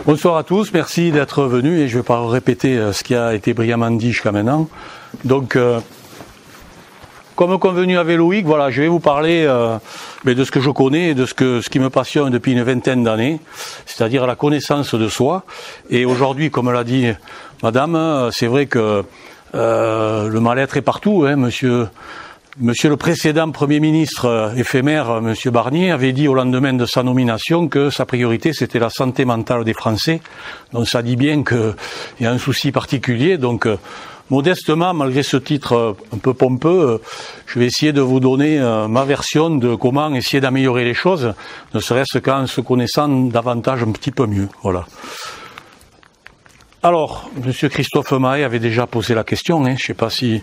Bonsoir à tous, merci d'être venus et je ne vais pas répéter ce qui a été brillamment dit jusqu'à maintenant. Donc, comme convenu avec Loïc, voilà, je vais vous parler de ce que je connais et de ce qui me passionne depuis une vingtaine d'années, c'est-à-dire la connaissance de soi. Et aujourd'hui, comme l'a dit Madame, c'est vrai que le mal-être est partout, hein, Monsieur le précédent Premier ministre éphémère, Monsieur Barnier, avait dit au lendemain de sa nomination que sa priorité c'était la santé mentale des Français. Donc ça dit bien qu'il y a un souci particulier. Donc modestement, malgré ce titre un peu pompeux, je vais essayer de vous donner ma version de comment essayer d'améliorer les choses, ne serait-ce qu'en se connaissant davantage un petit peu mieux. Voilà. Alors, Monsieur Christophe Mahé avait déjà posé la question, hein. Je ne sais pas si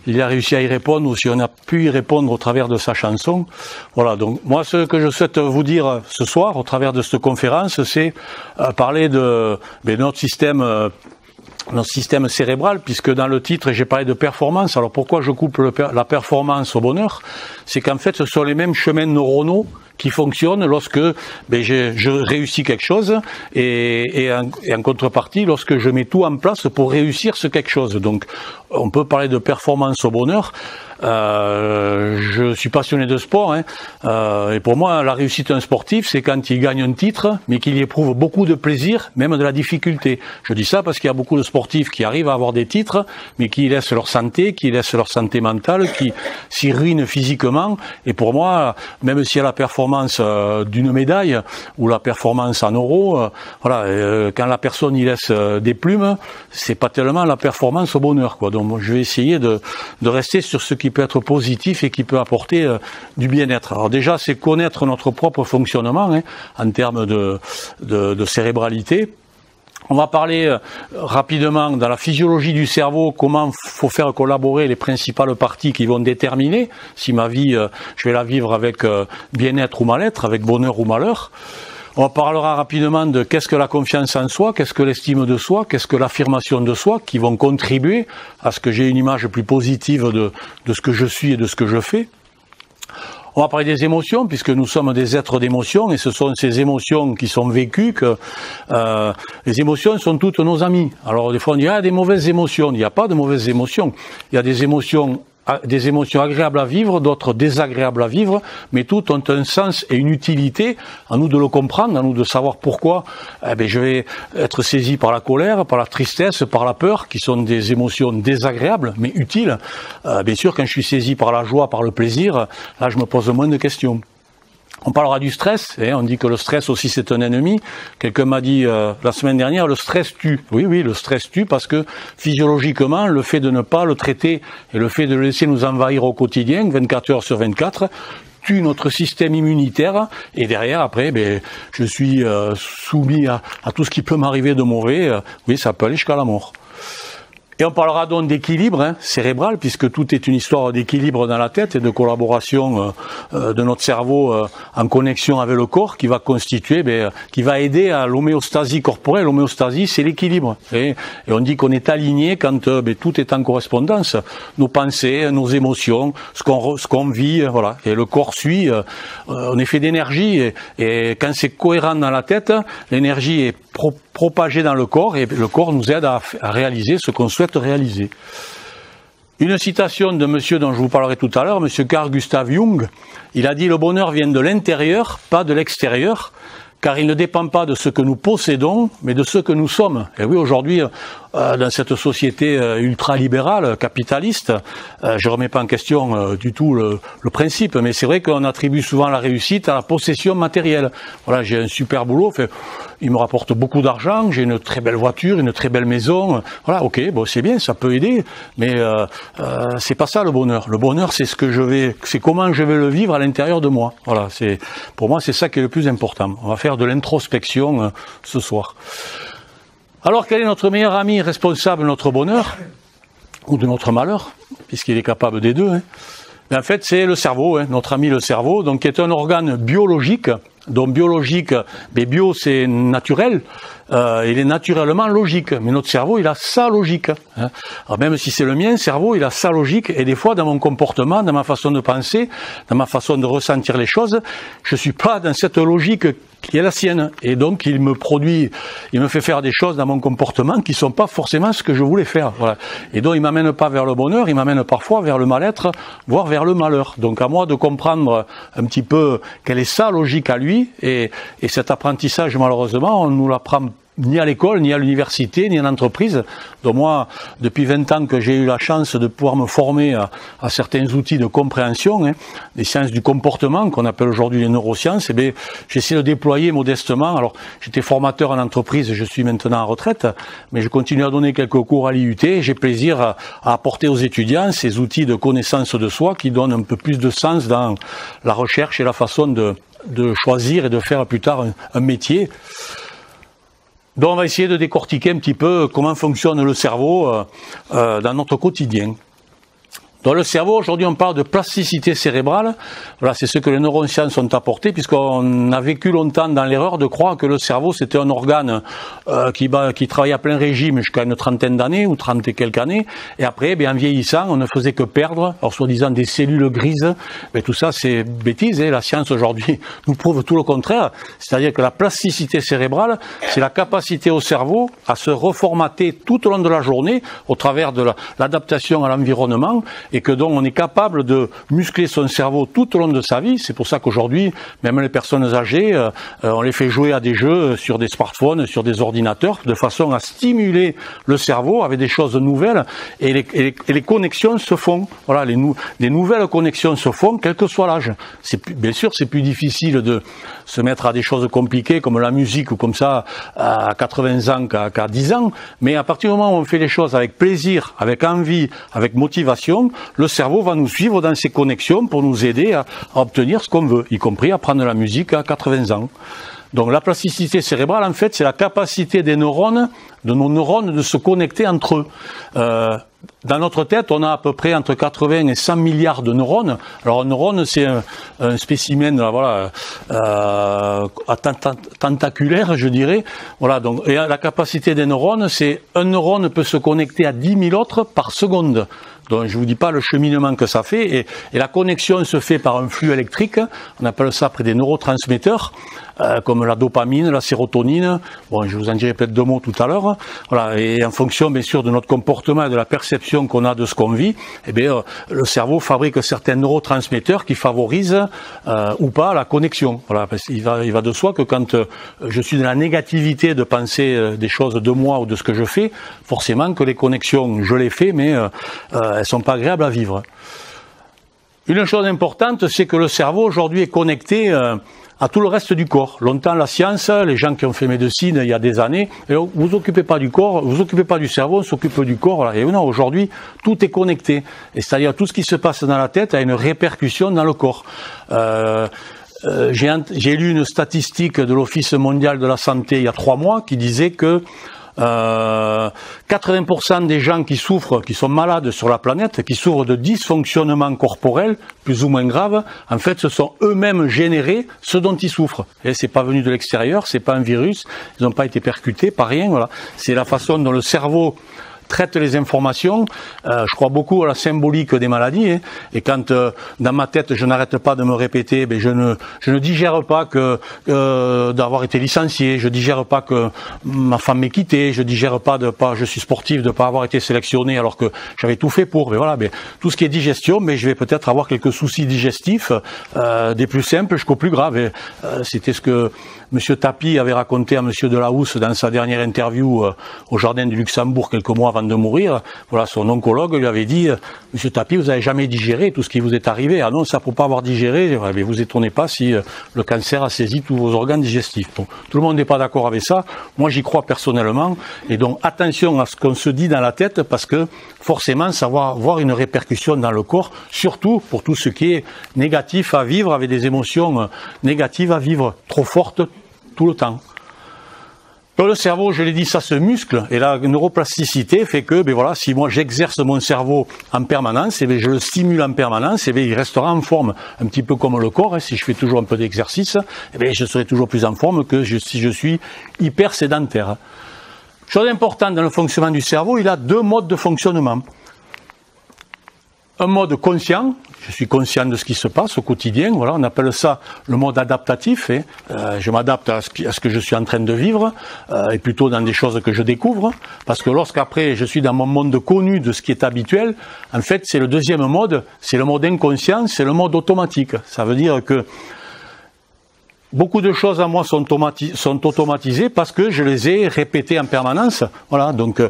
il a réussi à y répondre ou si on a pu y répondre au travers de sa chanson. Voilà, donc moi ce que je souhaite vous dire ce soir au travers de cette conférence, c'est parler de notre système cérébral, puisque dans le titre j'ai parlé de performance. Alors pourquoi je couple la performance au bonheur? C'est qu'en fait ce sont les mêmes chemins neuronaux qui fonctionnent lorsque je réussis quelque chose et en contrepartie lorsque je mets tout en place pour réussir ce quelque chose. Donc on peut parler de performance au bonheur. Je suis passionné de sport, hein, et pour moi la réussite d'un sportif c'est quand il gagne un titre mais qu'il y éprouve beaucoup de plaisir, même de la difficulté. Je dis ça parce qu'il y a beaucoup de sportifs qui arrivent à avoir des titres mais qui laissent leur santé, mentale, qui s'y ruinent physiquement. Et pour moi, même s'il y a la performance d'une médaille ou la performance en euros, quand la personne y laisse des plumes, c'est pas tellement la performance au bonheur, quoi. Donc je vais essayer de rester sur ce qui peut être positif et qui peut apporter du bien-être. Alors déjà, c'est connaître notre propre fonctionnement, hein, en termes de cérébralité. On va parler rapidement dans la physiologie du cerveau, comment faut faire collaborer les principales parties qui vont déterminer si ma vie, je vais la vivre avec bien-être ou mal-être, avec bonheur ou malheur. On parlera rapidement de qu'est-ce que la confiance en soi, qu'est-ce que l'estime de soi, qu'est-ce que l'affirmation de soi, qui vont contribuer à ce que j'ai une image plus positive de ce que je suis et de ce que je fais. On va parler des émotions, puisque nous sommes des êtres d'émotions, et ce sont ces émotions qui sont vécues que les émotions sont toutes nos amies. Alors des fois on dit des mauvaises émotions. Il n'y a pas de mauvaises émotions. Il y a des émotions agréables à vivre, d'autres désagréables à vivre, mais toutes ont un sens et une utilité. À nous de le comprendre, à nous de savoir pourquoi je vais être saisi par la colère, par la tristesse, par la peur, qui sont des émotions désagréables, mais utiles. Bien sûr, quand je suis saisi par la joie, par le plaisir, là je me pose moins de questions. On parlera du stress, hein, on dit que le stress aussi c'est un ennemi. Quelqu'un m'a dit la semaine dernière, le stress tue. Oui, le stress tue parce que physiologiquement, le fait de ne pas le traiter et le fait de le laisser nous envahir au quotidien, 24 heures sur 24, tue notre système immunitaire et derrière après je suis soumis à tout ce qui peut m'arriver de mauvais. Oui, ça peut aller jusqu'à la mort. Et on parlera donc d'équilibre cérébral, puisque tout est une histoire d'équilibre dans la tête et de collaboration de notre cerveau en connexion avec le corps qui va constituer, qui va aider à l'homéostasie corporelle. L'homéostasie, c'est l'équilibre. Et on dit qu'on est aligné quand tout est en correspondance. Nos pensées, nos émotions, ce qu'on vit, voilà. Et le corps suit. On est fait d'énergie et quand c'est cohérent dans la tête, l'énergie est propagée dans le corps et le corps nous aide à réaliser ce qu'on souhaite réaliser. Une citation de monsieur dont je vous parlerai tout à l'heure, monsieur Carl Gustav Jung, il a dit « Le bonheur vient de l'intérieur, pas de l'extérieur, car il ne dépend pas de ce que nous possédons, mais de ce que nous sommes. » Et oui, aujourd'hui, dans cette société ultralibérale, capitaliste, je remets pas en question du tout le principe, mais c'est vrai qu'on attribue souvent la réussite à la possession matérielle. Voilà, j'ai un super boulot, il me rapporte beaucoup d'argent, j'ai une très belle voiture, une très belle maison. Voilà, ok, c'est bien, ça peut aider, mais c'est pas ça le bonheur. Le bonheur, c'est c'est comment je vais le vivre à l'intérieur de moi. Voilà, pour moi, c'est ça qui est le plus important. On va faire de l'introspection ce soir. Alors, quel est notre meilleur ami responsable de notre bonheur ou de notre malheur, puisqu'il est capable des deux, hein. Mais en fait, c'est le cerveau, hein, notre ami le cerveau, donc qui est un organe biologique. Donc biologique, bio c'est naturel, il est naturellement logique. Mais notre cerveau, il a sa logique. Hein. Alors même si c'est le mien, cerveau, il a sa logique. Et des fois, dans mon comportement, dans ma façon de penser, dans ma façon de ressentir les choses, je suis pas dans cette logique qui est la sienne. Et donc, il me fait faire des choses dans mon comportement qui sont pas forcément ce que je voulais faire. Voilà. Et donc, il m'amène pas vers le bonheur, il m'amène parfois vers le mal-être, voire vers le malheur. Donc, à moi de comprendre un petit peu quelle est sa logique à lui. Et cet apprentissage, malheureusement, on nous l'apprend ni à l'école, ni à l'université, ni en entreprise. Donc moi, depuis 20 ans que j'ai eu la chance de pouvoir me former à certains outils de compréhension, hein, des sciences du comportement, qu'on appelle aujourd'hui les neurosciences, eh bien, j'essaie de déployer modestement. Alors, j'étais formateur en entreprise, je suis maintenant en retraite, mais je continue à donner quelques cours à l'IUT. J'ai plaisir à apporter aux étudiants ces outils de connaissance de soi qui donnent un peu plus de sens dans la recherche et la façon de choisir et de faire plus tard un métier. Donc on va essayer de décortiquer un petit peu comment fonctionne le cerveau dans notre quotidien. Dans le cerveau, aujourd'hui, on parle de plasticité cérébrale. Voilà, c'est ce que les neurosciences ont apporté, puisqu'on a vécu longtemps dans l'erreur de croire que le cerveau, c'était un organe qui travaillait à plein régime jusqu'à une trentaine d'années, ou 30 et quelques années. Et après, en vieillissant, on ne faisait que perdre, alors soi-disant des cellules grises. Mais tout ça, c'est bêtise. Et la science, aujourd'hui, nous prouve tout le contraire. C'est-à-dire que la plasticité cérébrale, c'est la capacité au cerveau à se reformater tout au long de la journée, au travers de l'adaptation à l'environnement, et que donc on est capable de muscler son cerveau tout au long de sa vie. C'est pour ça qu'aujourd'hui, même les personnes âgées, on les fait jouer à des jeux sur des smartphones, sur des ordinateurs, de façon à stimuler le cerveau avec des choses nouvelles, et les connexions se font. Voilà, des nouvelles connexions se font, quel que soit l'âge. Bien sûr, c'est plus difficile de se mettre à des choses compliquées comme la musique ou comme ça à 80 ans qu'à 10 ans, mais à partir du moment où on fait les choses avec plaisir, avec envie, avec motivation, le cerveau va nous suivre dans ses connexions pour nous aider à obtenir ce qu'on veut, y compris apprendre la musique à 80 ans. Donc la plasticité cérébrale, en fait, c'est la capacité des neurones, de nos neurones, de se connecter entre eux. Dans notre tête, on a à peu près entre 80 et 100 milliards de neurones. Alors un neurone, c'est un spécimen, voilà, tentaculaire, je dirais. Voilà, donc, et la capacité des neurones, c'est un neurone peut se connecter à 10 000 autres par seconde. Donc je vous dis pas le cheminement que ça fait, et la connexion se fait par un flux électrique. On appelle ça après des neurotransmetteurs, comme la dopamine, la sérotonine. Bon, je vous en dirai peut-être 2 mots tout à l'heure. Voilà, et en fonction bien sûr de notre comportement et de la perception qu'on a de ce qu'on vit, eh bien le cerveau fabrique certains neurotransmetteurs qui favorisent ou pas la connexion. Voilà, parce qu'il va de soi que quand je suis dans la négativité de penser des choses de moi ou de ce que je fais, forcément que les connexions, je les fais, mais elles sont pas agréables à vivre. Une chose importante, c'est que le cerveau aujourd'hui est connecté à tout le reste du corps. Longtemps, la science, les gens qui ont fait médecine il y a des années, vous vous occupez pas du corps, vous occupez pas du cerveau, on s'occupe du corps. Voilà. Et non, aujourd'hui, tout est connecté. Et c'est-à-dire tout ce qui se passe dans la tête a une répercussion dans le corps. J'ai lu une statistique de l'Office mondial de la santé il y a 3 mois qui disait que 80% des gens qui sont malades sur la planète, qui souffrent de dysfonctionnements corporels, plus ou moins graves, en fait, ce sont eux-mêmes générés ce dont ils souffrent. Et c'est pas venu de l'extérieur, c'est pas un virus, ils n'ont pas été percutés par rien, voilà. C'est la façon dont le cerveau traite les informations. Je crois beaucoup à la symbolique des maladies, hein, et quand dans ma tête je n'arrête pas de me répéter, je ne digère pas d'avoir été licencié, je digère pas que ma femme m'ait quitté, je digère pas je suis sportif, de pas avoir été sélectionné alors que j'avais tout fait pour. Mais voilà, tout ce qui est digestion, je vais peut-être avoir quelques soucis digestifs, des plus simples jusqu'aux plus graves. Et, c'était ce que Monsieur Tapi avait raconté à Monsieur Delahousse dans sa dernière interview au Jardin du Luxembourg quelques mois avant de mourir. Voilà, son oncologue lui avait dit « Monsieur Tapi, vous n'avez jamais digéré tout ce qui vous est arrivé. Ah non, ça pour pas avoir digéré, mais vous étonnez pas si le cancer a saisi tous vos organes digestifs. » Bon, tout le monde n'est pas d'accord avec ça. Moi, j'y crois personnellement. Et donc, attention à ce qu'on se dit dans la tête, parce que forcément, ça va avoir une répercussion dans le corps, surtout pour tout ce qui est négatif à vivre, avec des émotions négatives à vivre trop fortes tout le temps. Donc le cerveau, je l'ai dit, ça se muscle, et la neuroplasticité fait que, ben voilà, si moi j'exerce mon cerveau en permanence, et ben je le stimule en permanence, et ben il restera en forme, un petit peu comme le corps. Hein, si je fais toujours un peu d'exercice, et ben je serai toujours plus en forme que si je suis hyper sédentaire. Chose importante dans le fonctionnement du cerveau, il a deux modes de fonctionnement. Un mode conscient, je suis conscient de ce qui se passe au quotidien, voilà, on appelle ça le mode adaptatif, et je m'adapte à ce que je suis en train de vivre, et plutôt dans des choses que je découvre, parce que lorsqu'après je suis dans mon monde connu de ce qui est habituel, en fait c'est le deuxième mode, c'est le mode inconscient, c'est le mode automatique. Ça veut dire que beaucoup de choses à moi sont automatisées parce que je les ai répétées en permanence. Voilà, donc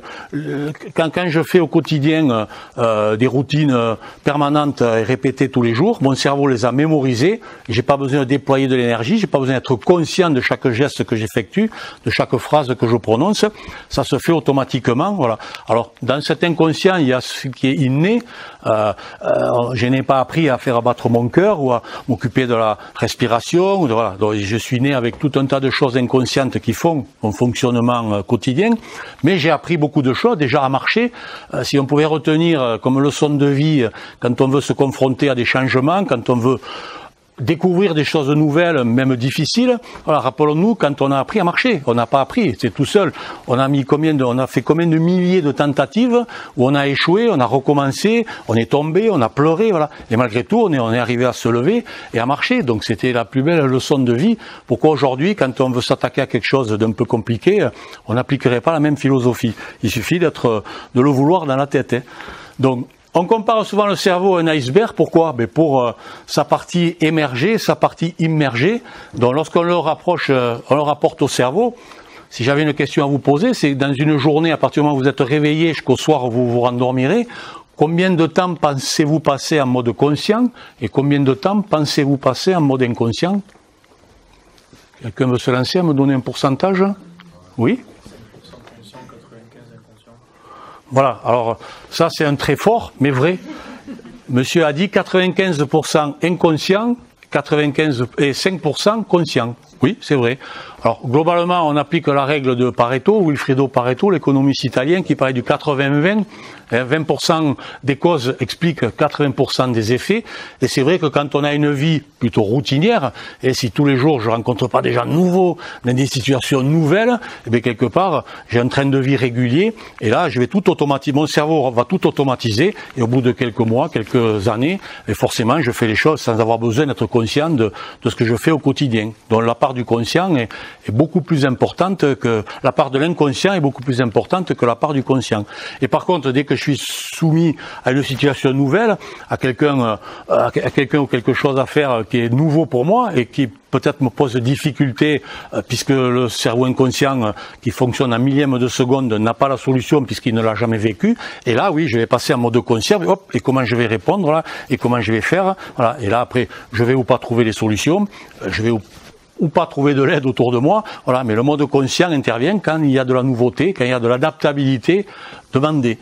quand je fais au quotidien des routines permanentes et répétées tous les jours, mon cerveau les a mémorisées. J'ai pas besoin de déployer de l'énergie, j'ai pas besoin d'être conscient de chaque geste que j'effectue, de chaque phrase que je prononce. Ça se fait automatiquement. Voilà. Alors dans cet inconscient, il y a ce qui est inné. Je n'ai pas appris à faire abattre mon cœur ou à m'occuper de la respiration. Ou de, voilà. Donc, je suis né avec tout un tas de choses inconscientes qui font mon fonctionnement quotidien, mais j'ai appris beaucoup de choses, déjà à marcher. Si on pouvait retenir comme leçon de vie, quand on veut se confronter à des changements, quand on veut découvrir des choses nouvelles, même difficiles. Voilà, rappelons-nous quand on a appris à marcher. On n'a pas appris, c'est tout seul. On a fait combien de milliers de tentatives où on a échoué, on a recommencé, on est tombé, on a pleuré, voilà. Et malgré tout, on est arrivé à se lever et à marcher. Donc c'était la plus belle leçon de vie. Pourquoi aujourd'hui, quand on veut s'attaquer à quelque chose d'un peu compliqué, on n'appliquerait pas la même philosophie? Il suffit de le vouloir dans la tête. Hein. Donc, on compare souvent le cerveau à un iceberg. Pourquoi? Pour sa partie émergée, sa partie immergée. Donc lorsqu'on le rapproche, on le rapporte au cerveau. Si j'avais une question à vous poser, c'est dans une journée, à partir du moment où vous êtes réveillé jusqu'au soir où vous vous rendormirez, combien de temps pensez-vous passer en mode conscient et combien de temps pensez-vous passer en mode inconscient? Quelqu'un veut se lancer à me donner un pourcentage? Oui? Voilà, alors ça c'est un trait fort, mais vrai. Monsieur a dit 95% inconscient, 95 et 5% conscient. Oui, c'est vrai. Alors, globalement, on applique la règle de Pareto, Wilfredo Pareto, l'économiste italien, qui parlait du 80-20. 20% des causes expliquent 80% des effets. Et c'est vrai que quand on a une vie plutôt routinière, et si tous les jours je rencontre pas des gens nouveaux, dans des situations nouvelles, et bien quelque part, j'ai un train de vie régulier, et là, je vais tout automatiser, mon cerveau va tout automatiser, et au bout de quelques mois, quelques années, et forcément, je fais les choses sans avoir besoin d'être conscient de ce que je fais au quotidien. Donc la part du conscient est beaucoup plus importante que la part de l'inconscient est beaucoup plus importante que la part du conscient. Et par contre, dès que je suis soumis à une situation nouvelle, à quelqu'un ou quelque chose à faire qui est nouveau pour moi et qui peut-être me pose difficulté puisque le cerveau inconscient qui fonctionne en millième de seconde n'a pas la solution puisqu'il ne l'a jamais vécu. Et là, oui, je vais passer en mode conscient. Hop, et comment je vais répondre là, et comment je vais faire. Voilà. Et là, après, je vais ou pas trouver les solutions. Je vais ou pas trouver de l'aide autour de moi. Voilà. Mais le mode conscient intervient quand il y a de la nouveauté, quand il y a de l'adaptabilité demandée.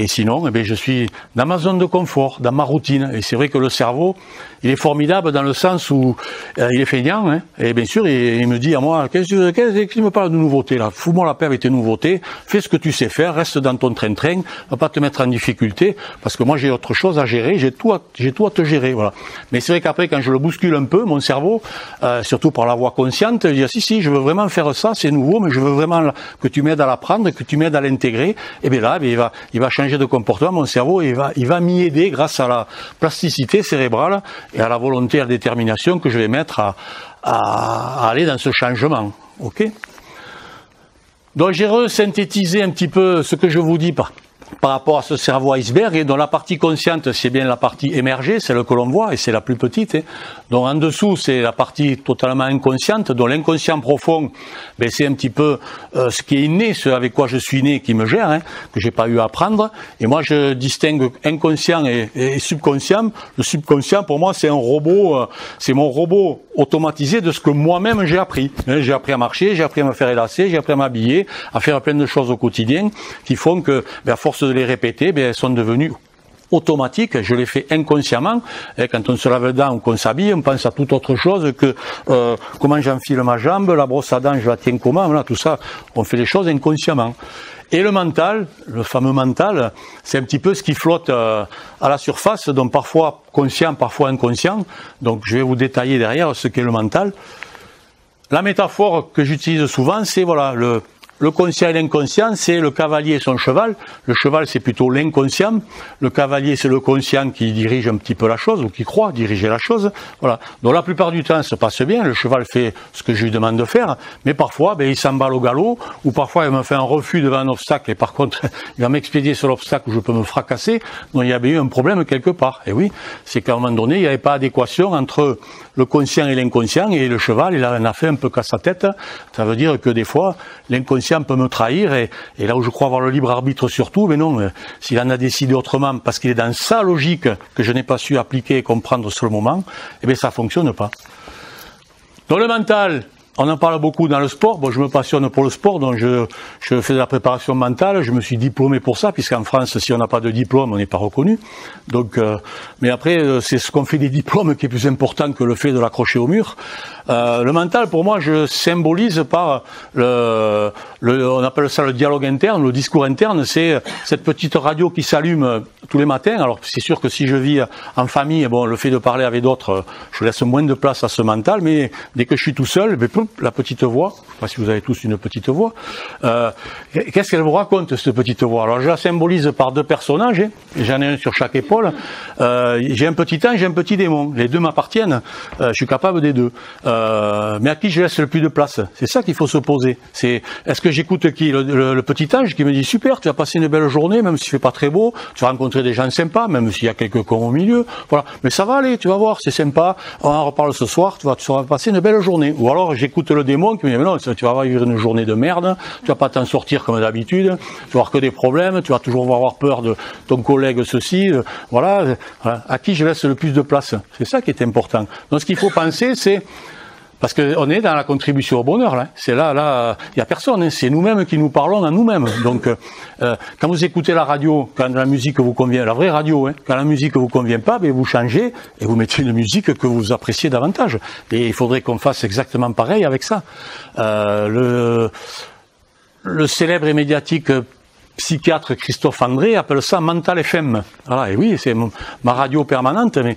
Et sinon, eh bien, je suis dans ma zone de confort, dans ma routine. Et c'est vrai que le cerveau, il est formidable dans le sens où il est feignant. Hein, et bien sûr, il me dit à moi, qu'est-ce qu'il me parle de nouveauté là? Fous-moi la paix avec tes nouveautés. Fais ce que tu sais faire. Reste dans ton train-train. Va pas te mettre en difficulté parce que moi j'ai autre chose à gérer. J'ai tout à te gérer. Voilà. Mais c'est vrai qu'après, quand je le bouscule un peu, mon cerveau, surtout par la voix consciente, je dis si, je veux vraiment faire ça. C'est nouveau, mais je veux vraiment que tu m'aides à l'apprendre, que tu m'aides à l'intégrer. Et bien là, il va changer de comportement, mon cerveau, il va m'y aider grâce à la plasticité cérébrale et à la volonté et à la détermination que je vais mettre à aller dans ce changement. Ok? Donc j'ai resynthétisé un petit peu ce que je vous dis par rapport à ce cerveau iceberg, et dans la partie consciente, c'est bien la partie émergée, celle que l'on voit, et c'est la plus petite. Hein. Donc en dessous, c'est la partie totalement inconsciente, dont l'inconscient profond, ben, c'est un petit peu ce qui est inné, ce avec quoi je suis né, qui me gère, hein, que j'ai pas eu à apprendre. Et moi, je distingue inconscient et subconscient. Le subconscient, pour moi, c'est un robot, c'est mon robot automatisé de ce que moi-même j'ai appris. Hein, j'ai appris à marcher, j'ai appris à me faire élasser, j'ai appris à m'habiller, à faire plein de choses au quotidien, qui font que, ben, à force de les répéter, ben, elles sont devenues automatique, je les fais inconsciemment. Et quand on se lave les dents ou qu'on s'habille, on pense à toute autre chose que comment j'enfile ma jambe, la brosse à dents, je la tiens comment, voilà, tout ça, on fait les choses inconsciemment. Et le mental, le fameux mental, c'est un petit peu ce qui flotte à la surface, donc parfois conscient, parfois inconscient. Donc je vais vous détailler derrière ce qu'est le mental. La métaphore que j'utilise souvent, c'est voilà, le conscient et l'inconscient, c'est le cavalier et son cheval. Le cheval, c'est plutôt l'inconscient. Le cavalier, c'est le conscient qui dirige un petit peu la chose, ou qui croit diriger la chose. Voilà. Donc la plupart du temps, ça se passe bien. Le cheval fait ce que je lui demande de faire. Mais parfois, il s'emballe au galop, ou parfois, il me fait un refus devant un obstacle, et par contre, il va m'expédier sur l'obstacle où je peux me fracasser. Donc il y avait eu un problème quelque part. Et oui, c'est qu'à un moment donné, il n'y avait pas d'adéquation entre le conscient et l'inconscient, et le cheval, il en a fait un peu qu'à sa tête. Ça veut dire que des fois, l'inconscient peut me trahir, et là où je crois avoir le libre arbitre surtout, mais non, s'il en a décidé autrement, parce qu'il est dans sa logique que je n'ai pas su appliquer et comprendre sur le moment, eh bien ça fonctionne pas. Dans le mental, on en parle beaucoup dans le sport. Bon, je me passionne pour le sport, donc je fais de la préparation mentale. Je me suis diplômé pour ça, puisqu'en France, si on n'a pas de diplôme, on n'est pas reconnu. Donc, mais après, c'est ce qu'on fait des diplômes qui est plus important que le fait de l'accrocher au mur. Le mental, pour moi, je symbolise par on appelle ça le dialogue interne, le discours interne. C'est cette petite radio qui s'allume tous les matins. Alors, c'est sûr que si je vis en famille, bon, le fait de parler avec d'autres, je laisse moins de place à ce mental. Mais dès que je suis tout seul, la petite voix, je ne sais pas si vous avez tous une petite voix, qu'est-ce qu'elle vous raconte, cette petite voix? Alors, je la symbolise par deux personnages, j'en ai un sur chaque épaule. J'ai un petit ange, j'ai un petit démon. Les deux m'appartiennent, je suis capable des deux. Mais à qui je laisse le plus de place? C'est ça qu'il faut se poser. Est-ce que j'écoute qui? Le petit ange qui me dit super, tu vas passer une belle journée, même s'il fait pas très beau, tu vas rencontrer des gens sympas, même s'il y a quelques cons au milieu, voilà. Mais ça va aller, tu vas voir, c'est sympa, on en reparle ce soir, tu vas passer une belle journée. Ou alors j'écoute le démon qui me dit mais non, tu vas vivre une journée de merde, tu vas pas t'en sortir comme d'habitude, tu vas avoir que des problèmes, tu vas toujours avoir peur de ton collègue ceci, voilà. À qui je laisse le plus de place? C'est ça qui est important. Donc ce qu'il faut penser, c'est parce qu'on est dans la contribution au bonheur, là. C'est là, il y a personne, hein. C'est nous-mêmes qui nous parlons à nous-mêmes. Donc, quand vous écoutez la radio, quand la musique vous convient, la vraie radio, hein, quand la musique vous convient pas, vous changez et vous mettez une musique que vous appréciez davantage. Et il faudrait qu'on fasse exactement pareil avec ça. Le célèbre et médiatique psychiatre Christophe André appelle ça Mental FM. Voilà, et oui, c'est ma radio permanente, mais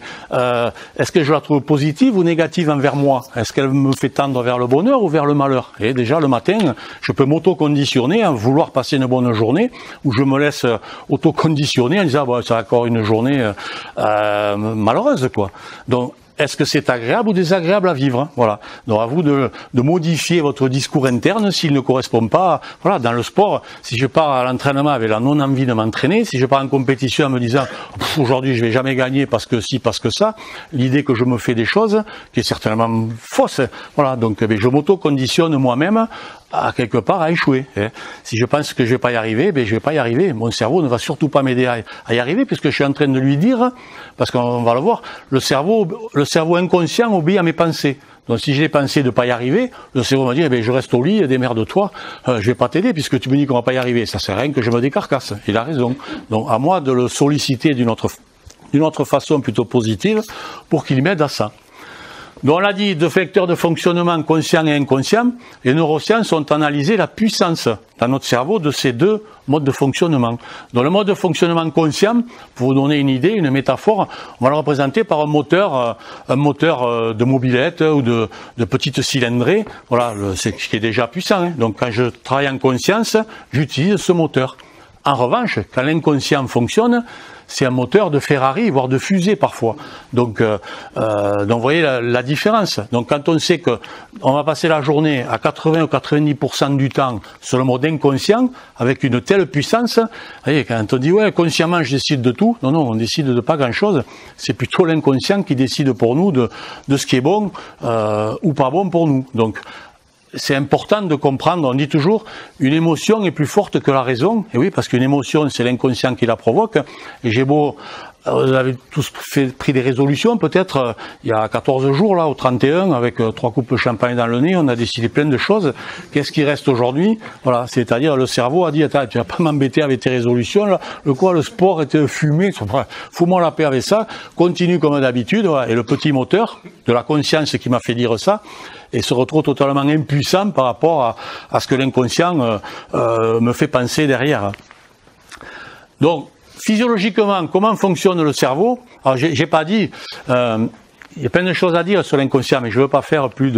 est-ce que je la trouve positive ou négative envers moi? Est-ce qu'elle me fait tendre vers le bonheur ou vers le malheur? Et déjà, le matin, je peux m'auto-conditionner à vouloir passer une bonne journée, ou je me laisse auto-conditionner en disant c'est encore une journée malheureuse, quoi. Donc, est-ce que c'est agréable ou désagréable à vivre? Voilà. Donc à vous de modifier votre discours interne s'il ne correspond pas. Voilà, dans le sport, si je pars à l'entraînement avec la non-envie de m'entraîner, si je pars en compétition en me disant aujourd'hui je vais jamais gagner parce que si, parce que ça, l'idée que je me fais des choses qui est certainement fausse. Voilà, donc je m'auto-conditionne moi-même à quelque part à échouer. Si je pense que je vais pas y arriver, je vais pas y arriver. Mon cerveau ne va surtout pas m'aider à y arriver, puisque je suis en train de lui dire, parce qu'on va le voir, le cerveau inconscient obéit à mes pensées. Donc si j'ai pensé de pas y arriver, le cerveau va dire je reste au lit, démerde-toi, je vais pas t'aider puisque tu me dis qu'on va pas y arriver. Ça sert à rien que je me décarcasse. Il a raison. Donc à moi de le solliciter d'une autre façon plutôt positive pour qu'il m'aide à ça. Donc on l'a dit, deux facteurs de fonctionnement conscient et inconscient. Les neurosciences ont analysé la puissance dans notre cerveau de ces deux modes de fonctionnement. Dans le mode de fonctionnement conscient, pour vous donner une idée, une métaphore, on va le représenter par un moteur de mobilette ou de petite cylindrée. Voilà, c'est ce qui est déjà puissant. Hein. Donc quand je travaille en conscience, j'utilise ce moteur. En revanche, quand l'inconscient fonctionne, c'est un moteur de Ferrari, voire de fusée parfois. Donc vous voyez la différence. Donc quand on sait que on va passer la journée à 80 ou 90% du temps sur le mode inconscient, avec une telle puissance, vous voyez, quand on dit ouais consciemment je décide de tout, non, on décide de pas grand-chose. C'est plutôt l'inconscient qui décide pour nous de ce qui est bon ou pas bon pour nous. Donc c'est important de comprendre, on dit toujours, une émotion est plus forte que la raison. Et oui, parce qu'une émotion, c'est l'inconscient qui la provoque. Et j'ai beau vous avez tous pris des résolutions, peut-être, il y a 14 jours, là, au 31, avec 3 coupes de champagne dans le nez, on a décidé plein de choses. Qu'est-ce qui reste aujourd'hui? Voilà, c'est-à-dire, le cerveau a dit, attends, tu vas pas m'embêter avec tes résolutions, là. Le sport était fumé, fous-moi la paix avec ça, continue comme d'habitude, voilà. Et le petit moteur de la conscience qui m'a fait dire ça, et se retrouve totalement impuissant par rapport à ce que l'inconscient me fait penser derrière. Donc, physiologiquement, comment fonctionne le cerveau? Alors, j'ai pas dit, il y a plein de choses à dire sur l'inconscient, mais je veux pas faire plus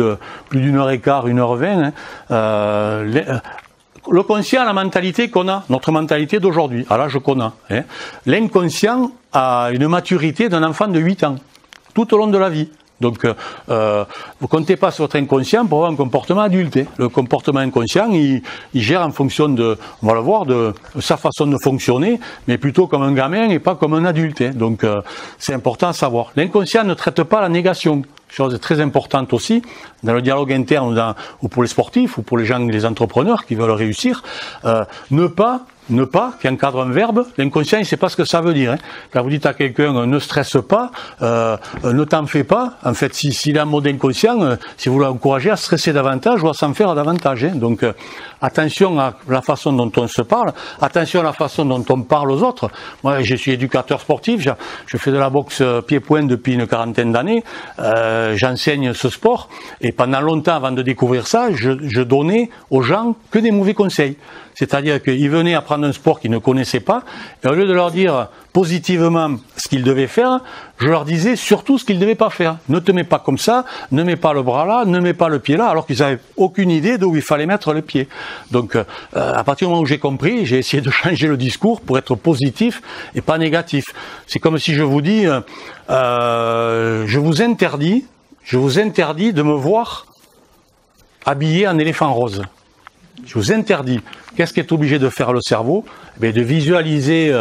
d'une heure et quart, 1h20. Le conscient, la mentalité qu'on a, notre mentalité d'aujourd'hui, à l'âge qu'on a. Hein. L'inconscient a une maturité d'un enfant de 8 ans, tout au long de la vie. Donc, vous comptez pas sur votre inconscient pour avoir un comportement adulte. Hein. Le comportement inconscient, il gère en fonction de, on va le voir, de sa façon de fonctionner, mais plutôt comme un gamin et pas comme un adulte. Hein. Donc, c'est important à savoir. L'inconscient ne traite pas la négation. Chose très importante aussi, dans le dialogue interne ou pour les sportifs ou pour les gens, les entrepreneurs qui veulent réussir, ne pas, qui encadre un verbe, l'inconscient, il ne sait pas ce que ça veut dire. Hein. Quand vous dites à quelqu'un, ne stresse pas, ne t'en fais pas, en fait, s'il a un mode inconscient, si vous l'encouragez à stresser davantage ou à s'en faire davantage. Hein. Donc, attention à la façon dont on se parle, attention à la façon dont on parle aux autres. Moi, je suis éducateur sportif, je fais de la boxe pied-point depuis une 40aine d'années, j'enseigne ce sport, et pendant longtemps, avant de découvrir ça, je donnais aux gens que des mauvais conseils. C'est-à-dire qu'ils venaient apprendre un sport qu'ils ne connaissaient pas, et au lieu de leur dire positivement ce qu'ils devaient faire, je leur disais surtout ce qu'ils ne devaient pas faire. Ne te mets pas comme ça, ne mets pas le bras là, ne mets pas le pied là, alors qu'ils n'avaient aucune idée d'où il fallait mettre le pied. Donc, à partir du moment où j'ai compris, j'ai essayé de changer le discours pour être positif et pas négatif. C'est comme si je vous dis, je vous interdis de me voir habillé en éléphant rose. Je vous interdis. Qu'est-ce qu'est obligé de faire le cerveau? De visualiser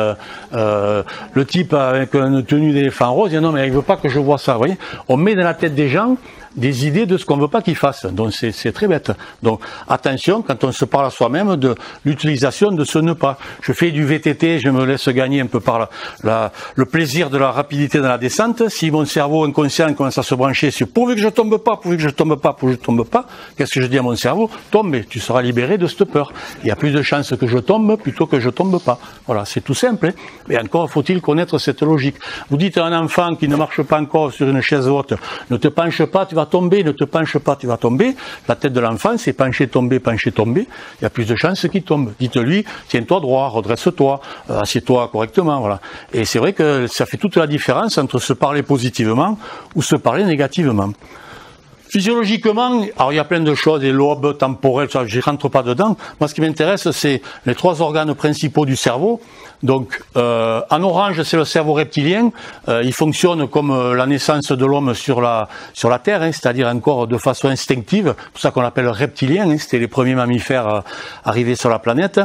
le type avec une tenue d'éléphant rose. Il dit non, mais il ne veut pas que je vois ça. Vous voyez, on met dans la tête des gens des idées de ce qu'on ne veut pas qu'ils fassent. Donc c'est très bête. Donc attention, quand on se parle à soi-même, de l'utilisation de ce ne pas. Je fais du VTT, je me laisse gagner un peu par le plaisir de la rapidité dans la descente. Si mon cerveau inconscient commence à se brancher sur pourvu que je tombe pas, pourvu que je tombe pas, pourvu que je tombe pas, qu'est-ce que je dis à mon cerveau? Tombe, tu seras libéré de cette peur. Il y a plus de chances que je tombe plutôt que je tombe pas. Voilà, c'est tout simple. Hein. Mais encore faut-il connaître cette logique. Vous dites à un enfant qui ne marche pas encore sur une chaise haute, ne te penche pas, tu vas tomber, ne te penche pas, tu vas tomber. La tête de l'enfant, c'est pencher, tomber, pencher, tomber. Il y a plus de chances qu'il tombe. Dites-lui, tiens-toi droit, redresse-toi, assieds-toi correctement, voilà. Et c'est vrai que ça fait toute la différence entre se parler positivement ou se parler négativement. Physiologiquement, alors il y a plein de choses, les lobes temporels, ça, je rentre pas dedans. Moi, ce qui m'intéresse, c'est les 3 organes principaux du cerveau. Donc, en orange, c'est le cerveau reptilien. Il fonctionne comme la naissance de l'homme sur la Terre, hein, c'est-à-dire encore de façon instinctive. C'est pour ça qu'on l'appelle reptilien. Hein, c'était les premiers mammifères arrivés sur la planète.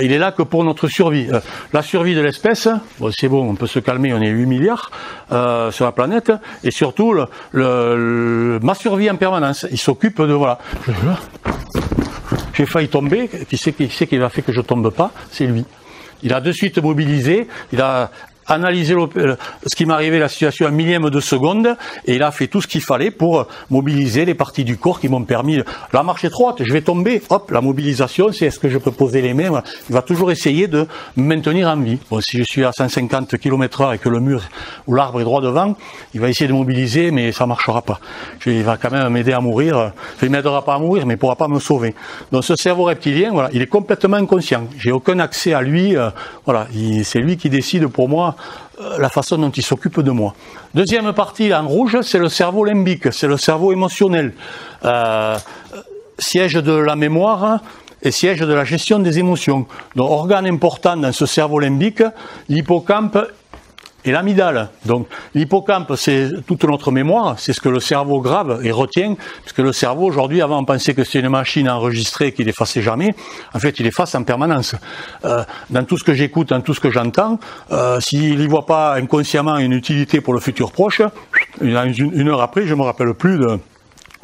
Il est là que pour notre survie. La survie de l'espèce, bon, c'est bon, on peut se calmer, on est 8 milliards sur la planète. Et surtout, ma survie en permanence. Il s'occupe de, voilà. J'ai failli tomber. Qui c'est qui a fait que je tombe pas? C'est lui. Il a de suite mobilisé, il a analysé ce qui m'arrivait, la situation à un millième de seconde, et il a fait tout ce qu'il fallait pour mobiliser les parties du corps qui m'ont permis. La marche étroite, je vais tomber, hop, la mobilisation, c'est est-ce que je peux poser les mains, voilà. Il va toujours essayer de me maintenir en vie. Bon, si je suis à 150 km/h et que le mur ou l'arbre est droit devant, il va essayer de mobiliser, mais ça marchera pas. Il va quand même m'aider à mourir. Enfin, il m'aidera pas à mourir, mais il pourra pas me sauver. Donc ce cerveau reptilien, voilà, il est complètement inconscient. J'ai aucun accès à lui. Voilà, c'est lui qui décide pour moi la façon dont il s'occupe de moi. Deuxième partie en rouge, c'est le cerveau limbique, c'est le cerveau émotionnel, siège de la mémoire et siège de la gestion des émotions. Donc organe important dans ce cerveau limbique, l'hippocampe et l'amygdale. Donc l'hippocampe, c'est toute notre mémoire, c'est ce que le cerveau grave et retient, parce que le cerveau aujourd'hui, avant on pensait que c'était une machine enregistrée qui n'effaçait jamais, en fait il efface en permanence. Dans tout ce que j'écoute, dans tout ce que j'entends, s'il n'y voit pas inconsciemment une utilité pour le futur proche, une heure après je me rappelle plus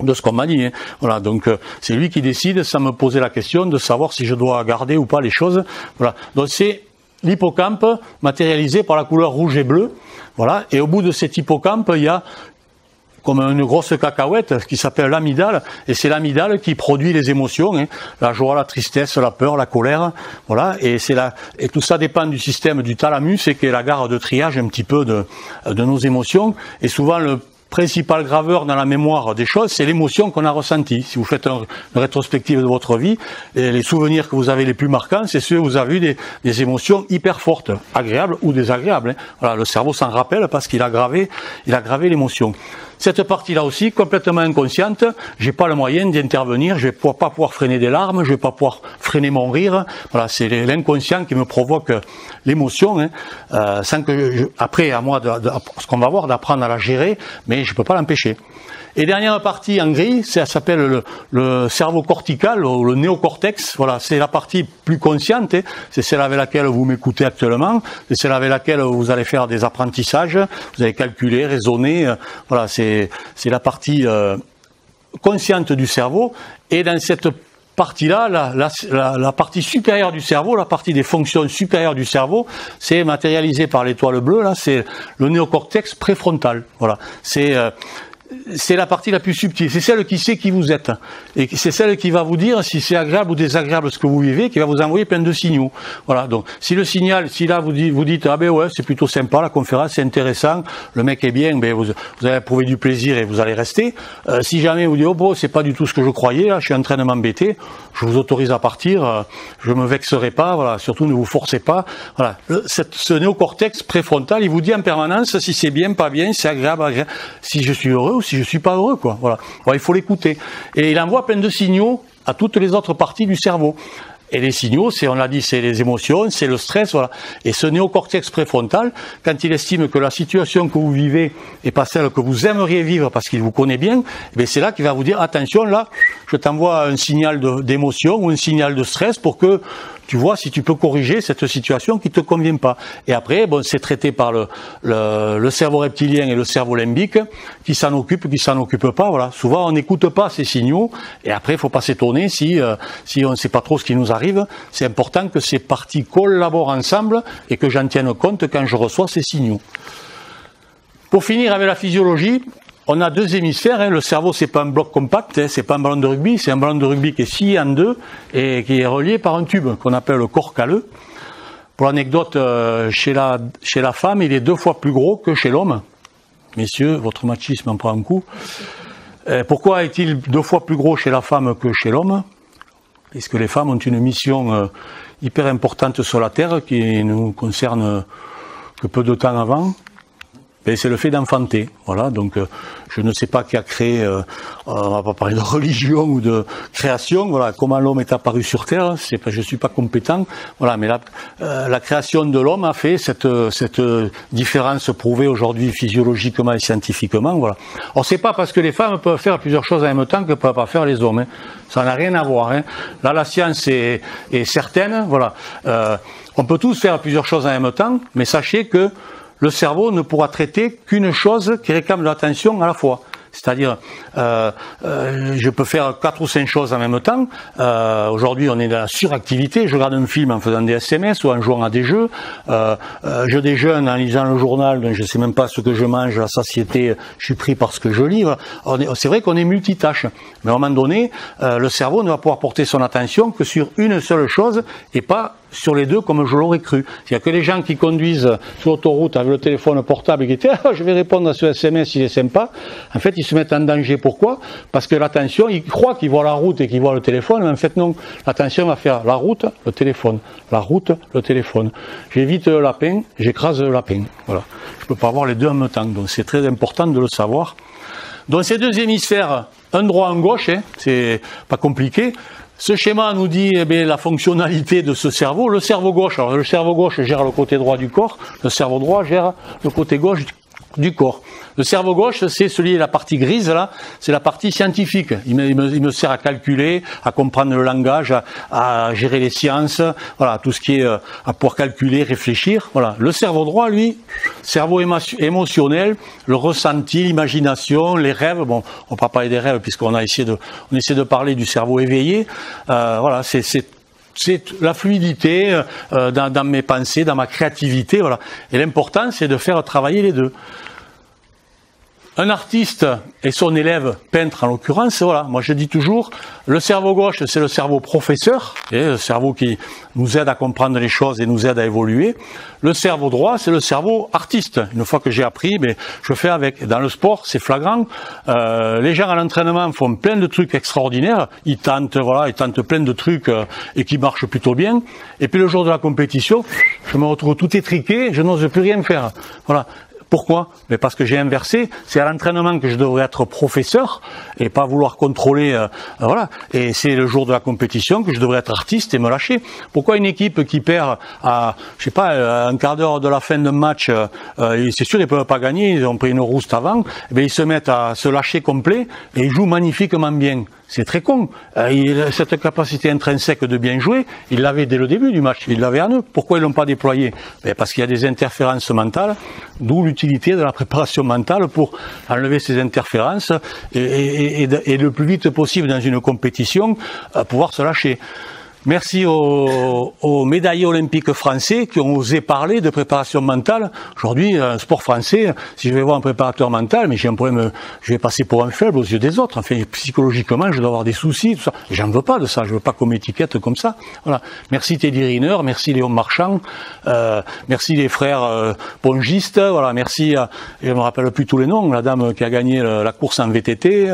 de ce qu'on m'a dit. Hein. Voilà, donc c'est lui qui décide sans me poser la question de savoir si je dois garder ou pas les choses. Voilà, donc c'est l'hippocampe matérialisé par la couleur rouge et bleue. Voilà. Et au bout de cet hippocampe, il y a comme une grosse cacahuète qui s'appelle l'amygdale, et c'est l'amygdale qui produit les émotions, hein, la joie, la tristesse, la peur, la colère, voilà, et tout ça dépend du système du thalamus, et qui est la gare de triage un petit peu de nos émotions, et souvent le principal graveur dans la mémoire des choses, c'est l'émotion qu'on a ressentie. Si vous faites une rétrospective de votre vie, les souvenirs que vous avez les plus marquants, c'est ceux où vous avez eu des émotions hyper fortes, agréables ou désagréables, hein. Voilà, le cerveau s'en rappelle parce qu'il a gravé l'émotion. Cette partie-là aussi, complètement inconsciente, j'ai pas le moyen d'y intervenir, je vais pas pouvoir freiner des larmes, je vais pas pouvoir freiner mon rire. Voilà, c'est l'inconscient qui me provoque l'émotion, hein, sans que après, à moi, ce qu'on va voir, d'apprendre à la gérer, mais je peux pas l'empêcher. Et dernière partie en gris, ça s'appelle le cerveau cortical, ou le néocortex. Voilà, c'est la partie plus consciente, hein. C'est celle avec laquelle vous m'écoutez actuellement, c'est celle avec laquelle vous allez faire des apprentissages, vous allez calculer, raisonner. Voilà, c'est la partie consciente du cerveau. Et dans cette partie-là, la partie supérieure du cerveau, la partie des fonctions supérieures du cerveau, c'est matérialisé par l'étoile bleue. Là, c'est le néocortex préfrontal. Voilà, c'est la partie la plus subtile, c'est celle qui sait qui vous êtes, et c'est celle qui va vous dire si c'est agréable ou désagréable ce que vous vivez, qui va vous envoyer plein de signaux. Voilà, donc si le signal, si là vous dites ah ben ouais c'est plutôt sympa la conférence, c'est intéressant, le mec est bien, ben vous allez éprouver du plaisir et vous allez rester. Si jamais vous dites oh bon c'est pas du tout ce que je croyais, là je suis en train de m'embêter, je vous autorise à partir, je me vexerai pas, voilà, surtout ne vous forcez pas. Voilà, ce néocortex préfrontal, il vous dit en permanence si c'est bien, pas bien, c'est agréable, si je suis heureux ou si je suis pas heureux, quoi. Voilà. Alors, il faut l'écouter. Et il envoie plein de signaux à toutes les autres parties du cerveau. Et les signaux, on l'a dit, c'est les émotions, c'est le stress, voilà. Et ce néocortex préfrontal, quand il estime que la situation que vous vivez n'est pas celle que vous aimeriez vivre parce qu'il vous connaît bien, eh c'est là qu'il va vous dire, attention, là, je t'envoie un signal d'émotion ou un signal de stress pour que tu vois si tu peux corriger cette situation qui te convient pas. Et après, bon, c'est traité par le cerveau reptilien et le cerveau limbique qui s'en occupe pas, voilà. Souvent, on n'écoute pas ces signaux et après, il faut pas s'étonner si on ne sait pas trop ce qui nous arrive. C'est important que ces parties collaborent ensemble et que j'en tienne compte quand je reçois ces signaux. Pour finir avec la physiologie, on a deux hémisphères, hein. Le cerveau, c'est pas un bloc compact, hein. C'est pas un ballon de rugby, c'est un ballon de rugby qui est scié en deux et qui est relié par un tube qu'on appelle le corps calleux. Pour l'anecdote, chez la femme, il est 2 fois plus gros que chez l'homme. Messieurs, votre machisme en prend un coup. Pourquoi est-il 2 fois plus gros chez la femme que chez l'homme? Parce que les femmes ont une mission hyper importante sur la Terre qui nous concerne que peu de temps avant. Et c'est le fait d'enfanter, voilà. Donc, je ne sais pas qui a créé. On va pas parler de religion ou de création. Voilà, comment l'homme est apparu sur Terre. Je suis pas compétent. Voilà, mais la création de l'homme a fait cette différence prouvée aujourd'hui physiologiquement et scientifiquement. Voilà. Alors, c'est pas parce que les femmes peuvent faire plusieurs choses en même temps que peuvent pas faire les hommes. Hein. Ça n'a rien à voir. Hein. Là, la science est certaine. Voilà. On peut tous faire plusieurs choses en même temps, mais sachez que le cerveau ne pourra traiter qu'une chose qui réclame de l'attention à la fois. C'est-à-dire, je peux faire 4 ou 5 choses en même temps. Aujourd'hui, on est dans la suractivité. Je regarde un film en faisant des SMS ou en jouant à des jeux. Je déjeune en lisant le journal, donc je ne sais même pas ce que je mange, la satiété, je suis pris par ce que je lis. C'est vrai qu'on est multitâche. Mais à un moment donné, le cerveau ne va pouvoir porter son attention que sur une seule chose et pas sur les deux comme je l'aurais cru. C'est-à-dire que les gens qui conduisent sur l'autoroute avec le téléphone portable et qui disent je vais répondre à ce SMS, il est sympa, en fait ils se mettent en danger. Pourquoi? Parce que l'attention, ils croient qu'ils voient la route et qu'ils voient le téléphone, mais en fait non. L'attention va faire la route, le téléphone, la route, le téléphone. J'évite le lapin, j'écrase le lapin. Voilà. Je ne peux pas avoir les deux en même temps, donc c'est très important de le savoir. Donc ces deux hémisphères, un droit, un gauche, hein, c'est pas compliqué. Ce schéma nous dit la fonctionnalité de ce cerveau. Le cerveau gauche, alors le cerveau gauche gère le côté droit du corps, le cerveau droit gère le côté gauche du corps. Le cerveau gauche, c'est la partie grise là, c'est la partie scientifique. Il me sert à calculer, à comprendre le langage, à gérer les sciences, voilà, tout ce qui est à pouvoir calculer, réfléchir. Voilà. Le cerveau droit, lui, cerveau émotionnel, le ressenti, l'imagination, les rêves. Bon, on va pas parler des rêves puisqu'on essaie de parler du cerveau éveillé. Voilà, c'est c'est la fluidité dans mes pensées, dans ma créativité, voilà. Et l'important, c'est de faire travailler les deux. Un artiste et son élève peintre, en l'occurrence, voilà, moi je dis toujours, le cerveau gauche, c'est le cerveau professeur, le cerveau qui nous aide à comprendre les choses et nous aide à évoluer. Le cerveau droit, c'est le cerveau artiste. Une fois que j'ai appris, je fais avec. Dans le sport, c'est flagrant. Les gens à l'entraînement font plein de trucs extraordinaires. Ils tentent plein de trucs et qui marchent plutôt bien. Et puis le jour de la compétition, je me retrouve tout étriqué, je n'ose plus rien faire. Voilà. Pourquoi? Mais parce que j'ai inversé. C'est à l'entraînement que je devrais être professeur et pas vouloir contrôler. Voilà. Et c'est le jour de la compétition que je devrais être artiste et me lâcher. Pourquoi une équipe qui perd à, je sais pas, un quart d'heure de la fin d'un match, c'est sûr ils peuvent pas gagner. Ils ont pris une rouste avant. Ils se mettent à se lâcher complet et ils jouent magnifiquement bien. C'est très con. Cette capacité intrinsèque de bien jouer, ils l'avaient dès le début du match. Ils l'avaient en eux. Pourquoi ils l'ont pas déployé? Parce qu'il y a des interférences mentales, d'où l'utilité de la préparation mentale pour enlever ces interférences et le plus vite possible dans une compétition, pouvoir se lâcher. Merci aux médaillés olympiques français qui ont osé parler de préparation mentale. Aujourd'hui, un sport français, si je vais voir un préparateur mental, mais j'ai un problème, je vais passer pour un faible aux yeux des autres. Enfin, psychologiquement, je dois avoir des soucis, tout ça. J'en veux pas de ça, je veux pas qu'on m'étiquette comme ça. Voilà. Merci Teddy Riner, merci Léon Marchand, merci les frères pongistes, voilà, merci, je me rappelle plus tous les noms, la dame qui a gagné la course en VTT,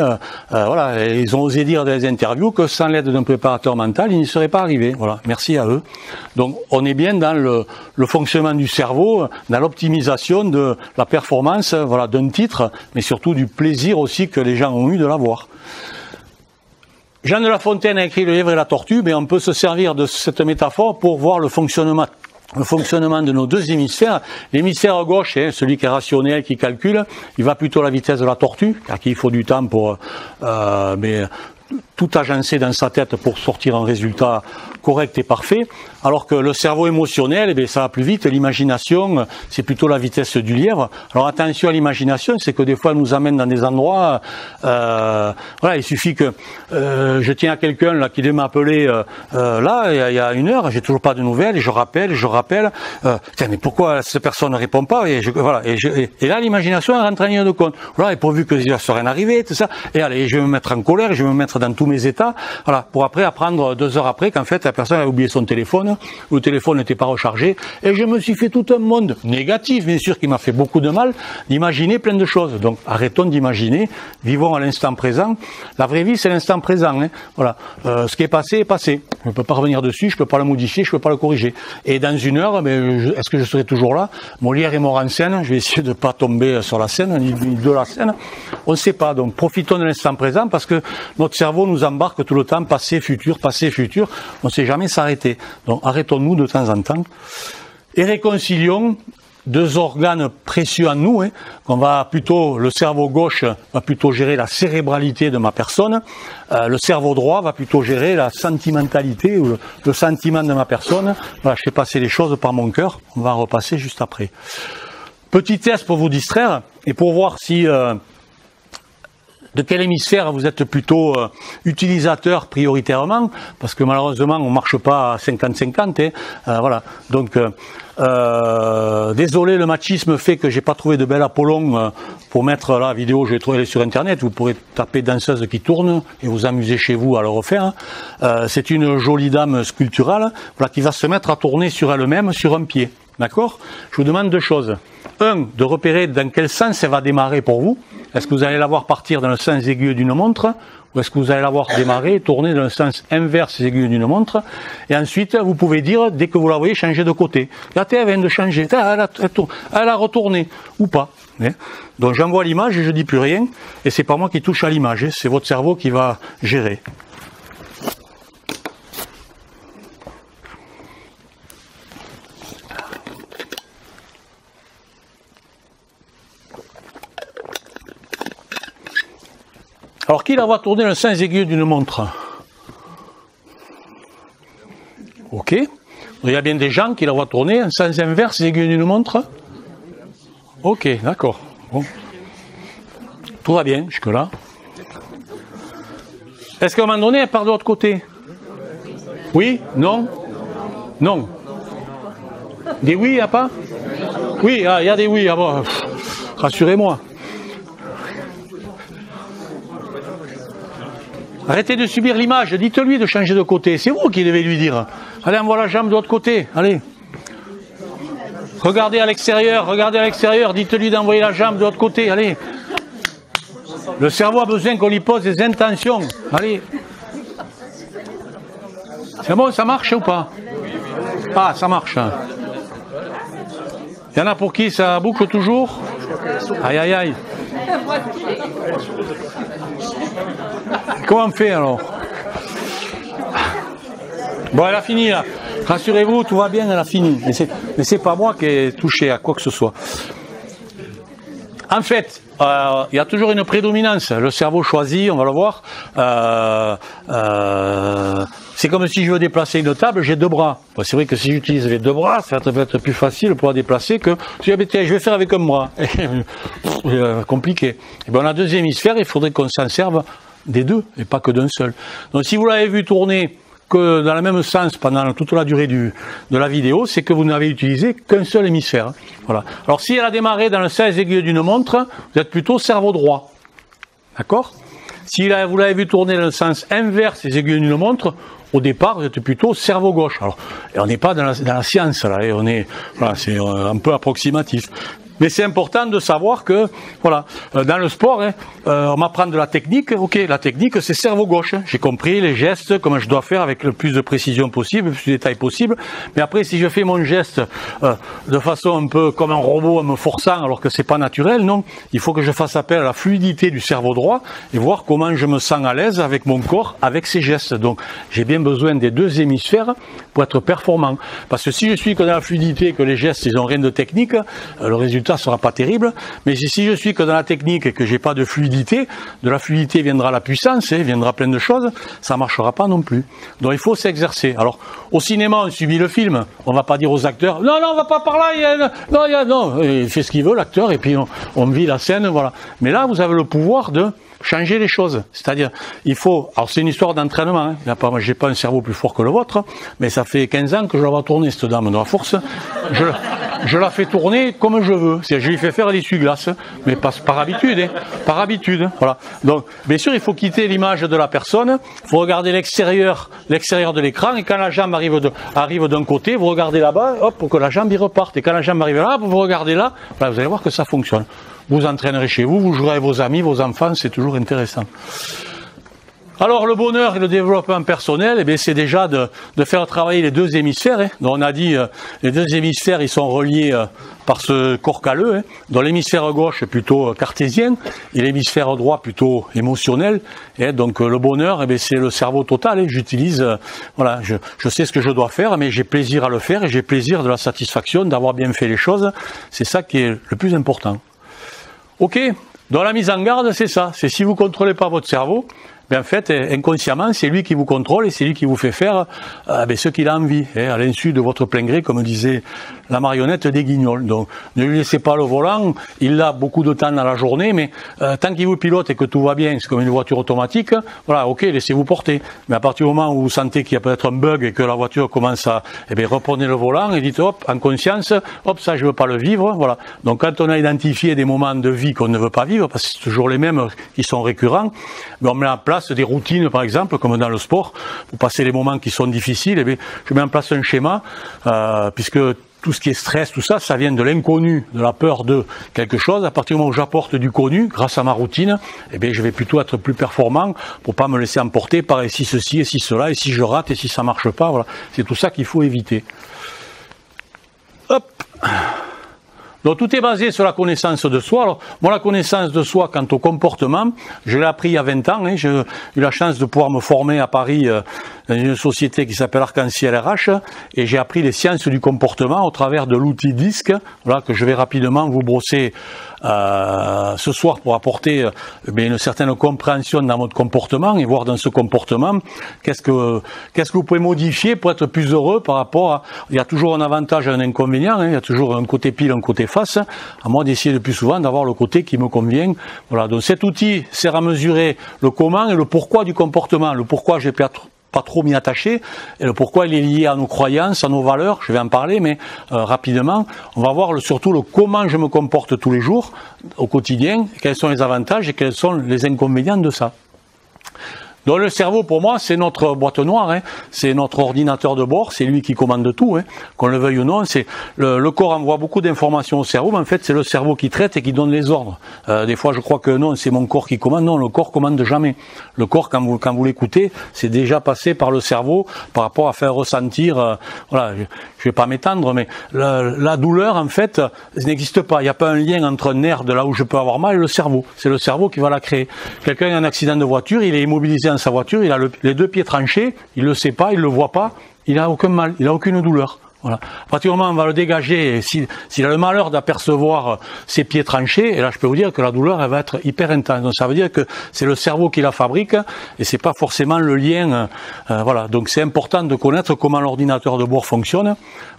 voilà, et ils ont osé dire dans les interviews que sans l'aide d'un préparateur mental, ils n'y seraient pas arrivés. Voilà, merci à eux. Donc on est bien dans le fonctionnement du cerveau, dans l'optimisation de la performance, voilà, d'un titre, mais surtout du plaisir aussi que les gens ont eu de l'avoir. Jean de La Fontaine a écrit Le Lièvre et la Tortue, mais on peut se servir de cette métaphore pour voir le fonctionnement de nos deux hémisphères. L'hémisphère gauche, celui qui est rationnel, qui calcule, il va plutôt à la vitesse de la tortue, car il faut du temps pour tout agencer dans sa tête pour sortir un résultat correct et parfait, alors que le cerveau émotionnel, ça va plus vite, l'imagination, c'est plutôt la vitesse du lièvre. Alors attention à l'imagination, c'est que des fois elle nous amène dans des endroits, voilà, il suffit que je tiens à quelqu'un là qui devait m'appeler là, il y a une heure, j'ai toujours pas de nouvelles, et je rappelle, tiens, mais pourquoi cette personne ne répond pas, et là l'imagination elle rentre en ligne de compte, voilà, et pourvu que ça soit rien arrivé, tout ça, et allez, je vais me mettre en colère, je vais me mettre dans tous mes états, voilà, pour après apprendre 2 heures après qu'en fait la personne a oublié son téléphone, ou le téléphone n'était pas rechargé, et je me suis fait tout un monde négatif, bien sûr, qui m'a fait beaucoup de mal, d'imaginer plein de choses. Donc arrêtons d'imaginer, vivons à l'instant présent. La vraie vie, c'est l'instant présent. Voilà, ce qui est passé est passé. Je ne peux pas revenir dessus, je ne peux pas le modifier, je ne peux pas le corriger. Et dans 1 heure, est-ce que je serai toujours là? Molière est mort en scène, je vais essayer de ne pas tomber sur la scène, ni de la scène. On ne sait pas, donc profitons de l'instant présent, parce que notre cerveau nous embarque tout le temps, passé, futur, on ne sait jamais s'arrêter. Donc arrêtons-nous de temps en temps et réconcilions 2 organes précieux en nous, qu'on va plutôt, le cerveau gauche va plutôt gérer la cérébralité de ma personne, le cerveau droit va plutôt gérer la sentimentalité ou le sentiment de ma personne. Voilà, je fais passer les choses par mon cœur, on va repasser juste après. Petit test pour vous distraire et pour voir si de quel hémisphère vous êtes plutôt utilisateur prioritairement, parce que malheureusement on marche pas à 50-50, voilà. Donc désolé, le machisme fait que j'ai pas trouvé de bel Apollon pour mettre la vidéo, je l'ai trouvé sur internet, vous pourrez taper danseuse qui tourne et vous amuser chez vous à le refaire. C'est une jolie dame sculpturale, voilà, qui va se mettre à tourner sur elle-même sur un pied. D'accord? Je vous demande 2 choses. 1, de repérer dans quel sens elle va démarrer pour vous. Est-ce que vous allez la voir partir dans le sens aigu d'une montre, ou est-ce que vous allez la voir démarrer et tourner dans le sens inverse aigu d'une montre? Et ensuite, vous pouvez dire, dès que vous la voyez, changer de côté. Regardez, elle vient de changer. Elle a retourné, ou pas. Donc j'envoie l'image et je dis plus rien. Et c'est pas moi qui touche à l'image, c'est votre cerveau qui va gérer. Alors, qui la voit tourner dans le sens aigu d'une montre? Ok. Il y a bien des gens qui la voient tourner en sens inverse aigu d'une montre? Ok, d'accord. Bon. Tout va bien jusque-là. Est-ce qu'à un moment donné, elle part de l'autre côté? Oui? Non? Non. Des oui, il n'y a pas? Oui, il y a des oui. Ah bon, rassurez-moi. Arrêtez de subir l'image, dites-lui de changer de côté. C'est vous qui devez lui dire. Allez, envoie la jambe de l'autre côté, allez. Regardez à l'extérieur, dites-lui d'envoyer la jambe de l'autre côté, allez. Le cerveau a besoin qu'on lui pose des intentions, allez. C'est bon, ça marche ou pas? Ah, ça marche. Il y en a pour qui ça boucle toujours? Aïe, aïe, aïe. Comment on fait alors? Bon, elle a fini là. Rassurez-vous, tout va bien, elle a fini. Mais c'est pas moi qui ai touché à quoi que ce soit. En fait, il y a toujours une prédominance. Le cerveau choisit, on va le voir. C'est comme si je veux déplacer une table, j'ai deux bras. Bon, c'est vrai que si j'utilise les deux bras, ça va être plus facile pour la déplacer que si je vais faire avec un bras. Compliqué. Et bien, on a deux hémisphères, il faudrait qu'on s'en serve des deux et pas que d'un seul. Donc si vous l'avez vu tourner que dans le même sens pendant toute la durée de la vidéo, c'est que vous n'avez utilisé qu'un seul hémisphère. Voilà. Alors si elle a démarré dans le 16 aiguille d'une montre, vous êtes plutôt cerveau droit. D'accord? Si vous l'avez vu tourner dans le sens inverse des aiguilles d'une montre, au départ, vous êtes plutôt cerveau gauche. Alors, et on n'est pas dans la science, là, et on est, voilà, c'est un peu approximatif. Mais c'est important de savoir que, voilà, dans le sport, on m'apprend de la technique. Ok, la technique, c'est cerveau gauche. J'ai compris les gestes, comment je dois faire avec le plus de précision possible, le plus de détails possible. Mais après, si je fais mon geste de façon un peu comme un robot, en me forçant, alors que c'est pas naturel, non. Il faut que je fasse appel à la fluidité du cerveau droit et voir comment je me sens à l'aise avec mon corps, avec ces gestes. Donc, j'ai bien besoin des deux hémisphères pour être performant. Parce que si je suis que dans la fluidité, que les gestes, ils ont rien de technique, le résultat sera pas terrible, mais si je suis que dans la technique et que j'ai pas de fluidité, de la fluidité viendra la puissance, viendra plein de choses, ça marchera pas non plus. Donc il faut s'exercer. Alors au cinéma, on subit le film, on va pas dire aux acteurs non, on va pas par là, non, il fait ce qu'il veut l'acteur et puis on vit la scène, voilà. Mais là, vous avez le pouvoir de changer les choses. C'est-à-dire, il faut... Alors, c'est une histoire d'entraînement. Hein. Moi, j'ai pas un cerveau plus fort que le vôtre, mais ça fait 15 ans que je la vois tourner, cette dame de la force. Je la fais tourner comme je veux. C'est-à-dire, je lui fais faire l'essuie-glace, mais par habitude. Hein. Par habitude. Voilà. Donc, bien sûr, il faut quitter l'image de la personne. Il faut regarder l'extérieur de l'écran. Et quand la jambe arrive d'un côté, vous regardez là-bas, hop, pour que la jambe y reparte. Et quand la jambe arrive là, vous regardez là, voilà, vous allez voir que ça fonctionne. Vous entraînerez chez vous, vous jouerez avec vos amis, vos enfants, c'est toujours intéressant. Alors le bonheur et le développement personnel, eh bien, c'est déjà de faire travailler les deux hémisphères. Hein. Donc on a dit les deux hémisphères, ils sont reliés par ce corps calleux. Hein. Donc l'hémisphère gauche est plutôt cartésien et l'hémisphère droit plutôt émotionnel. Et donc le bonheur, eh bien, c'est le cerveau total. Hein. J'utilise, voilà, je sais ce que je dois faire, mais j'ai plaisir à le faire et j'ai plaisir de la satisfaction d'avoir bien fait les choses. C'est ça qui est le plus important. Ok, dans la mise en garde, c'est ça. C'est si vous ne contrôlez pas votre cerveau, ben en fait, inconsciemment, c'est lui qui vous contrôle et c'est lui qui vous fait faire ce qu'il a envie, à l'insu de votre plein gré, comme disait la marionnette des Guignols. Donc, ne lui laissez pas le volant, il a beaucoup de temps dans la journée, mais tant qu'il vous pilote et que tout va bien, c'est comme une voiture automatique, voilà, ok, laissez-vous porter. Mais à partir du moment où vous sentez qu'il y a peut-être un bug et que la voiture commence à, reprenez le volant et dites, hop, en conscience, hop, ça je veux pas le vivre, voilà. Donc, quand on a identifié des moments de vie qu'on ne veut pas vivre, parce que c'est toujours les mêmes qui sont récurrents, ben on met en place des routines, par exemple, comme dans le sport, pour passer les moments qui sont difficiles, eh bien, je mets en place un schéma, puisque tout ce qui est stress, tout ça, ça vient de l'inconnu, de la peur de quelque chose. À partir du moment où j'apporte du connu, grâce à ma routine, eh bien, je vais plutôt être plus performant pour pas me laisser emporter par et si ceci, et si cela, et si je rate, et si ça marche pas, voilà. C'est tout ça qu'il faut éviter. Hop! Donc tout est basé sur la connaissance de soi. Alors, moi, la connaissance de soi quant au comportement, je l'ai appris il y a 20 ans. Hein. J'ai eu la chance de pouvoir me former à Paris dans une société qui s'appelle Arc-en-Ciel RH, et j'ai appris les sciences du comportement au travers de l'outil DISC, voilà, que je vais rapidement vous brosser ce soir pour apporter une certaine compréhension dans votre comportement et voir dans ce comportement qu'est-ce que vous pouvez modifier pour être plus heureux par rapport à... Il y a toujours un avantage et un inconvénient, hein. Il y a toujours un côté pile, un côté face, à moi d'essayer le plus souvent d'avoir le côté qui me convient. Voilà, donc cet outil sert à mesurer le comment et le pourquoi du comportement. Le pourquoi je vais pas trop m'y attacher. Et le pourquoi il est lié à nos croyances, à nos valeurs, je vais en parler, mais rapidement, on va voir surtout le comment je me comporte tous les jours, au quotidien, quels sont les avantages et quels sont les inconvénients de ça. Donc le cerveau, pour moi, c'est notre boîte noire, hein. C'est notre ordinateur de bord, c'est lui qui commande tout, hein. Qu'on le veuille ou non. C'est le corps envoie beaucoup d'informations au cerveau, mais en fait, c'est le cerveau qui traite et qui donne les ordres. Des fois, je crois que non, c'est mon corps qui commande. Non, le corps commande jamais. Le corps, quand vous l'écoutez, c'est déjà passé par le cerveau par rapport à faire ressentir. Voilà, je vais pas m'étendre, mais la douleur, en fait, n'existe pas. Il n'y a pas un lien entre un nerf de là où je peux avoir mal et le cerveau. C'est le cerveau qui va la créer. Quelqu'un a un accident de voiture, il est immobilisé dans sa voiture, il a les deux pieds tranchés, il le sait pas, il le voit pas, il a aucun mal, il a aucune douleur. Voilà. À partir du moment où on va le dégager, s'il a le malheur d'apercevoir ses pieds tranchés, et là je peux vous dire que la douleur elle va être hyper intense. Donc ça veut dire que c'est le cerveau qui la fabrique et c'est pas forcément le lien. Voilà. Donc c'est important de connaître comment l'ordinateur de bord fonctionne.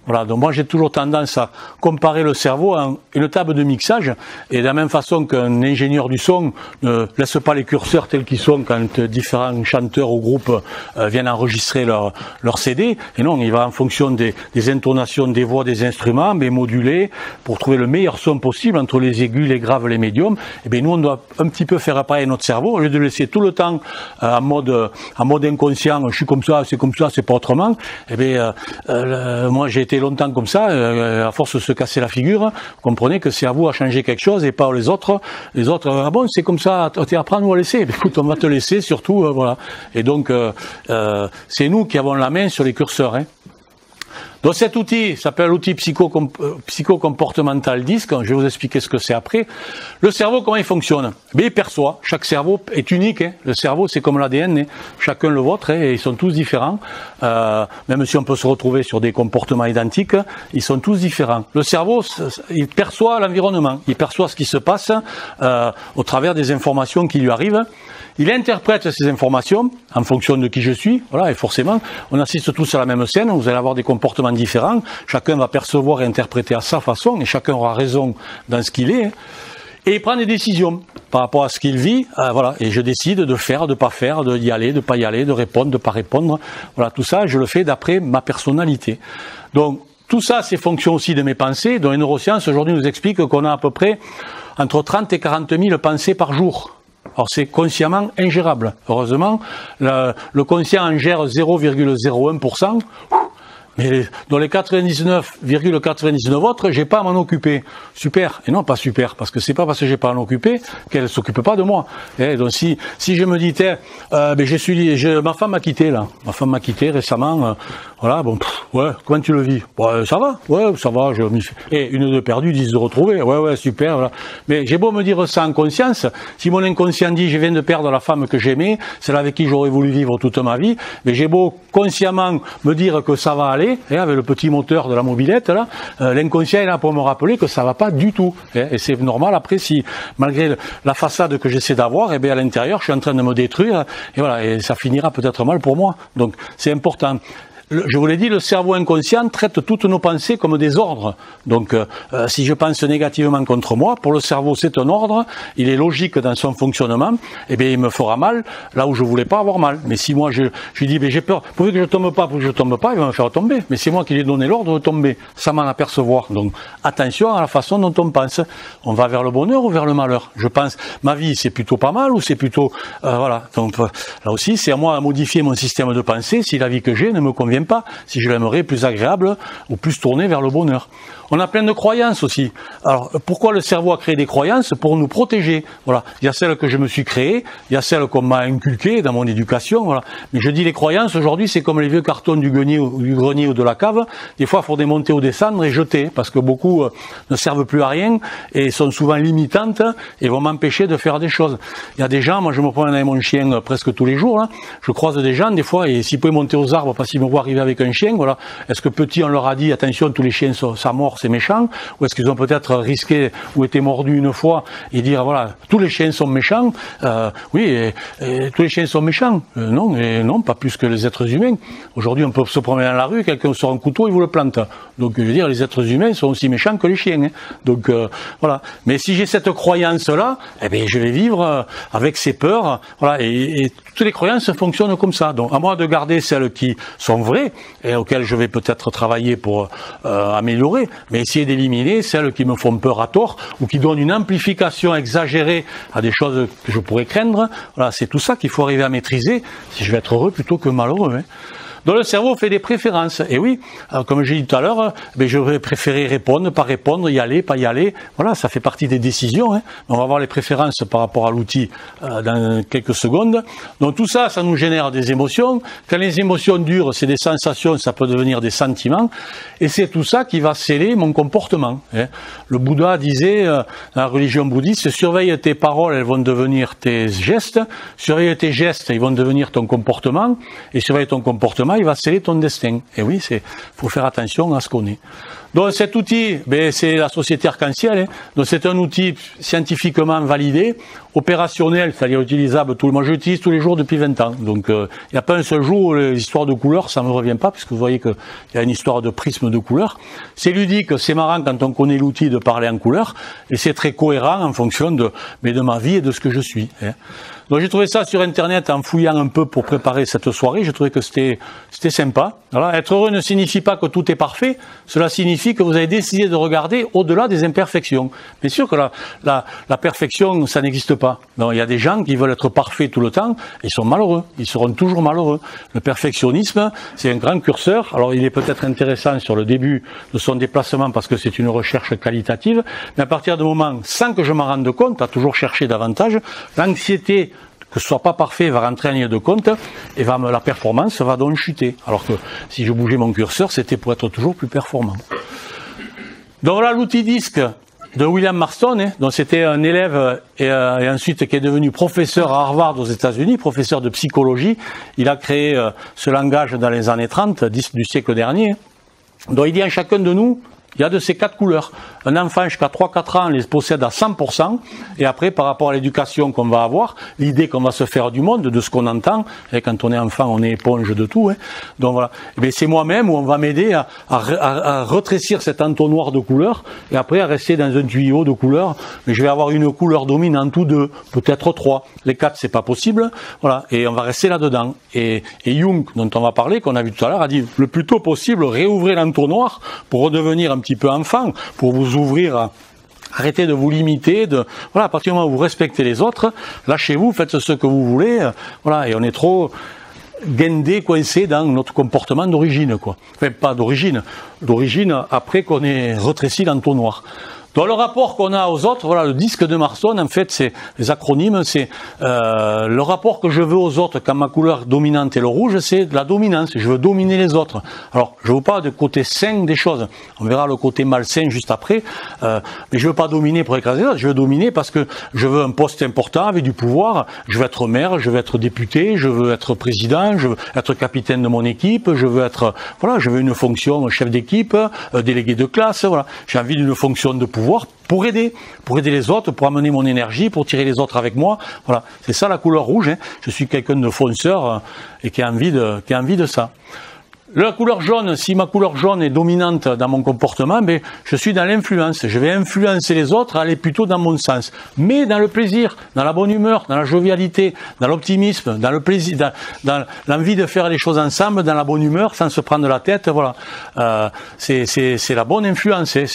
Voilà. Donc moi j'ai toujours tendance à comparer le cerveau à une table de mixage et de la même façon qu'un ingénieur du son ne laisse pas les curseurs tels qu'ils sont quand différents chanteurs ou groupes viennent enregistrer leur CD. Et non, il va en fonction des intonations des voix des instruments, mais modulées pour trouver le meilleur son possible entre les aigus, les graves, les médiums. Et bien nous on doit un petit peu faire apparaître notre cerveau au lieu de le laisser tout le temps en mode inconscient. Je suis comme ça, c'est pas autrement. Et bien moi j'ai été longtemps comme ça, à force de se casser la figure, vous comprenez que c'est à vous à changer quelque chose et pas les autres. Les autres, ah bon, c'est comme ça, t'es à prendre ou à laisser. Écoute, on va te laisser surtout, voilà. Et donc c'est nous qui avons la main sur les curseurs, hein. Donc cet outil s'appelle l'outil psychocomportemental DISC, je vais vous expliquer ce que c'est après. Le cerveau, comment il fonctionne? Mais il perçoit, chaque cerveau est unique, hein. Le cerveau c'est comme l'ADN, hein. Chacun le vôtre, hein, et ils sont tous différents, même si on peut se retrouver sur des comportements identiques, ils sont tous différents. Le cerveau, il perçoit l'environnement, il perçoit ce qui se passe au travers des informations qui lui arrivent. Il interprète ces informations en fonction de qui je suis, voilà, et forcément, on assiste tous à la même scène, vous allez avoir des comportements différents, chacun va percevoir et interpréter à sa façon, et chacun aura raison dans ce qu'il est, et il prend des décisions par rapport à ce qu'il vit, voilà, et je décide de faire, de pas faire, d'y aller, de pas y aller, de répondre, de pas répondre, voilà, tout ça, je le fais d'après ma personnalité. Donc, tout ça, c'est fonction aussi de mes pensées, dont les neurosciences aujourd'hui nous expliquent qu'on a à peu près entre 30 et 40 000 pensées par jour. Alors c'est consciemment ingérable. Heureusement, le conscient en gère 0,01%, mais dans les 99,99 autres, j'ai pas à m'en occuper. Super. Et non, pas super, parce que c'est pas parce que j'ai pas à m'en occuper qu'elle s'occupe pas de moi. Et donc si je me dis, ma femme m'a quitté là. Ma femme m'a quitté récemment. Voilà, bon, ouais, comment tu le vis? Ouais, ça va, et une de perdue, 10 de retrouvée, ouais, super, voilà. Mais j'ai beau me dire ça en conscience, si mon inconscient dit, je viens de perdre la femme que j'aimais, celle avec qui j'aurais voulu vivre toute ma vie, mais j'ai beau consciemment me dire que ça va aller, et avec le petit moteur de la mobilette, là, l'inconscient est là pour me rappeler que ça va pas du tout. Et c'est normal, après, si, malgré la façade que j'essaie d'avoir, et bien, à l'intérieur, je suis en train de me détruire, et voilà, et ça finira peut-être mal pour moi. Donc, c'est important. Je vous l'ai dit, le cerveau inconscient traite toutes nos pensées comme des ordres. Donc, si je pense négativement contre moi, pour le cerveau, c'est un ordre. Il est logique dans son fonctionnement. Eh bien, il me fera mal là où je voulais pas avoir mal. Mais si moi, je lui dis, j'ai peur, pourvu que je tombe pas, il va me faire tomber. Mais c'est moi qui lui ai donné l'ordre de tomber. Ça m'en apercevoir. Donc, attention à la façon dont on pense. On va vers le bonheur ou vers le malheur? Je pense, ma vie, c'est plutôt pas mal ou c'est plutôt, voilà. Donc, là aussi, c'est à moi à modifier mon système de pensée si la vie que j'ai ne me convient pas, si je l'aimerais plus agréable ou plus tournée vers le bonheur. On a plein de croyances aussi. Alors, pourquoi le cerveau a créé des croyances? Pour nous protéger. Voilà. Il y a celles que je me suis créées, il y a celles qu'on m'a inculquées dans mon éducation, voilà. Mais je dis les croyances, aujourd'hui, c'est comme les vieux cartons du grenier ou de la cave. Des fois, il faut démonter ou descendre et jeter, parce que beaucoup ne servent plus à rien et sont souvent limitantes et vont m'empêcher de faire des choses. Il y a des gens, moi je me promène avec mon chien presque tous les jours, là. Je croise des gens, des fois, et s'ils pouvaient monter aux arbres parce qu'ils me voient arriver avec un chien, voilà. Est-ce que petit, on leur a dit, attention, tous les chiens ça mord, c'est méchant, ou est-ce qu'ils ont peut-être risqué ou été mordus une fois et dire, voilà, tous les chiens sont méchants, oui, et tous les chiens sont méchants, non, et non, pas plus que les êtres humains. Aujourd'hui, on peut se promener dans la rue, quelqu'un sort un couteau, il vous le plante. Donc, je veux dire, les êtres humains sont aussi méchants que les chiens, hein. Donc, voilà. Mais si j'ai cette croyance-là, eh bien, je vais vivre avec ces peurs, voilà, et toutes les croyances fonctionnent comme ça. Donc, à moi de garder celles qui sont vraies et auxquelles je vais peut-être travailler pour améliorer, mais essayer d'éliminer celles qui me font peur à tort ou qui donnent une amplification exagérée à des choses que je pourrais craindre. Voilà, c'est tout ça qu'il faut arriver à maîtriser si je vais être heureux plutôt que malheureux, hein. Donc le cerveau fait des préférences. Et oui, comme j'ai dit tout à l'heure, je vais préférer répondre, pas répondre, y aller, pas y aller. Voilà, ça fait partie des décisions, hein. On va voir les préférences par rapport à l'outil dans quelques secondes. Donc tout ça, ça nous génère des émotions. Quand les émotions durent, c'est des sensations, ça peut devenir des sentiments. Et c'est tout ça qui va sceller mon comportement, hein. Le Bouddha disait, dans la religion bouddhiste, surveille tes paroles, elles vont devenir tes gestes. Surveille tes gestes, ils vont devenir ton comportement. Et surveille ton comportement, il va sceller ton destin. Et oui, faut faire attention à ce qu'on est. Donc cet outil, c'est la société arc-en-ciel, hein. Donc c'est un outil scientifiquement validé, opérationnel, c'est-à-dire utilisable moi je l'utilise tous les jours depuis 20 ans. Donc il n'y a pas un seul jour où l'histoire de couleurs, ça ne me revient pas, puisque vous voyez qu'il y a une histoire de prisme de couleurs. C'est ludique, c'est marrant quand on connaît l'outil de parler en couleurs, et c'est très cohérent en fonction de ma vie et de ce que je suis, hein. Donc j'ai trouvé ça sur internet en fouillant un peu pour préparer cette soirée, j'ai trouvé que c'était sympa. Voilà, être heureux ne signifie pas que tout est parfait, cela signifie que vous avez décidé de regarder au-delà des imperfections. Bien sûr que la perfection, ça n'existe pas. Donc, il y a des gens qui veulent être parfaits tout le temps, ils sont malheureux, ils seront toujours malheureux. Le perfectionnisme, c'est un grand curseur, alors il est peut-être intéressant sur le début de son déplacement parce que c'est une recherche qualitative, mais à partir du moment, sans que je m'en rende compte, à toujours chercher davantage, l'anxiété que ce soit pas parfait va rentrer en ligne de compte et la performance va donc chuter. Alors que si je bougeais mon curseur, c'était pour être toujours plus performant. Donc voilà l'outil disque de William Marston, hein. Donc c'était un élève et ensuite qui est devenu professeur à Harvard aux États-Unis, professeur de psychologie. Il a créé ce langage dans les années 30, du siècle dernier. Donc il dit à chacun de nous, il y a de ces 4 couleurs. Un enfant jusqu'à 3-4 ans les possède à 100%, et après, par rapport à l'éducation qu'on va avoir, l'idée qu'on va se faire du monde, de ce qu'on entend, et quand on est enfant, on est éponge de tout, hein. Donc voilà. Et c'est moi-même où on va m'aider à retrécir cet entonnoir de couleurs, et après à rester dans un tuyau de couleurs. Mais je vais avoir une couleur dominante ou 2, peut-être 3. Les 4, c'est pas possible. Voilà. Et on va rester là-dedans. Et Jung, dont on va parler, qu'on a vu tout à l'heure, a dit le plus tôt possible, réouvrez l'entonnoir pour redevenir un petit peu enfant, pour vous ouvrir arrêtez de vous limiter, voilà, à partir du moment où vous respectez les autres, lâchez-vous, faites ce que vous voulez, voilà, et on est trop guindé, coincé dans notre comportement d'origine, quoi. Enfin, pas d'origine après qu'on ait rétréci l'entonnoir. Donc le rapport qu'on a aux autres, voilà, le disque de Marston, en fait, c'est les acronymes, c'est le rapport que je veux aux autres quand ma couleur dominante est le rouge, c'est de la dominance. Je veux dominer les autres. Alors, je veux pas du côté sain des choses. On verra le côté malsain juste après. Mais je veux pas dominer pour écraser les autres. Je veux dominer parce que je veux un poste important avec du pouvoir. Je veux être maire, je veux être député, je veux être président, je veux être capitaine de mon équipe, je veux être, voilà, je veux une fonction chef d'équipe, délégué de classe, voilà. J'ai envie d'une fonction de pouvoir pour aider les autres, pour amener mon énergie, pour tirer les autres avec moi. Voilà, c'est ça la couleur rouge, hein. Je suis quelqu'un de fonceur et qui a envie de ça. La couleur jaune, si ma couleur jaune est dominante dans mon comportement, je suis dans l'influence. Je vais influencer les autres, aller plutôt dans mon sens. Mais dans le plaisir, dans la bonne humeur, dans la jovialité, dans l'optimisme, dans le plaisir, dans l'envie de faire les choses ensemble, dans la bonne humeur, sans se prendre la tête, voilà. C'est la bonne influence, hein.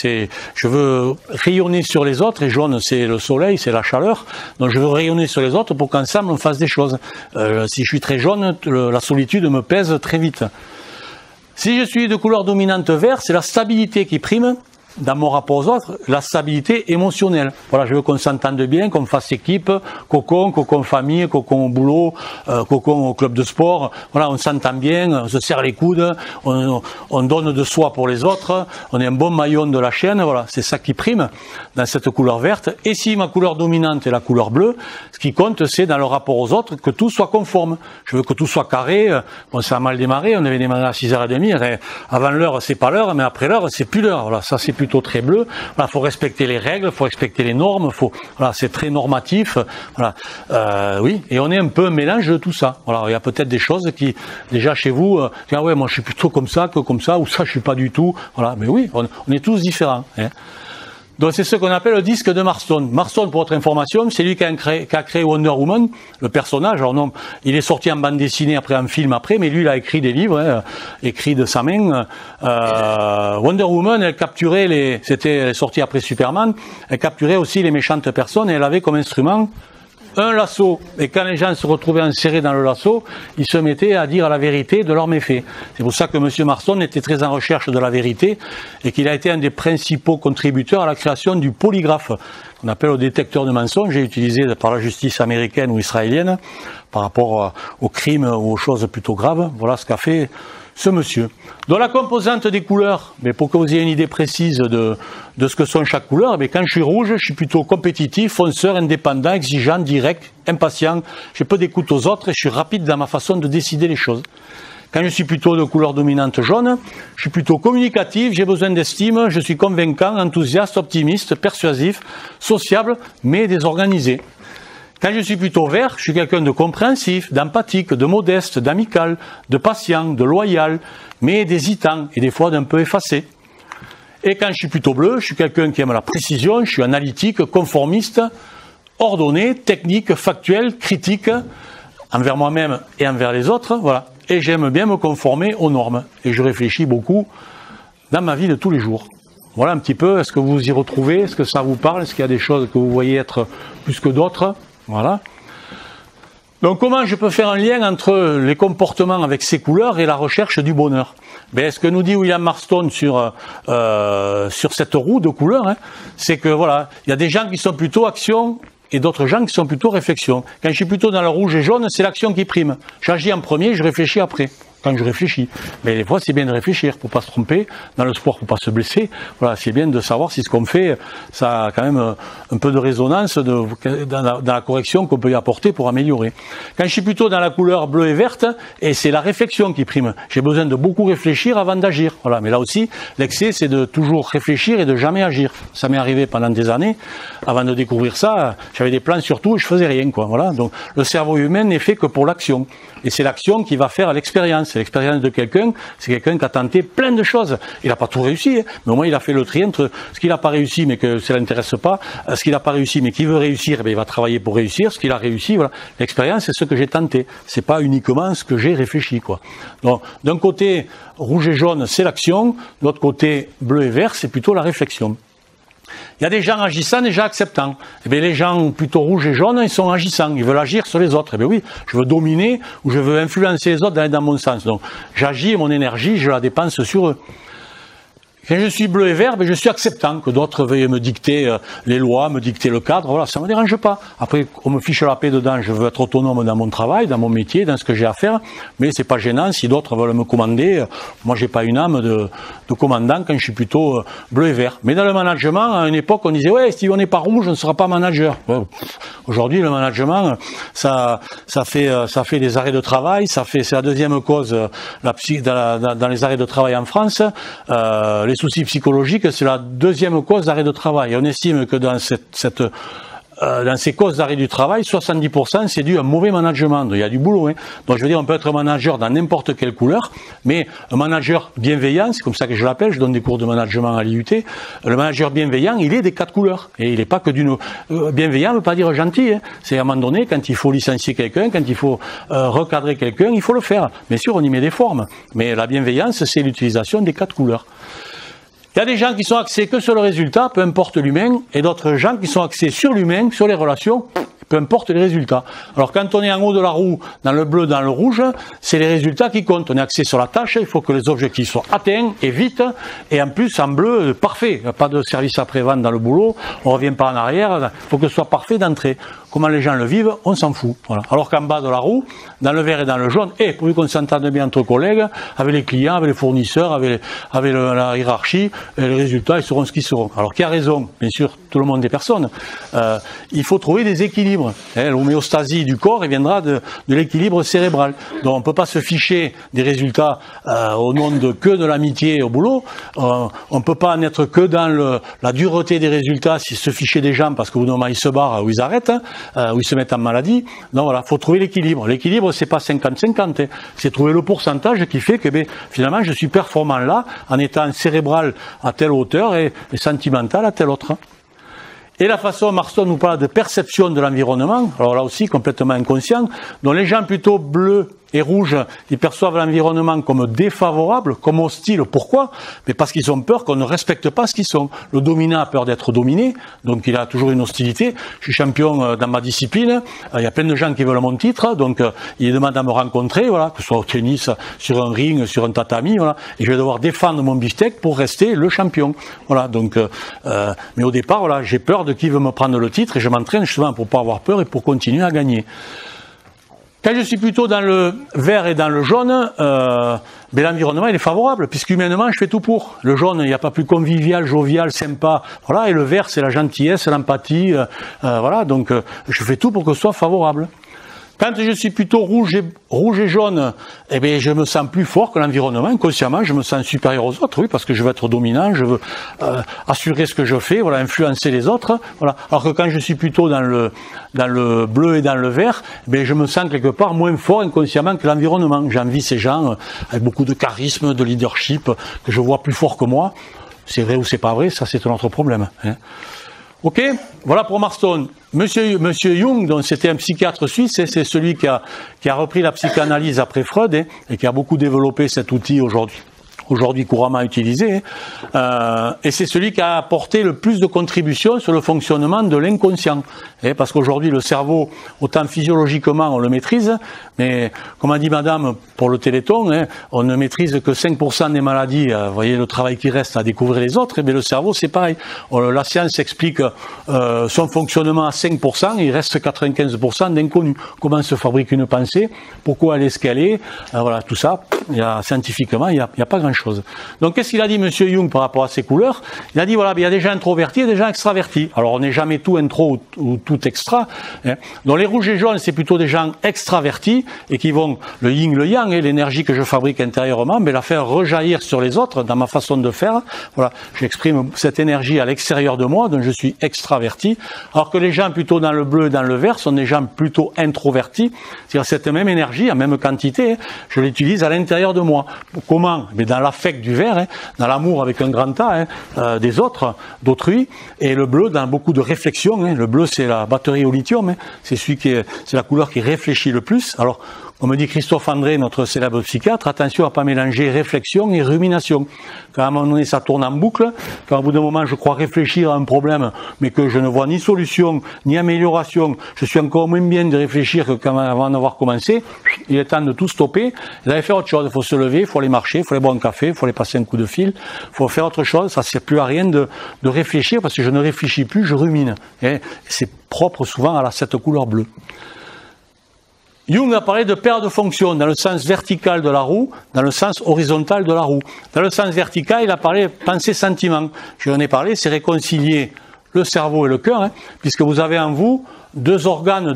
Je veux rayonner sur les autres, et jaune, c'est le soleil, c'est la chaleur. Donc je veux rayonner sur les autres pour qu'ensemble on fasse des choses. Si je suis très jaune, la solitude me pèse très vite. Si je suis de couleur dominante vert, c'est la stabilité qui prime, dans mon rapport aux autres, la stabilité émotionnelle. Voilà, je veux qu'on s'entende bien, qu'on fasse équipe, cocon famille, cocon au boulot, cocon au club de sport. Voilà, on s'entend bien, on se serre les coudes, on donne de soi pour les autres, on est un bon maillon de la chaîne. Voilà, c'est ça qui prime dans cette couleur verte. Et si ma couleur dominante est la couleur bleue, ce qui compte, c'est dans le rapport aux autres que tout soit conforme. Je veux que tout soit carré. Bon, ça a mal démarré, on avait démarré à 6h30. Avant l'heure, c'est pas l'heure, mais après l'heure, c'est plus l'heure. Voilà, ça c'est plutôt très bleu. Voilà, faut respecter les règles, faut respecter les normes, voilà, c'est très normatif. Voilà, oui, et on est un peu un mélange de tout ça. Voilà, il y a peut-être des choses qui, déjà chez vous, ah ouais, moi je suis plutôt comme ça que comme ça, ou ça je suis pas du tout. Voilà, mais oui, on est tous différents. Hein. Donc c'est ce qu'on appelle le disque de Marston. Marston, pour votre information, c'est lui qui a créé Wonder Woman, le personnage. Alors non, il est sorti en bande dessinée après, en film après, mais lui il a écrit des livres, hein, écrits de sa main. Wonder Woman, elle capturait elle est sortie après Superman, elle capturait aussi les méchantes personnes et elle avait comme instrument un lasso, et quand les gens se retrouvaient enserrés dans le lasso, ils se mettaient à dire la vérité de leurs méfaits. C'est pour ça que M. Marston était très en recherche de la vérité et qu'il a été un des principaux contributeurs à la création du polygraphe, qu'on appelle le détecteur de mensonges, utilisé par la justice américaine ou israélienne par rapport aux crimes ou aux choses plutôt graves. Voilà ce qu'a fait ce monsieur. Dans la composante des couleurs, mais pour que vous ayez une idée précise de ce que sont chaque couleur, mais quand je suis rouge, je suis plutôt compétitif, fonceur, indépendant, exigeant, direct, impatient. J'ai peu d'écoute aux autres et je suis rapide dans ma façon de décider les choses. Quand je suis plutôt de couleur dominante jaune, je suis plutôt communicatif, j'ai besoin d'estime, je suis convaincant, enthousiaste, optimiste, persuasif, sociable, mais désorganisé. Quand je suis plutôt vert, je suis quelqu'un de compréhensif, d'empathique, de modeste, d'amical, de patient, de loyal, mais d'hésitant et des fois d'un peu effacé. Et quand je suis plutôt bleu, je suis quelqu'un qui aime la précision, je suis analytique, conformiste, ordonné, technique, factuel, critique, envers moi-même et envers les autres, voilà. Et j'aime bien me conformer aux normes. Et je réfléchis beaucoup dans ma vie de tous les jours. Voilà un petit peu, est-ce que vous vous y retrouvez, est-ce que ça vous parle, est-ce qu'il y a des choses que vous voyez être plus que d'autres? Voilà. Donc comment je peux faire un lien entre les comportements avec ces couleurs et la recherche du bonheur? Ben, ce que nous dit William Marston sur cette roue de couleurs, hein, c'est que voilà, il y a des gens qui sont plutôt action et d'autres gens qui sont plutôt réflexion. Quand je suis plutôt dans le rouge et jaune, c'est l'action qui prime. J'agis en premier, je réfléchis après. Quand je réfléchis. Mais des fois, c'est bien de réfléchir pour pas se tromper. Dans le sport, pour pas se blesser. Voilà, c'est bien de savoir si ce qu'on fait, ça a quand même un peu de résonance dans la correction qu'on peut y apporter pour améliorer. Quand je suis plutôt dans la couleur bleue et verte, et c'est la réflexion qui prime. J'ai besoin de beaucoup réfléchir avant d'agir. Voilà. Mais là aussi, l'excès, c'est de toujours réfléchir et de jamais agir. Ça m'est arrivé pendant des années. Avant de découvrir ça, j'avais des plans sur tout et je faisais rien, quoi. Voilà. Donc, le cerveau humain n'est fait que pour l'action. Et c'est l'action qui va faire l'expérience. C'est l'expérience de quelqu'un, c'est quelqu'un qui a tenté plein de choses. Il n'a pas tout réussi, hein, mais au moins il a fait le tri entre ce qu'il n'a pas réussi mais que ça l'intéresse pas, ce qu'il n'a pas réussi mais qui veut réussir, eh bien, il va travailler pour réussir, ce qu'il a réussi, voilà. L'expérience, c'est ce que j'ai tenté. C'est pas uniquement ce que j'ai réfléchi, quoi. Donc, d'un côté, rouge et jaune, c'est l'action, de l'autre côté, bleu et vert, c'est plutôt la réflexion. Il y a des gens agissants, des gens acceptants. Eh bien, les gens plutôt rouges et jaunes, ils sont agissants, ils veulent agir sur les autres. Eh bien oui, je veux dominer ou je veux influencer les autres d'aller dans mon sens. Donc, j'agis et mon énergie, je la dépense sur eux. Quand je suis bleu et vert, ben je suis acceptant que d'autres veuillent me dicter les lois, me dicter le cadre. Voilà, ça me dérange pas. Après, on me fiche la paix dedans. Je veux être autonome dans mon travail, dans mon métier, dans ce que j'ai à faire. Mais c'est pas gênant si d'autres veulent me commander. Moi, j'ai pas une âme de commandant quand je suis plutôt bleu et vert. Mais dans le management, à une époque, on disait ouais, si on n'est pas rouge, on ne sera pas manager. Ouais. Aujourd'hui, le management, ça fait des arrêts de travail. C'est la deuxième cause dans les arrêts de travail en France. Les soucis psychologiques, c'est la deuxième cause d'arrêt de travail. On estime que dans ces causes d'arrêt du travail, 70% c'est dû à un mauvais management. Il y a du boulot. Hein. Donc je veux dire, on peut être manager dans n'importe quelle couleur, mais un manager bienveillant, c'est comme ça que je l'appelle, je donne des cours de management à l'IUT, le manager bienveillant, il est des 4 couleurs. Et il n'est pas que d'une... bienveillant ne veut pas dire gentil. Hein. C'est à un moment donné, quand il faut licencier quelqu'un, quand il faut recadrer quelqu'un, il faut le faire. Bien sûr, on y met des formes. Mais la bienveillance, c'est l'utilisation des 4 couleurs. Il y a des gens qui sont axés que sur le résultat, peu importe l'humain, et d'autres gens qui sont axés sur l'humain, sur les relations, peu importe les résultats. Alors quand on est en haut de la roue, dans le bleu, dans le rouge, c'est les résultats qui comptent. On est axé sur la tâche, il faut que les objectifs soient atteints et vite, et en plus en bleu, parfait. Pas de service après-vente dans le boulot, on revient pas en arrière, il faut que ce soit parfait d'entrée. Comment les gens le vivent, on s'en fout. Voilà. Alors qu'en bas de la roue, dans le vert et dans le jaune, et pourvu qu'on s'entende bien entre collègues, avec les clients, avec les fournisseurs, avec la hiérarchie, et les résultats, ils seront ce qu'ils seront. Alors qui a raison? Bien sûr, tout le monde des personnes. Il faut trouver des équilibres. L'homéostasie du corps, elle viendra de l'équilibre cérébral. Donc on ne peut pas se ficher des résultats au nom que de l'amitié au boulot. On ne peut pas n'être que dans la dureté des résultats, si se ficher des gens parce qu'au bout d'un moment ils se barrent ou ils arrêtent, ou ils se mettent en maladie. Donc voilà, faut trouver l'équilibre. L'équilibre, c'est pas 50-50, c'est trouver le pourcentage qui fait que finalement je suis performant là, en étant cérébral à telle hauteur et sentimental à telle autre. Et la façon, Marston nous parle de perception de l'environnement, alors là aussi complètement inconscient, dont les gens plutôt bleus et rouges, ils perçoivent l'environnement comme défavorable, comme hostile. Pourquoi? Mais parce qu'ils ont peur qu'on ne respecte pas ce qu'ils sont. Le dominant a peur d'être dominé, donc il a toujours une hostilité. Je suis champion dans ma discipline, il y a plein de gens qui veulent mon titre, donc ils demandent à me rencontrer, voilà, que ce soit au tennis, sur un ring, sur un tatami, voilà, et je vais devoir défendre mon beefsteak pour rester le champion. Voilà, donc, mais au départ, voilà, j'ai peur de qui veut me prendre le titre et je m'entraîne justement pour pas avoir peur et pour continuer à gagner. Quand je suis plutôt dans le vert et dans le jaune, l'environnement il est favorable, puisqu'humainement je fais tout pour. Le jaune, il n'y a pas plus convivial, jovial, sympa, voilà, et le vert c'est la gentillesse, l'empathie, voilà, donc je fais tout pour que ce soit favorable. Quand je suis plutôt rouge et jaune, eh bien, je me sens plus fort que l'environnement. Inconsciemment, je me sens supérieur aux autres, oui, parce que je veux être dominant, je veux assurer ce que je fais, voilà, influencer les autres, voilà. Alors que quand je suis plutôt dans le bleu et dans le vert, eh bien, je me sens quelque part moins fort inconsciemment que l'environnement. J'envie ces gens avec beaucoup de charisme, de leadership, que je vois plus fort que moi. C'est vrai ou c'est pas vrai, ça c'est un autre problème, hein. Ok, voilà pour Marston. Monsieur Jung, donc c'était un psychiatre suisse, c'est celui qui a repris la psychanalyse après Freud et qui a beaucoup développé cet outil aujourd'hui couramment utilisé, et c'est celui qui a apporté le plus de contributions sur le fonctionnement de l'inconscient. Parce qu'aujourd'hui, le cerveau, autant physiologiquement, on le maîtrise, mais comme a dit madame pour le Téléthon, on ne maîtrise que 5% des maladies. Vous voyez le travail qui reste à découvrir les autres, mais le cerveau, c'est pareil. La science explique son fonctionnement à 5%, il reste 95% d'inconnu. Comment se fabrique une pensée, pourquoi elle est ce qu'elle est, voilà, tout ça, scientifiquement, il n'y a pas grand-chose. Donc qu'est-ce qu'il a dit monsieur Jung par rapport à ces couleurs? Il a dit voilà, il y a des gens introvertis et des gens extravertis. Alors on n'est jamais tout intro ou tout extra. Donc les rouges et jaunes, c'est plutôt des gens extravertis et qui vont, le yin, le yang, l'énergie que je fabrique intérieurement, mais la faire rejaillir sur les autres dans ma façon de faire. Voilà, j'exprime cette énergie à l'extérieur de moi, donc je suis extraverti. Alors que les gens plutôt dans le bleu et dans le vert sont des gens plutôt introvertis. C'est-à-dire cette même énergie, en même quantité, je l'utilise à l'intérieur de moi. Comment? Mais dans l'affect du vert, dans l'amour avec un grand A, des autres, d'autrui, et le bleu dans beaucoup de réflexion. Le bleu c'est la batterie au lithium, c'est la couleur qui réfléchit le plus. Alors, comme dit Christophe André, notre célèbre psychiatre, attention à pas mélanger réflexion et rumination. Quand à un moment donné ça tourne en boucle, quand au bout d'un moment je crois réfléchir à un problème, mais que je ne vois ni solution, ni amélioration, je suis encore moins bien de réfléchir que avant d'avoir commencé, il est temps de tout stopper, et d'aller faire autre chose. Il faut se lever, il faut aller marcher, il faut aller boire un café, il faut aller passer un coup de fil, il faut faire autre chose, ça ne sert plus à rien de réfléchir, parce que je ne réfléchis plus, je rumine. Et c'est propre souvent à cette couleur bleue. Jung a parlé de paire de fonctions dans le sens vertical de la roue, dans le sens horizontal de la roue. Dans le sens vertical, il a parlé pensée-sentiment. Je en ai parlé, c'est réconcilier le cerveau et le cœur, puisque vous avez en vous deux organes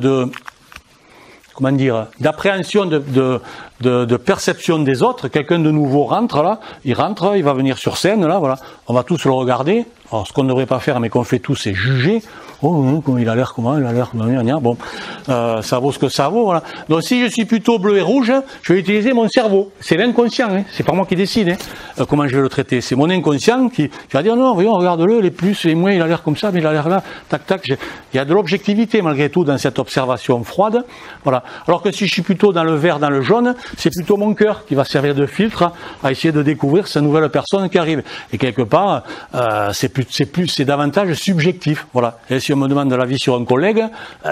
d'appréhension, de perception des autres. Quelqu'un de nouveau rentre là, il va venir sur scène là, voilà. On va tous le regarder. Alors, ce qu'on ne devrait pas faire, mais qu'on fait tous, c'est juger. Oh, il a l'air comment, il a l'air bon, ça vaut ce que ça vaut, voilà. Donc, si je suis plutôt bleu et rouge, je vais utiliser mon cerveau. C'est l'inconscient, c'est pas moi qui décide, comment je vais le traiter. C'est mon inconscient qui va dire non, voyons, regarde-le, les plus, les moins, il a l'air comme ça, mais il a l'air là, tac, tac. Il y a de l'objectivité malgré tout dans cette observation froide, voilà. Alors que si je suis plutôt dans le vert, dans le jaune, c'est plutôt mon cœur qui va servir de filtre à essayer de découvrir cette nouvelle personne qui arrive. Et quelque part, c'est plus c'est davantage subjectif. Voilà. Et si on me demande de l'avis sur un collègue,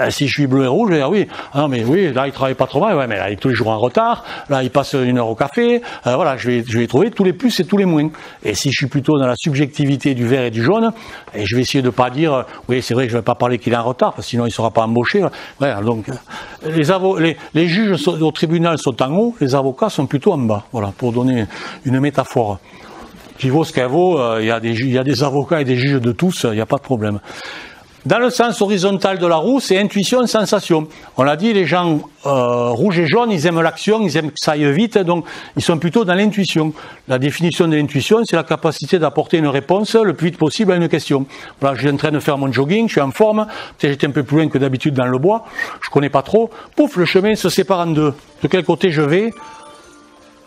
si je suis bleu et rouge, je vais dire oui. Ah non, mais oui, là il travaille pas trop mal, ouais, mais là il est tous les jours en retard. Là il passe 1 heure au café. Voilà, je vais trouver tous les plus et tous les moins. Et si je suis plutôt dans la subjectivité du vert et du jaune, et je vais essayer de pas dire oui, c'est vrai que je vais pas parler qu'il est en retard, parce que sinon il sera pas embauché. Voilà, donc les juges au tribunal sont en haut, les avocats sont plutôt en bas. Voilà, pour donner une métaphore. Qui vaut ce qu'elle vaut, il y a des avocats et des juges de tous, il n'y a pas de problème. Dans le sens horizontal de la roue, c'est intuition, sensation. On l'a dit, les gens rouges et jaunes, ils aiment l'action, ils aiment que ça aille vite, donc ils sont plutôt dans l'intuition. La définition de l'intuition, c'est la capacité d'apporter une réponse le plus vite possible à une question. Voilà, je suis en train de faire mon jogging, je suis en forme, peut-être j'étais un peu plus loin que d'habitude dans le bois, je connais pas trop, pouf, le chemin se sépare en deux. De quel côté je vais ?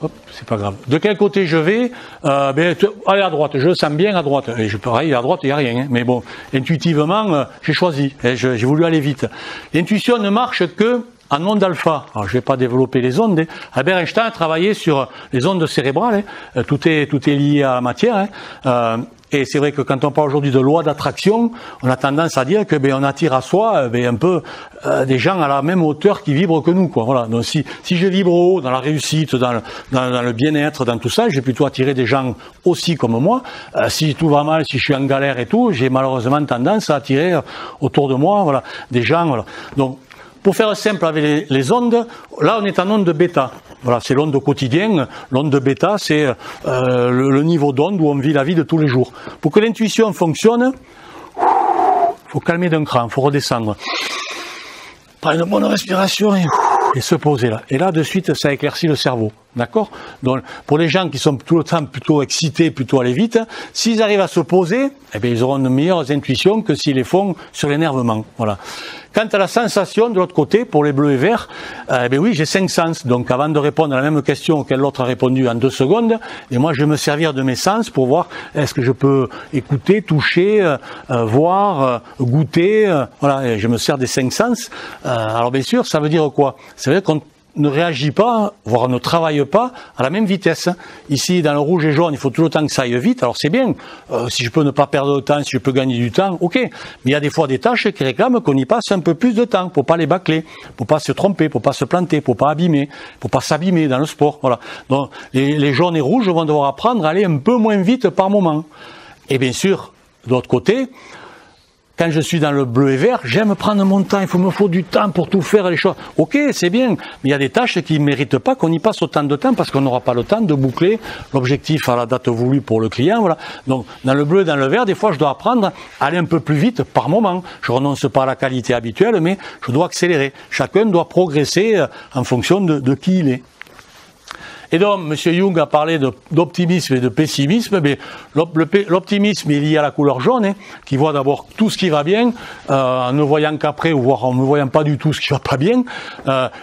Hop, c'est pas grave. De quel côté je vais allez à droite, je le sens bien à droite. Et pareil, à droite, il n'y a rien. Hein. Mais bon, intuitivement, j'ai choisi. J'ai voulu aller vite. L'intuition ne marche que en ondes alpha. Alors, je vais pas développer les ondes. Hein. Albert Einstein a travaillé sur les ondes cérébrales. Hein. Tout est lié à la matière. Hein. Et c'est vrai que quand on parle aujourd'hui de loi d'attraction, on a tendance à dire que on attire à soi un peu des gens à la même hauteur qui vibrent que nous, quoi. Voilà. Donc si je vibre haut dans la réussite, dans le bien-être, dans tout ça, j'ai plutôt attiré des gens aussi comme moi. Si tout va mal, si je suis en galère et tout, j'ai malheureusement tendance à attirer autour de moi, voilà, des gens. Voilà. Donc pour faire simple avec les ondes, là on est en onde bêta. Voilà, c'est l'onde au quotidien. L'onde bêta, c'est le niveau d'onde où on vit la vie de tous les jours. Pour que l'intuition fonctionne, il faut calmer d'un cran, il faut redescendre. Prendre une bonne respiration et se poser là. Et là, de suite, ça éclaircit le cerveau. D'accord ? Donc, pour les gens qui sont tout le temps plutôt excités, plutôt aller vite, s'ils arrivent à se poser, ils auront de meilleures intuitions que s'ils les font sur l'énervement. Voilà. Quant à la sensation, de l'autre côté, pour les bleus et verts, oui, j'ai 5 sens. Donc, avant de répondre à la même question auquel l'autre a répondu en 2 secondes, et moi, je vais me servir de mes sens pour voir est-ce que je peux écouter, toucher, voir, goûter. Voilà, et je me sers des 5 sens. Alors, bien sûr, ça veut dire quoi ? Ça veut dire qu'on ne réagit pas, voire ne travaille pas à la même vitesse. Ici, dans le rouge et jaune, il faut tout le temps que ça aille vite. Alors c'est bien, si je peux ne pas perdre de temps, si je peux gagner du temps, ok. Mais il y a des fois des tâches qui réclament qu'on y passe un peu plus de temps, pour pas les bâcler, pour pas se tromper, pour pas se planter, pour pas abîmer, pour pas s'abîmer dans le sport. Voilà. Donc les jaunes et rouges vont devoir apprendre à aller un peu moins vite par moment. Et bien sûr, de l'autre côté, quand je suis dans le bleu et vert, j'aime prendre mon temps, il me faut du temps pour tout faire les choses. Ok, c'est bien, mais il y a des tâches qui ne méritent pas qu'on y passe autant de temps parce qu'on n'aura pas le temps de boucler l'objectif à la date voulue pour le client. Voilà. Donc, dans le bleu et dans le vert, des fois, je dois apprendre à aller un peu plus vite par moment. Je renonce pas à la qualité habituelle, mais je dois accélérer. Chacun doit progresser en fonction de qui il est. Et donc, M. Jung a parlé d'optimisme et de pessimisme. Mais l'optimisme est lié à la couleur jaune, hein, qui voit d'abord tout ce qui va bien, en ne voyant qu'après, ou voire en ne voyant pas du tout ce qui va pas bien,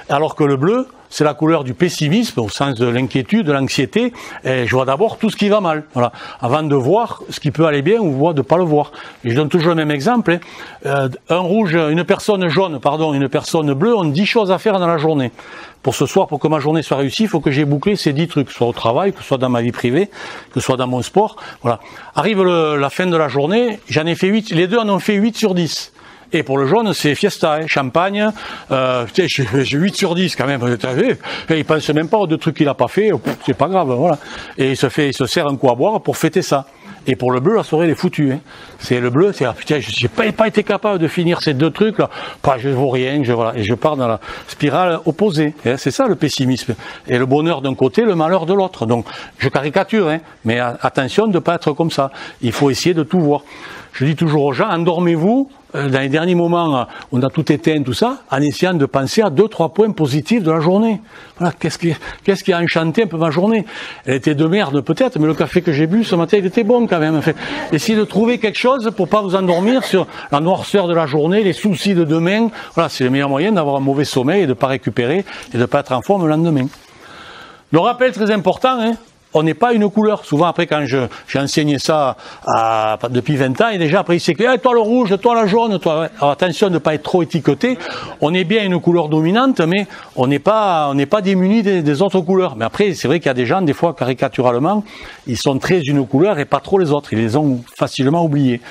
alors que le bleu, c'est la couleur du pessimisme, au sens de l'inquiétude, de l'anxiété, et je vois d'abord tout ce qui va mal, voilà, avant de voir ce qui peut aller bien ou de pas le voir. Et je donne toujours le même exemple, hein. Une personne bleue ont 10 choses à faire dans la journée. Pour ce soir, pour que ma journée soit réussie, il faut que j'ai bouclé ces 10 trucs, soit au travail, que ce soit dans ma vie privée, que ce soit dans mon sport, voilà. Arrive la fin de la journée, j'en ai fait 8, les deux en ont fait 8 sur 10. Et pour le jaune, c'est fiesta, hein, champagne, j'ai 8 sur 10 quand même, et il pense même pas aux 2 trucs qu'il a pas fait, c'est pas grave, voilà. Et il se sert un coup à boire pour fêter ça. Et pour le bleu, la soirée, elle est foutue, hein. C'est le bleu, c'est, putain, j'ai pas été capable de finir ces 2 trucs, là. Je vaux rien, voilà. Et je pars dans la spirale opposée, hein. C'est ça, le pessimisme. Et le bonheur d'un côté, le malheur de l'autre. Donc, je caricature, hein. Mais attention de pas être comme ça. Il faut essayer de tout voir. Je dis toujours aux gens, endormez-vous, dans les derniers moments, on a tout éteint, tout ça, en essayant de penser à 2-3 points positifs de la journée. Voilà, qu'est-ce qui a enchanté un peu ma journée? Elle était de merde peut-être, mais le café que j'ai bu ce matin, il était bon quand même. Enfin, essayez de trouver quelque chose pour pas vous endormir sur la noirceur de la journée, les soucis de demain. Voilà, c'est le meilleur moyen d'avoir un mauvais sommeil et de pas récupérer et de pas être en forme le lendemain. Le rappel très important, hein, on n'est pas une couleur. Souvent, après, quand j'ai enseigné ça depuis 20 ans, et déjà, après, il s'est dit, toi le rouge, toi la jaune, toi. Alors, attention de ne pas être trop étiqueté. On est bien une couleur dominante, mais on n'est pas démuni des autres couleurs. Mais après, c'est vrai qu'il y a des gens, des fois, caricaturalement, ils sont très une couleur et pas trop les autres. Ils les ont facilement oubliés.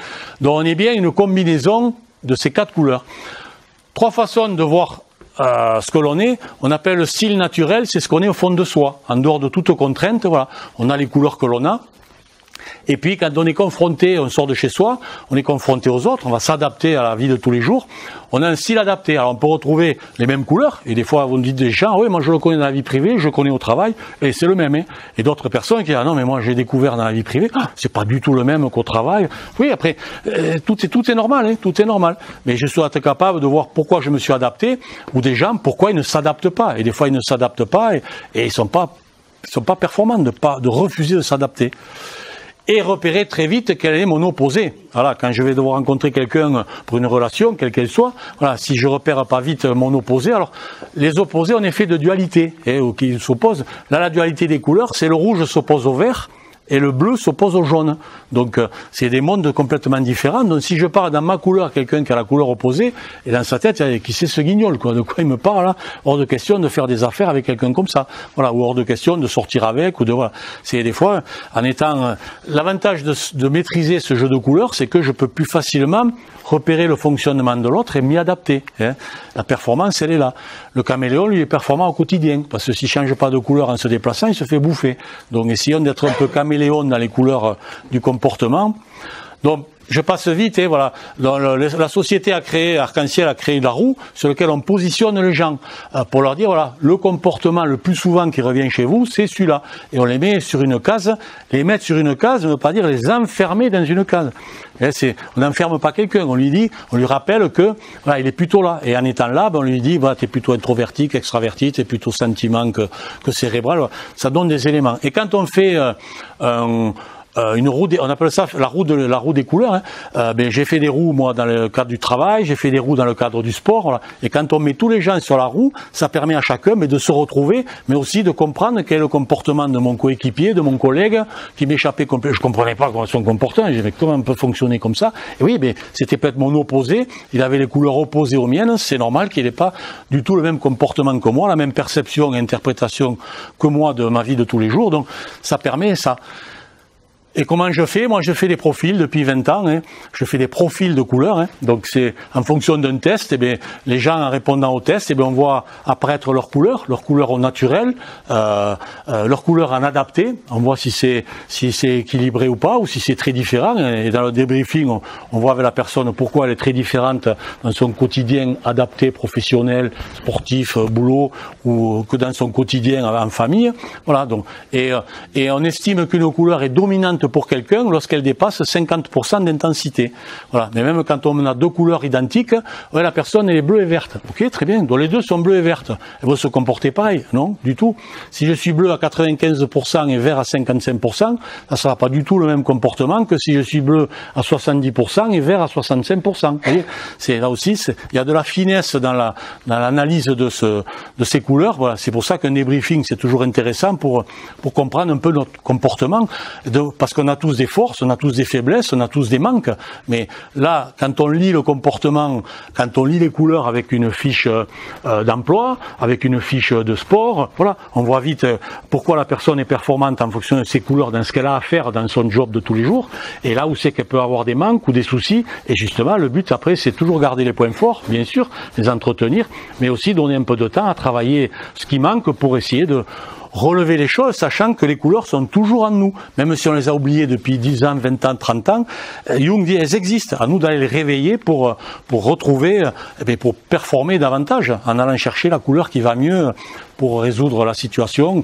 Donc, on est bien une combinaison de ces 4 couleurs. 3 façons de voir ce que l'on est, on appelle le style naturel, c'est ce qu'on est au fond de soi, en dehors de toute contrainte, voilà. On a les couleurs que l'on a, et puis quand on est confronté, on sort de chez soi, on est confronté aux autres, on va s'adapter à la vie de tous les jours, on a un style adapté, alors on peut retrouver les mêmes couleurs, et des fois vous me dites des gens, oui moi je le connais dans la vie privée, je le connais au travail, et c'est le même, hein. Et d'autres personnes qui disent, ah non mais moi j'ai découvert dans la vie privée, c'est pas du tout le même qu'au travail, oui après, tout est normal, hein, tout est normal, mais je dois être capable de voir pourquoi je me suis adapté, ou des gens, pourquoi ils ne s'adaptent pas, et des fois ils ne s'adaptent pas, et ils sont pas performants de refuser de s'adapter. Et repérer très vite quel est mon opposé. Voilà, quand je vais devoir rencontrer quelqu'un pour une relation, quelle qu'elle soit, voilà, si je repère pas vite mon opposé, alors les opposés en effet de dualité, qui s'opposent. Là, la dualité des couleurs, c'est le rouge s'oppose au vert, et le bleu s'oppose au jaune. Donc c'est des mondes complètement différents. Donc si je parle dans ma couleur, quelqu'un qui a la couleur opposée, et dans sa tête, qui c'est ce guignol, quoi, de quoi il me parle là, hors de question de faire des affaires avec quelqu'un comme ça. Voilà, ou hors de question de sortir avec, ou de voilà. C'est des fois, en étant l'avantage de maîtriser ce jeu de couleurs, c'est que je peux plus facilement repérer le fonctionnement de l'autre et m'y adapter. Hein. La performance, elle est là. Le caméléon, lui, est performant au quotidien, parce que s'il change pas de couleur en se déplaçant, il se fait bouffer. Donc essayons d'être un peu caméléon dans les couleurs du comportement. Donc je passe vite, et voilà. La société a créé, Arc-en-Ciel a créé la roue sur laquelle on positionne les gens pour leur dire, voilà, le comportement le plus souvent qui revient chez vous, c'est celui-là. Et on les met sur une case. Les mettre sur une case ne veut pas dire les enfermer dans une case. On n'enferme pas quelqu'un, on lui rappelle que voilà, il est plutôt là. Et en étant là, on lui dit, voilà, t'es plutôt introverti qu'extraverti, t'es plutôt sentiment que cérébral. Voilà. Ça donne des éléments. Et quand on fait une roue, on appelle ça la roue des couleurs. Hein. J'ai fait des roues moi dans le cadre du travail, j'ai fait des roues dans le cadre du sport. Voilà. Et quand on met tous les gens sur la roue, ça permet à chacun de se retrouver, mais aussi de comprendre quel est le comportement de mon coéquipier, de mon collègue qui m'échappait complètement. Je comprenais pas comment son comportement. J'ai dit comment on peut fonctionner comme ça. Et oui, mais c'était peut-être mon opposé. Il avait les couleurs opposées aux miennes. C'est normal qu'il n'ait pas du tout le même comportement que moi, la même perception et interprétation que moi de ma vie de tous les jours. Donc ça permet ça. Et comment je fais? Moi, je fais des profils depuis 20 ans. Hein. Je fais des profils de couleurs. Hein. Donc, c'est en fonction d'un test. Les gens, en répondant au test, on voit apparaître leurs couleurs au naturel, leurs couleurs en adapté. On voit si c'est équilibré ou pas, ou si c'est très différent. Et dans le débriefing, on voit avec la personne pourquoi elle est très différente dans son quotidien adapté, professionnel, sportif, boulot, ou que dans son quotidien en famille. Voilà. Donc, et on estime qu'une couleur est dominante pour quelqu'un lorsqu'elle dépasse 50% d'intensité. Voilà. Mais même quand on a 2 couleurs identiques, ouais, la personne elle est bleue et verte. Ok, très bien. Donc les 2 sont bleues et vertes. Elles vont se comporter pareil. Non, du tout. Si je suis bleu à 95% et vert à 55%, ça ne sera pas du tout le même comportement que si je suis bleu à 70% et vert à 65%. Vous voyez, c'est là aussi, il y a de la finesse dans l'analyse de ces couleurs. Voilà. C'est pour ça qu'un débriefing c'est toujours intéressant pour comprendre un peu notre comportement. Parce qu'on a tous des forces, on a tous des faiblesses, on a tous des manques. Mais là, quand on lit le comportement, quand on lit les couleurs avec une fiche d'emploi, avec une fiche de sport, voilà, on voit vite pourquoi la personne est performante en fonction de ses couleurs dans ce qu'elle a à faire dans son job de tous les jours. Et là où c'est qu'elle peut avoir des manques ou des soucis. Et justement, le but après, c'est toujours garder les points forts, bien sûr, les entretenir, mais aussi donner un peu de temps à travailler ce qui manque pour essayer de relever les choses, sachant que les couleurs sont toujours en nous. Même si on les a oubliées depuis 10 ans, 20 ans, 30 ans, Jung dit elles existent. À nous d'aller les réveiller pour retrouver, pour performer davantage, en allant chercher la couleur qui va mieux pour résoudre la situation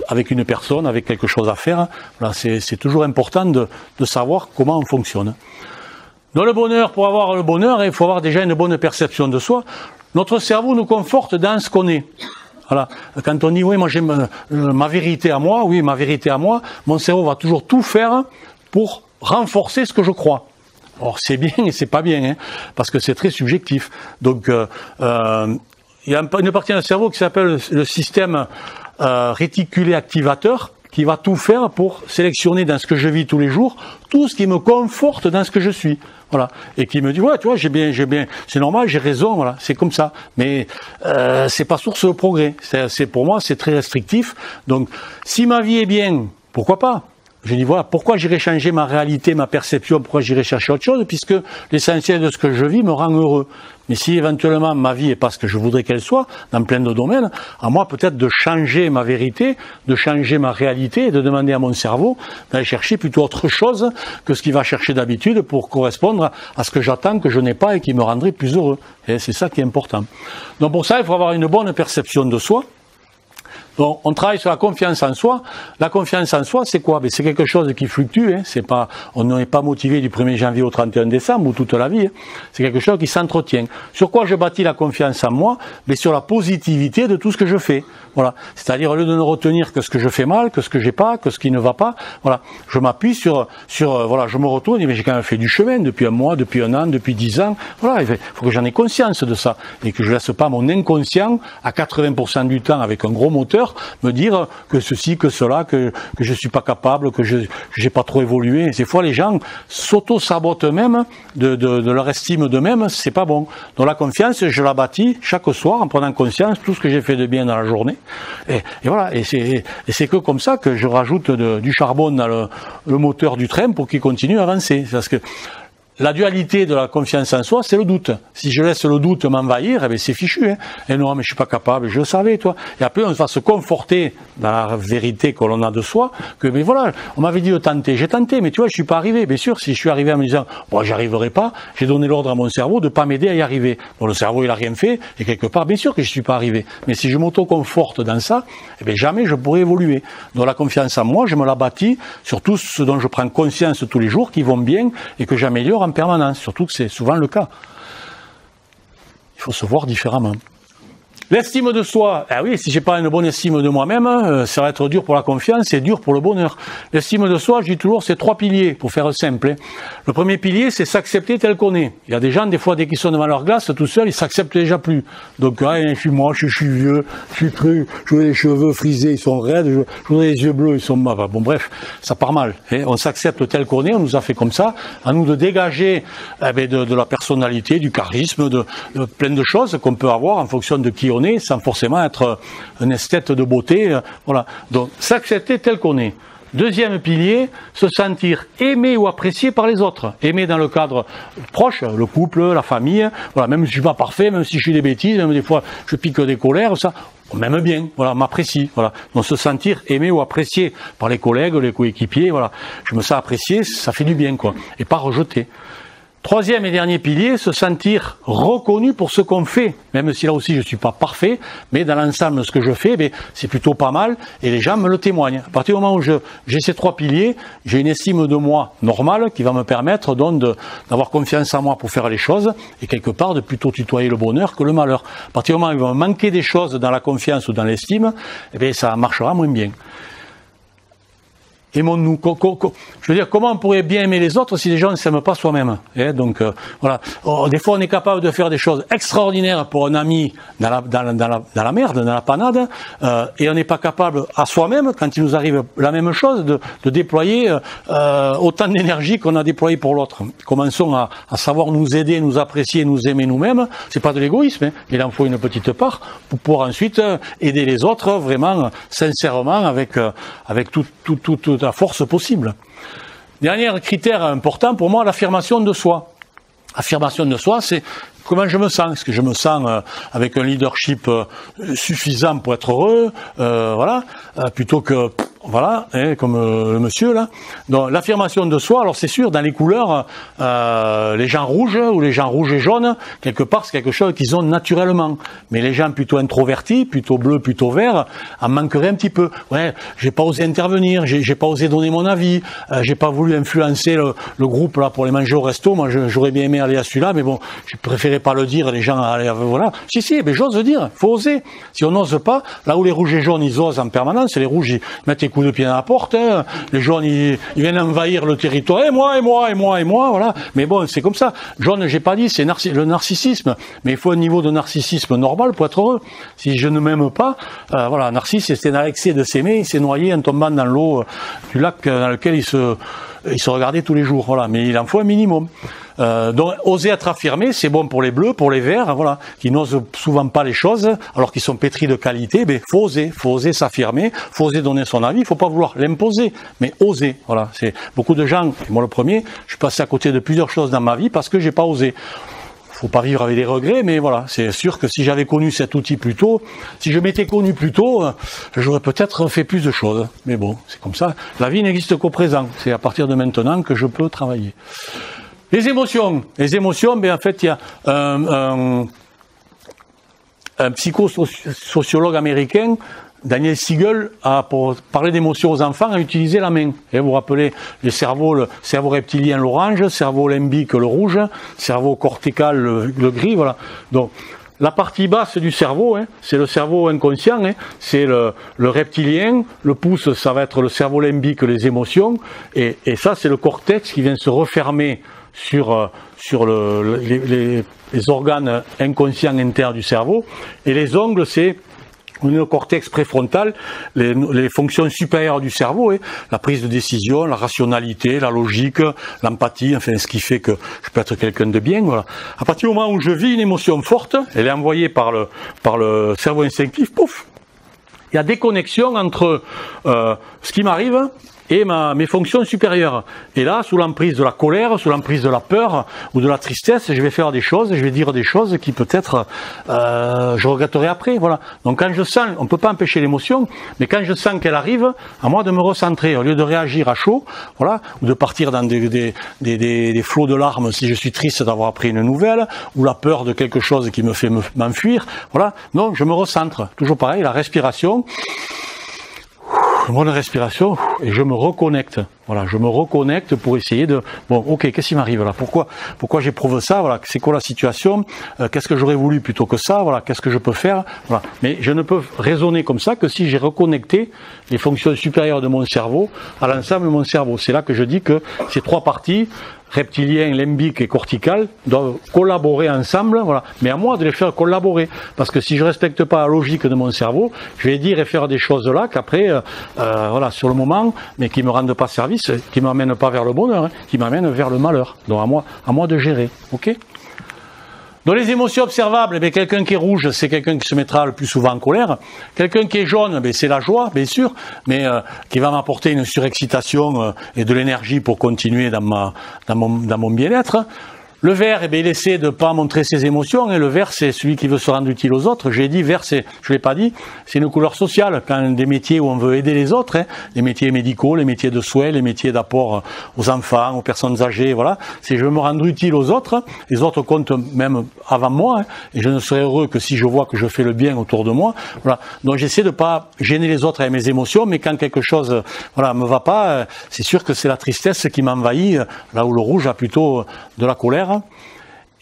avec une personne, avec quelque chose à faire. Voilà, c'est toujours important de savoir comment on fonctionne. Dans le bonheur, pour avoir le bonheur, il faut avoir déjà une bonne perception de soi. Notre cerveau nous conforte dans ce qu'on est. Voilà. Quand on dit oui, moi j'ai ma vérité à moi, oui, ma vérité à moi, mon cerveau va toujours tout faire pour renforcer ce que je crois. Or c'est bien et c'est pas bien, hein, parce que c'est très subjectif. Donc il y a une partie du cerveau qui s'appelle le système réticulé activateur, qui va tout faire pour sélectionner dans ce que je vis tous les jours, tout ce qui me conforte dans ce que je suis. Voilà. Et qui me dit, ouais, tu vois, j'ai bien, c'est normal, j'ai raison, voilà, c'est comme ça. Mais, c'est pas source de progrès. Pour moi, c'est très restrictif. Donc, si ma vie est bien, pourquoi pas? Je dis, voilà, pourquoi j'irai changer ma réalité, ma perception, pourquoi j'irai chercher autre chose, puisque l'essentiel de ce que je vis me rend heureux. Mais si éventuellement ma vie est pas ce que je voudrais qu'elle soit, dans plein de domaines, à moi peut-être de changer ma vérité, de changer ma réalité et de demander à mon cerveau d'aller chercher plutôt autre chose que ce qu'il va chercher d'habitude pour correspondre à ce que j'attends, que je n'ai pas et qui me rendrait plus heureux. Et c'est ça qui est important. Donc pour ça, il faut avoir une bonne perception de soi. Donc, on travaille sur la confiance en soi. La confiance en soi, c'est quoi? C'est quelque chose qui fluctue. C'est pas, on n'est pas motivé du 1er janvier au 31 décembre ou toute la vie. C'est quelque chose qui s'entretient. Sur quoi je bâtis la confiance en moi? Sur la positivité de tout ce que je fais. Voilà. C'est-à-dire, au lieu de ne retenir que ce que je fais mal, que ce que j'ai pas, que ce qui ne va pas, voilà. Je m'appuie voilà, je me retourne et j'ai quand même fait du chemin depuis un mois, depuis un an, depuis 10 ans. Voilà. Il faut que j'en ai conscience de ça. Et que je laisse pas mon inconscient à 80% du temps avec un gros moteur me dire que ceci, que cela, que je suis pas capable, que j'ai pas trop évolué. Des fois, les gens s'auto-sabotent eux-mêmes de leur estime d'eux-mêmes, c'est pas bon. Donc la confiance, je la bâtis chaque soir en prenant conscience de tout ce que j'ai fait de bien dans la journée. Et voilà. Et c'est que comme ça que je rajoute du charbon dans le moteur du train pour qu'il continue à avancer. Parce que la dualité de la confiance en soi, c'est le doute. Si je laisse le doute m'envahir, c'est fichu. Et non, mais je suis pas capable, je le savais, toi. Et après, on va se conforter dans la vérité que l'on a de soi, que, mais voilà, on m'avait dit de tenter. J'ai tenté, mais tu vois, je suis pas arrivé. Bien sûr, si je suis arrivé en me disant, bon, j'y arriverai pas, j'ai donné l'ordre à mon cerveau de pas m'aider à y arriver. Bon, le cerveau, il a rien fait, et quelque part, bien sûr que je suis pas arrivé. Mais si je m'auto-conforte dans ça, jamais je pourrai évoluer. Donc la confiance en moi, je me la bâtis sur tout ce dont je prends conscience tous les jours, qui vont bien, et que j'améliore en permanence, surtout que c'est souvent le cas. Il faut se voir différemment. L'estime de soi, oui, si j'ai pas une bonne estime de moi-même, ça va être dur pour la confiance et dur pour le bonheur. L'estime de soi, je dis toujours, c'est 3 piliers, pour faire simple. Le premier pilier, c'est s'accepter tel qu'on est. Il y a des gens, des fois, dès qu'ils sont devant leur glace, tout seuls, ils s'acceptent déjà plus. Donc, je suis moche, je suis vieux, je suis cru, je veux les cheveux frisés, ils sont raides, je voudrais les yeux bleus, ils sont... Bon, bref, ça part mal. On s'accepte tel qu'on est, on nous a fait comme ça. À nous de dégager de la personnalité, du charisme, de plein de choses qu'on peut avoir en fonction de qui on est, sans forcément être un esthète de beauté. Voilà. Donc, s'accepter tel qu'on est. Deuxième pilier, se sentir aimé ou apprécié par les autres. Aimé dans le cadre proche, le couple, la famille. Voilà. Même si je suis pas parfait, même si je fais des bêtises, même des fois je pique des colères, ça, on m'aime bien. Voilà, m'apprécie. Voilà. Donc, se sentir aimé ou apprécié par les collègues, les coéquipiers. Voilà. Je me sens apprécié, ça fait du bien, quoi. Et pas rejeté. Troisième et dernier pilier, se sentir reconnu pour ce qu'on fait, même si là aussi je suis pas parfait, mais dans l'ensemble de ce que je fais, c'est plutôt pas mal et les gens me le témoignent. À partir du moment où j'ai ces 3 piliers, j'ai une estime de moi normale qui va me permettre donc d'avoir confiance en moi pour faire les choses et quelque part de plutôt tutoyer le bonheur que le malheur. À partir du moment où il va me manquer des choses dans la confiance ou dans l'estime, ça marchera moins bien. Aimons-nous. Je veux dire, comment on pourrait bien aimer les autres si les gens ne s'aiment pas soi-même? Donc, voilà. Des fois, on est capable de faire des choses extraordinaires pour un ami dans la merde, dans la panade, et on n'est pas capable à soi-même, quand il nous arrive la même chose, de déployer autant d'énergie qu'on a déployé pour l'autre. Commençons à savoir nous aider, nous apprécier, nous aimer nous-mêmes. C'est pas de l'égoïsme, il en faut une petite part pour pouvoir ensuite aider les autres vraiment sincèrement avec toute la force possible. Dernier critère important pour moi, l'affirmation de soi. Affirmation de soi, c'est comment je me sens. Est-ce que je me sens avec un leadership suffisant pour être heureux, voilà, plutôt que voilà, comme le monsieur là. Donc l'affirmation de soi, alors c'est sûr, dans les couleurs, les gens rouges ou les gens rouges et jaunes, quelque part c'est quelque chose qu'ils ont naturellement. Mais les gens plutôt introvertis, plutôt bleus, plutôt verts, en manqueraient un petit peu. Ouais, j'ai pas osé intervenir, j'ai pas osé donner mon avis, j'ai pas voulu influencer le groupe là pour les manger au resto. Moi j'aurais bien aimé aller à celui-là, mais bon, je préférais pas le dire. Les gens, voilà. Si, mais j'ose le dire. Faut oser. Si on n'ose pas, là où les rouges et jaunes ils osent en permanence, les rouges ils mettent les coups de pied dans la porte, hein. Les jaunes, ils viennent envahir le territoire, et moi, voilà. Mais bon, c'est comme ça. Jaune, j'ai pas dit, c'est le narcissisme. Mais il faut un niveau de narcissisme normal pour être heureux. Si je ne m'aime pas, voilà, Narcisse, c'est dans l'excès de s'aimer, il s'est noyé en tombant dans l'eau du lac dans lequel il se regardait tous les jours, voilà. Mais il en faut un minimum. Donc, oser être affirmé, c'est bon pour les bleus, pour les verts, voilà, qui n'osent souvent pas les choses, alors qu'ils sont pétris de qualité. Mais faut oser s'affirmer, faut oser donner son avis. Il faut pas vouloir l'imposer, mais oser. Voilà, c'est beaucoup de gens. Et moi, le premier, je suis passé à côté de plusieurs choses dans ma vie parce que j'ai pas osé. Faut pas vivre avec des regrets, mais voilà, c'est sûr que si j'avais connu cet outil plus tôt, si je m'étais connu plus tôt, j'aurais peut-être fait plus de choses. Mais bon, c'est comme ça. La vie n'existe qu'au présent. C'est à partir de maintenant que je peux travailler. Les émotions, ben en fait, il y a un psychosociologue américain, Daniel Siegel, pour parler d'émotions aux enfants, a utilisé la main. Et vous vous rappelez, le cerveau reptilien, l'orange, le cerveau limbique, le rouge, le cerveau cortical, le gris, voilà. Donc, la partie basse du cerveau, hein, c'est le cerveau inconscient, hein, c'est le reptilien, le pouce, ça va être le cerveau limbique, les émotions, et ça, c'est le cortex qui vient se refermer sur les organes inconscients internes du cerveau, et les ongles, c'est le cortex préfrontal, les fonctions supérieures du cerveau, la prise de décision, la rationalité, la logique, l'empathie, enfin ce qui fait que je peux être quelqu'un de bien. Voilà. À partir du moment où je vis une émotion forte, elle est envoyée par le cerveau instinctif, pouf, il y a des connexions entre ce qui m'arrive et mes fonctions supérieures. Et là, sous l'emprise de la colère, sous l'emprise de la peur ou de la tristesse, je vais faire des choses, je vais dire des choses qui peut-être je regretterai après. Voilà. Donc quand je sens, on ne peut pas empêcher l'émotion, mais quand je sens qu'elle arrive, à moi de me recentrer, au lieu de réagir à chaud, voilà, ou de partir dans des flots de larmes si je suis triste d'avoir appris une nouvelle, ou la peur de quelque chose qui me fait m'enfuir. Voilà. Non, je me recentre. Toujours pareil, la respiration. Bonne respiration, et je me reconnecte. Voilà, je me reconnecte pour essayer de... Bon, ok, qu'est-ce qui m'arrive là? Pourquoi j'éprouve ça? Voilà, c'est quoi la situation? Qu'est-ce que j'aurais voulu plutôt que ça? Voilà, qu'est-ce que je peux faire? Voilà. Mais je ne peux raisonner comme ça que si j'ai reconnecté les fonctions supérieures de mon cerveau à l'ensemble de mon cerveau. C'est là que je dis que ces trois parties, reptilien, limbique et cortical, doivent collaborer ensemble, voilà. Mais à moi de les faire collaborer. Parce que si je respecte pas la logique de mon cerveau, je vais dire et faire des choses là qu'après, voilà, sur le moment, mais qui me rendent pas service, qui m'amènent pas vers le bonheur, hein, qui m'amènent vers le malheur. Donc à moi de gérer. Ok? Dans les émotions observables, eh quelqu'un qui est rouge, c'est quelqu'un qui se mettra le plus souvent en colère. Quelqu'un qui est jaune, c'est la joie, bien sûr, mais qui va m'apporter une surexcitation et de l'énergie pour continuer dans mon bien-être. Le vert, il essaie de pas montrer ses émotions, et le vert, c'est celui qui veut se rendre utile aux autres. J'ai dit vert, je l'ai pas dit, c'est une couleur sociale. Quand des métiers où on veut aider les autres, les métiers médicaux, les métiers de soins, les métiers d'apport aux enfants, aux personnes âgées, voilà. C'est je veux me rendre utile aux autres. Les autres comptent même avant moi, et je ne serai heureux que si je vois que je fais le bien autour de moi. Voilà. Donc j'essaie de pas gêner les autres avec mes émotions, mais quand quelque chose, voilà, me va pas, c'est sûr que c'est la tristesse qui m'envahit, là où le rouge a plutôt de la colère.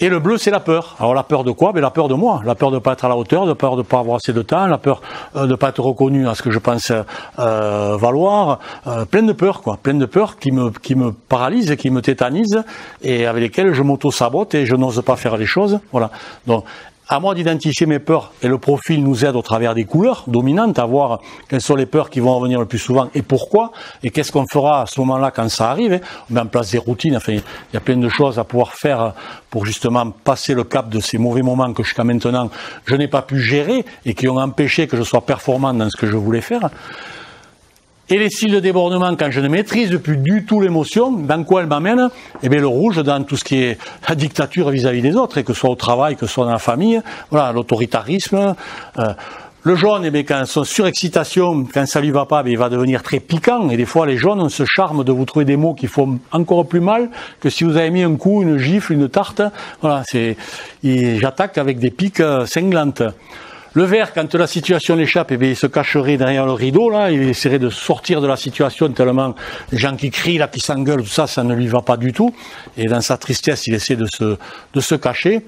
Et le bleu, c'est la peur. Alors la peur de quoi? La peur de moi, la peur de ne pas être à la hauteur, la peur de ne pas avoir assez de temps, la peur de ne pas être reconnu à ce que je pense valoir, plein de peurs, quoi, plein de peurs qui me paralysent, qui me tétanisent, et avec lesquelles je m'auto-sabote et je n'ose pas faire les choses. Voilà. Donc à moi d'identifier mes peurs, et le profil nous aide au travers des couleurs dominantes à voir quelles sont les peurs qui vont revenir le plus souvent et pourquoi, et qu'est-ce qu'on fera à ce moment-là quand ça arrive. On met en place des routines, enfin, il y a plein de choses à pouvoir faire pour justement passer le cap de ces mauvais moments que jusqu'à maintenant je n'ai pas pu gérer et qui ont empêché que je sois performant dans ce que je voulais faire. Et les styles de débordement, quand je ne maîtrise plus du tout l'émotion, dans quoi elle m'amène? Eh bien, le rouge, dans tout ce qui est la dictature vis-à-vis des autres, et que ce soit au travail, que ce soit dans la famille, voilà, l'autoritarisme. Le jaune, eh bien, quand son surexcitation, quand ça lui va pas, il va devenir très piquant, et des fois, les jaunes ont ce charme de vous trouver des mots qui font encore plus mal que si vous avez mis un coup, une gifle, une tarte. Voilà, j'attaque avec des piques cinglantes. Le vert, quand la situation l'échappe, eh bien, il se cacherait derrière le rideau, là, il essaierait de sortir de la situation tellement les gens qui crient, là, qui s'engueulent, tout ça, ça ne lui va pas du tout. Et dans sa tristesse, il essaie de se cacher.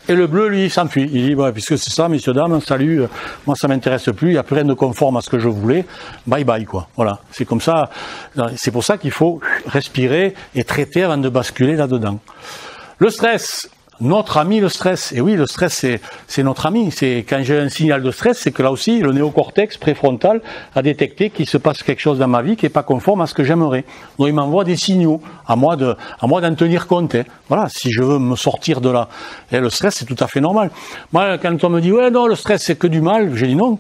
Et le bleu, lui, s'enfuit. Il dit, ouais, puisque c'est ça, messieurs, dames, salut, moi ça m'intéresse plus, il n'y a plus rien de conforme à ce que je voulais, bye bye, quoi. Voilà, c'est comme ça, c'est pour ça qu'il faut respirer et traiter avant de basculer là-dedans. Le stress, notre ami le stress. Et oui, le stress, c'est notre ami. C'est quand j'ai un signal de stress, c'est que là aussi, le néocortex préfrontal a détecté qu'il se passe quelque chose dans ma vie qui n'est pas conforme à ce que j'aimerais. Donc il m'envoie des signaux, à moi d'en tenir compte. Hein. Voilà, si je veux me sortir de là. Et le stress, c'est tout à fait normal. Moi, quand on me dit, ouais, non, le stress, c'est que du mal, j'ai dit non.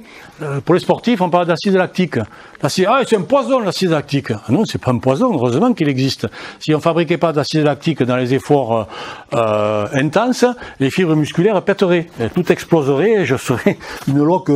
Pour les sportifs, on parle d'acide lactique. Ah, c'est un poison, l'acide lactique. Ah non, c'est pas un poison, heureusement qu'il existe. Si on fabriquait pas d'acide lactique dans les efforts intenses, les fibres musculaires pèteraient, tout exploserait et je serais une loque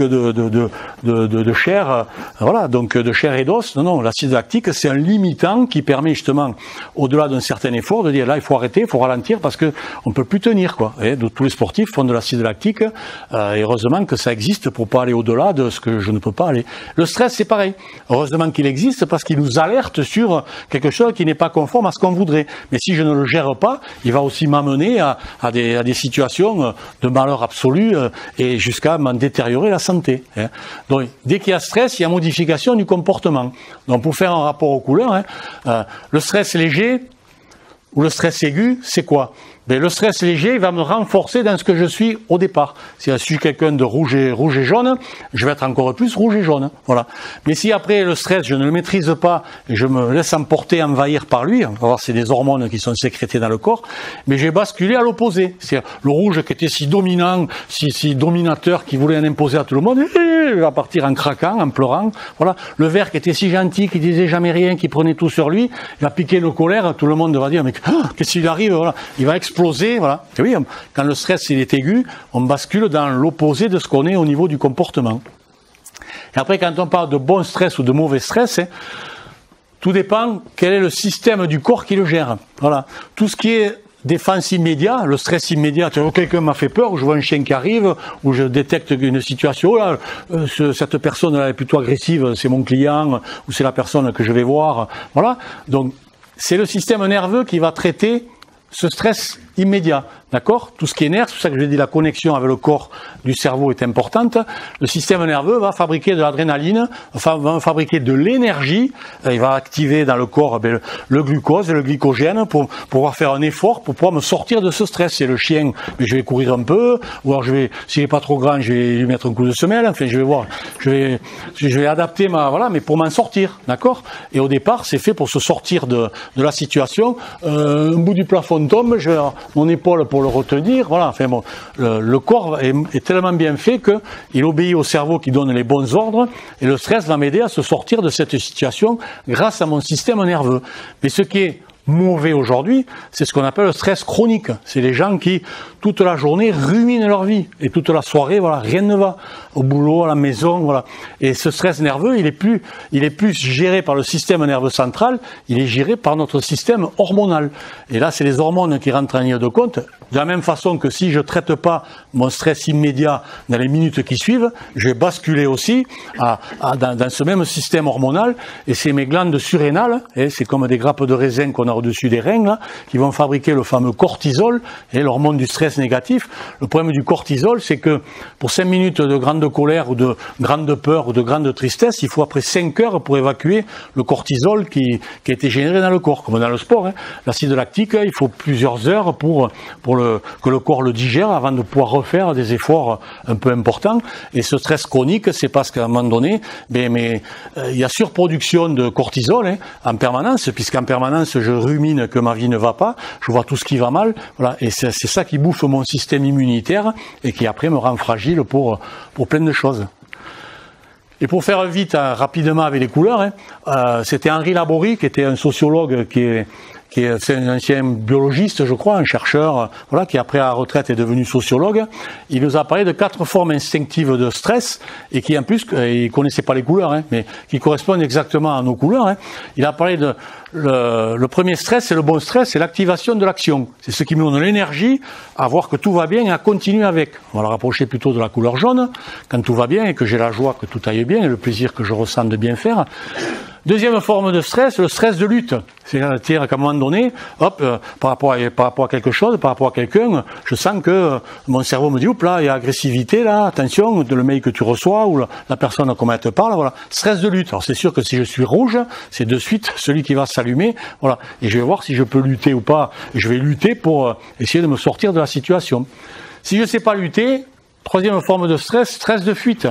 de chair, voilà, donc de chair et d'os. Non, non, l'acide lactique, c'est un limitant qui permet justement, au-delà d'un certain effort, de dire là, il faut arrêter, il faut ralentir parce que on peut plus tenir, quoi. Et donc, tous les sportifs font de l'acide lactique, et heureusement que ça existe pour pas aller au-delà de ce que je ne peux pas aller. Le stress, c'est pareil. Heureusement qu'il existe parce qu'il nous alerte sur quelque chose qui n'est pas conforme à ce qu'on voudrait. Mais si je ne le gère pas, il va aussi m'amener à des situations de malheur absolu et jusqu'à m'en détériorer la santé. Hein. Donc, dès qu'il y a stress, il y a modification du comportement. Donc, pour faire un rapport aux couleurs, le stress léger ou le stress aigu, c'est quoi? Ben, le stress léger, il va me renforcer dans ce que je suis au départ. Si je suis quelqu'un de rouge et jaune, je vais être encore plus rouge et jaune. Voilà. Mais si après le stress, je ne le maîtrise pas et je me laisse emporter, envahir par lui, on va voir, c'est des hormones qui sont sécrétées dans le corps, mais j'ai basculé à l'opposé. C'est-à-dire, le rouge qui était si dominant, si dominateur, qui voulait en imposer à tout le monde, il va partir en craquant, en pleurant. Voilà. Le vert qui était si gentil, qui disait jamais rien, qui prenait tout sur lui, il va piquer nos colères, tout le monde va dire, mais qu'est-ce qu'il arrive? Voilà. Il va exploser, voilà. Et oui, quand le stress il est aigu, on bascule dans l'opposé de ce qu'on est au niveau du comportement. Et après, quand on parle de bon stress ou de mauvais stress, tout dépend quel est le système du corps qui le gère. Voilà. Tout ce qui est défense immédiate, le stress immédiat, quelqu'un m'a fait peur, ou je vois un chien qui arrive, ou je détecte une situation, là, cette personne-là est plutôt agressive, c'est mon client, ou c'est la personne que je vais voir. Voilà. Donc, c'est le système nerveux qui va traiter ce stress immédiat, d'accord? Tout ce qui est nerf, c'est pour ça que je dis la connexion avec le corps du cerveau est importante. Le système nerveux va fabriquer de l'adrénaline, va fabriquer de l'énergie, il va activer dans le corps le glucose et le glycogène pour pouvoir faire un effort, pour pouvoir me sortir de ce stress. C'est le chien, mais je vais courir un peu, ou alors s'il n'est pas trop grand, je vais lui mettre un coup de semelle, enfin je vais voir, je vais adapter mais pour m'en sortir, d'accord? Et au départ, c'est fait pour se sortir de la situation, un bout du plafond tombe, je vais mon épaule pour le retenir, voilà, enfin bon, le corps est tellement bien fait qu'il obéit au cerveau qui donne les bons ordres, et le stress va m'aider à se sortir de cette situation grâce à mon système nerveux. Mais ce qui est mauvais aujourd'hui, c'est ce qu'on appelle le stress chronique. C'est les gens qui, toute la journée, ruminent leur vie. Et toute la soirée, voilà, rien ne va. Au boulot, à la maison, voilà. Et ce stress nerveux, il est plus géré par le système nerveux central, il est géré par notre système hormonal. Et là, c'est les hormones qui rentrent en ligne de compte. De la même façon que si je traite pas mon stress immédiat dans les minutes qui suivent, je vais basculer aussi dans ce même système hormonal, et c'est mes glandes surrénales, et c'est comme des grappes de raisin qu'on a au-dessus des reins, là, qui vont fabriquer le fameux cortisol, et l'hormone du stress négatif. Le problème du cortisol, c'est que pour 5 minutes de grande colère ou de grande peur ou de grande tristesse, il faut après 5 heures pour évacuer le cortisol qui a été généré dans le corps, comme dans le sport. Hein. L'acide lactique, il faut plusieurs heures pour que le corps le digère avant de pouvoir refaire des efforts un peu importants. Et ce stress chronique, c'est parce qu'à un moment donné, il y a surproduction de cortisol en permanence, puisqu'en permanence je rumine que ma vie ne va pas, je vois tout ce qui va mal, voilà, et c'est ça qui bouffe mon système immunitaire et qui après me rend fragile pour plein de choses. Et pour faire vite, rapidement avec les couleurs, c'était Henri Laborie, qui était un sociologue c'est un ancien biologiste, je crois, un chercheur, voilà, qui après à la retraite est devenu sociologue. Il nous a parlé de 4 formes instinctives de stress et qui en plus, il connaissait pas les couleurs, mais qui correspondent exactement à nos couleurs. Il a parlé de le premier stress, c'est le bon stress, c'est l'activation de l'action. C'est ce qui me donne l'énergie à voir que tout va bien et à continuer avec. On va le rapprocher plutôt de la couleur jaune, quand tout va bien et que j'ai la joie que tout aille bien et le plaisir que je ressens de bien faire. Deuxième forme de stress, le stress de lutte. C'est-à-dire qu'à un moment donné, hop, par rapport à quelque chose, par rapport à quelqu'un, je sens que mon cerveau me dit, oups là, il y a agressivité là, attention, le mail que tu reçois ou la personne à comment elle te parle, voilà. Stress de lutte. Alors c'est sûr que si je suis rouge, c'est de suite celui qui va s'allumer, voilà. Et je vais voir si je peux lutter ou pas. Et je vais lutter pour essayer de me sortir de la situation. Si je ne sais pas lutter, troisième forme de stress, stress de fuite.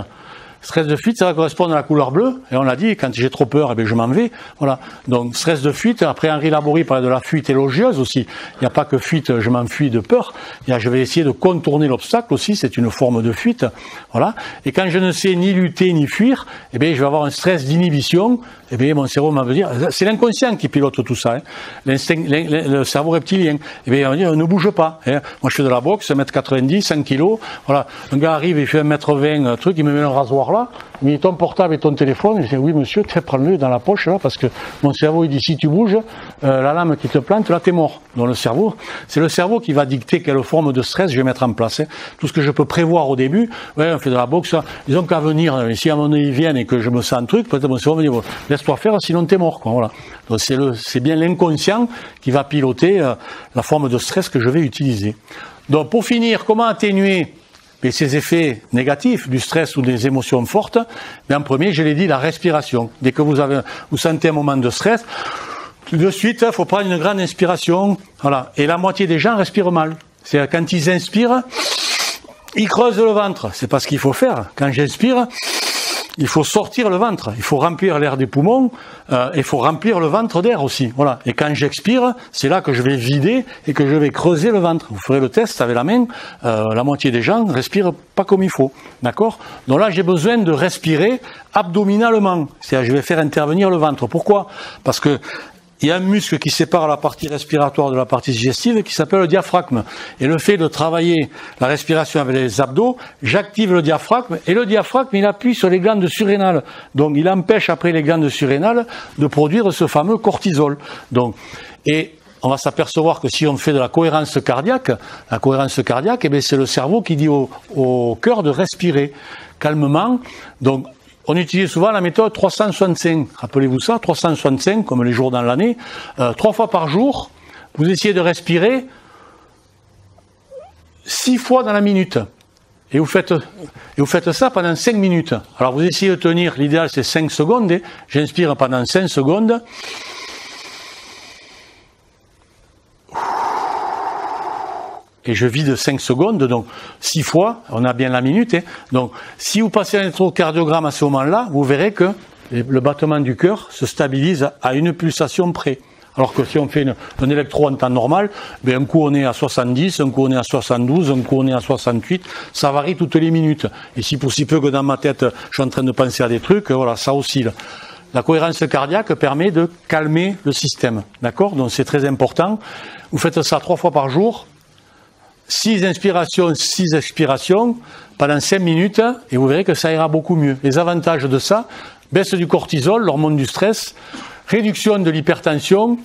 Stress de fuite, ça va correspondre à la couleur bleue. Et on l'a dit, quand j'ai trop peur, eh bien, je m'en vais. Voilà. Donc, stress de fuite. Après, Henri Laborie parlait de la fuite élogieuse aussi. Il n'y a pas que fuite, je m'enfuis de peur. Je vais essayer de contourner l'obstacle aussi. C'est une forme de fuite. Voilà. Et quand je ne sais ni lutter ni fuir, eh bien, je vais avoir un stress d'inhibition. Eh bien, mon cerveau va me dire, c'est l'inconscient qui pilote tout ça. Hein. L'instinct, le cerveau reptilien. Eh bien, il va dire, ne bouge pas. Hein. Moi, je fais de la boxe, 1m90, 100 kg. Voilà. Un gars arrive, il fait 1m20, truc, il me met un rasoir là. Il me dit ton portable et ton téléphone. Je dis oui monsieur, prends-le dans la poche là, parce que mon cerveau il dit si tu bouges, la lame qui te plante, là t'es mort. Donc le cerveau, c'est le cerveau qui va dicter quelle forme de stress je vais mettre en place. Hein. Tout ce que je peux prévoir au début, ouais on fait de la boxe, ils ont qu'à venir, si à un moment donné ils viennent et que je me sens un truc, peut-être mon cerveau me dit bon, laisse-toi faire sinon t'es mort. Quoi, voilà. Donc c'est bien l'inconscient qui va piloter la forme de stress que je vais utiliser. Donc pour finir, comment atténuer ces effets négatifs du stress ou des émotions fortes? Mais en premier, je l'ai dit, la respiration. Dès que vous sentez un moment de stress, de suite, il faut prendre une grande inspiration. Voilà. Et la moitié des gens respirent mal. C'est quand ils inspirent, ils creusent le ventre. C'est pas ce qu'il faut faire. Quand j'inspire, il faut sortir le ventre, il faut remplir l'air des poumons, il faut remplir le ventre d'air aussi. Voilà. Et quand j'expire, c'est là que je vais vider et que je vais creuser le ventre. Vous ferez le test avec la main, la moitié des gens ne respirent pas comme il faut. D'accord? Donc là, j'ai besoin de respirer abdominalement. C'est-à-dire, je vais faire intervenir le ventre. Pourquoi? Parce que il y a un muscle qui sépare la partie respiratoire de la partie digestive qui s'appelle le diaphragme. Et le fait de travailler la respiration avec les abdos, j'active le diaphragme et le diaphragme, il appuie sur les glandes surrénales. Donc, il empêche après les glandes surrénales de produire ce fameux cortisol. Donc, et on va s'apercevoir que si on fait de la cohérence cardiaque, eh bien, c'est le cerveau qui dit au cœur de respirer calmement. Donc, on utilise souvent la méthode 365. Rappelez-vous ça, 365, comme les jours dans l'année. 3 fois par jour, vous essayez de respirer 6 fois dans la minute. Et vous faites ça pendant 5 minutes. Alors vous essayez de tenir, l'idéal c'est 5 secondes. Et j'inspire pendant 5 secondes. Et je vide 5 secondes, donc 6 fois, on a bien la minute. Hein. Donc, si vous passez un électrocardiogramme à ce moment-là, vous verrez que le battement du cœur se stabilise à une pulsation près. Alors que si on fait un électro en temps normal, un coup on est à 70, un coup on est à 72, un coup on est à 68, ça varie toutes les minutes. Et si pour si peu que dans ma tête, je suis en train de penser à des trucs, voilà, ça oscille. La cohérence cardiaque permet de calmer le système. D'accord? Donc c'est très important. Vous faites ça 3 fois par jour. 6 inspirations, 6 expirations pendant 5 minutes et vous verrez que ça ira beaucoup mieux. Les avantages de ça, baisse du cortisol, l'hormone du stress, réduction de l'hypertension,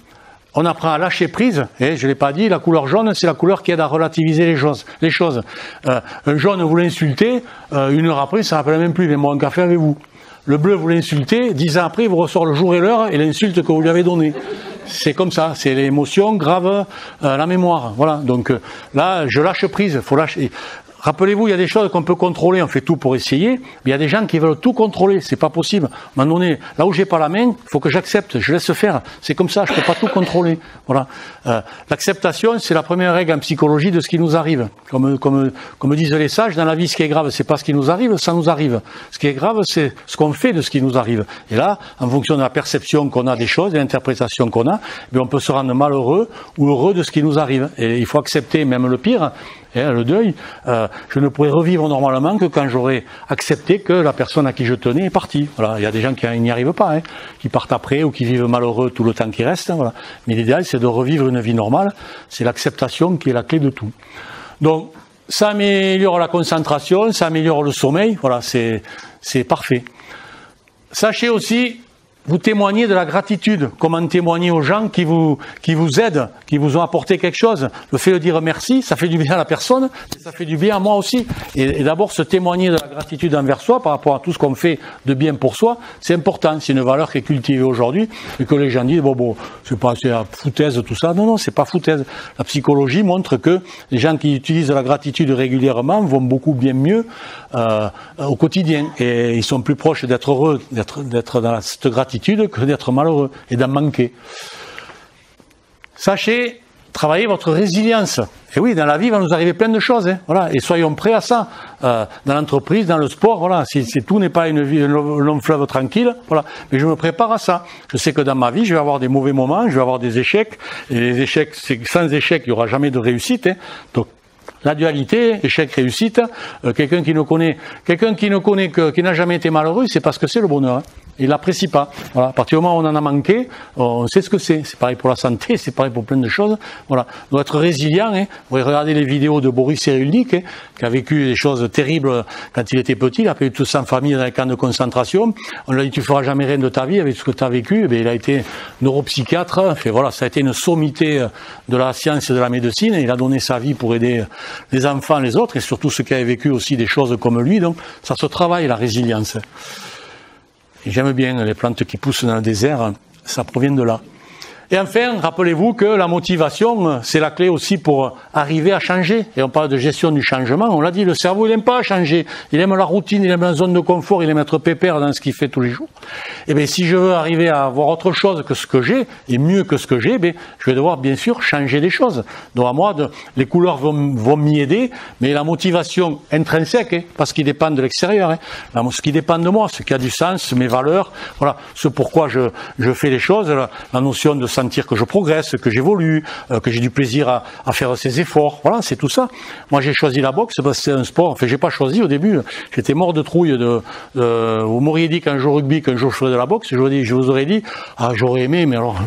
on apprend à lâcher prise, et je ne l'ai pas dit, la couleur jaune, c'est la couleur qui aide à relativiser les choses. Un jaune, vous l'insultez, 1 heure après, ça ne rappelle même plus, mais moi un café avec vous. Le bleu, vous l'insultez, 10 ans après, il vous ressort le jour et l'heure et l'insulte que vous lui avez donnée. C'est comme ça, c'est l'émotion grave la mémoire. Voilà, donc là, je lâche prise, faut lâcher. Rappelez-vous, il y a des choses qu'on peut contrôler, on fait tout pour essayer, mais il y a des gens qui veulent tout contrôler, c'est pas possible. À un moment donné, là où j'ai pas la main, il faut que j'accepte, je laisse faire. C'est comme ça, je peux pas tout contrôler. Voilà. L'acceptation, c'est la première règle en psychologie de ce qui nous arrive. Comme disent les sages, dans la vie, ce qui est grave, c'est pas ce qui nous arrive, ça nous arrive. Ce qui est grave, c'est ce qu'on fait de ce qui nous arrive. Et là, en fonction de la perception qu'on a des choses, de l'interprétation qu'on a, on peut se rendre malheureux ou heureux de ce qui nous arrive. Et il faut accepter même le pire. Et le deuil, je ne pourrais revivre normalement que quand j'aurais accepté que la personne à qui je tenais est partie. Voilà, il y a des gens qui n'y arrivent pas, hein, qui partent après ou qui vivent malheureux tout le temps qui reste. Voilà. Mais l'idéal, c'est de revivre une vie normale. C'est l'acceptation qui est la clé de tout. Donc, ça améliore la concentration, ça améliore le sommeil. Voilà, c'est parfait. Sachez aussi vous témoignez de la gratitude, comment témoigner aux gens qui vous aident, qui vous ont apporté quelque chose. Le fait de dire merci, ça fait du bien à la personne, et ça fait du bien à moi aussi. Et d'abord, se témoigner de la gratitude envers soi par rapport à tout ce qu'on fait de bien pour soi, c'est important. C'est une valeur qui est cultivée aujourd'hui, et que les gens disent, bon, c'est la foutaise, tout ça. Non, c'est pas foutaise. La psychologie montre que les gens qui utilisent la gratitude régulièrement vont beaucoup bien mieux au quotidien. Et ils sont plus proches d'être heureux, d'être dans cette gratitude que d'être malheureux et d'en manquer. Sachez travailler votre résilience. Et oui, dans la vie, il va nous arriver plein de choses. Voilà. Et soyons prêts à ça. Dans l'entreprise, dans le sport, voilà. Si tout n'est pas une vie, un long fleuve tranquille, voilà. Mais je me prépare à ça. Je sais que dans ma vie, je vais avoir des mauvais moments, je vais avoir des échecs. Et les échecs, sans échecs, il n'y aura jamais de réussite. Donc, la dualité, échec-réussite, quelqu'un qui n'a jamais été malheureux, c'est parce que c'est le bonheur. Il l'apprécie pas. Voilà. À partir du moment où on en a manqué, on sait ce que c'est. C'est pareil pour la santé, c'est pareil pour plein de choses. Voilà. On doit être résilient. Vous pouvez regarder les vidéos de Boris Cyrulnik, qui a vécu des choses terribles quand il était petit. Il a perdu toute sa famille dans les camps de concentration. On lui a dit, tu feras jamais rien de ta vie avec ce que tu as vécu. Il a été neuropsychiatre. Enfin, voilà, ça a été une sommité de la science et de la médecine. Il a donné sa vie pour aider les enfants, les autres, et surtout ceux qui avaient vécu aussi des choses comme lui. Donc, ça se travaille, la résilience. Et j'aime bien les plantes qui poussent dans le désert, ça provient de là. Et enfin, rappelez-vous que la motivation, c'est la clé aussi pour arriver à changer. Et on parle de gestion du changement. On l'a dit, le cerveau, il n'aime pas changer. Il aime la routine, il aime la zone de confort, il aime être pépère dans ce qu'il fait tous les jours. Et bien, si je veux arriver à avoir autre chose que ce que j'ai, et mieux que ce que j'ai, je vais devoir, bien sûr, changer des choses. Donc, à moi, les couleurs vont m'y aider, mais la motivation intrinsèque, parce qu'il dépend de l'extérieur, ce qui dépend de moi, ce qui a du sens, mes valeurs, voilà, ce pourquoi je fais les choses, la notion de sentir que je progresse, que j'évolue, que j'ai du plaisir à faire ces efforts. Voilà, c'est tout ça. Moi, j'ai choisi la boxe parce que c'est un sport. Enfin, j'ai pas choisi au début. J'étais mort de trouille vous m'auriez dit qu'un jour rugby, qu'un jour je ferais de la boxe. Je vous aurais dit, j'aurais aimé, mais alors,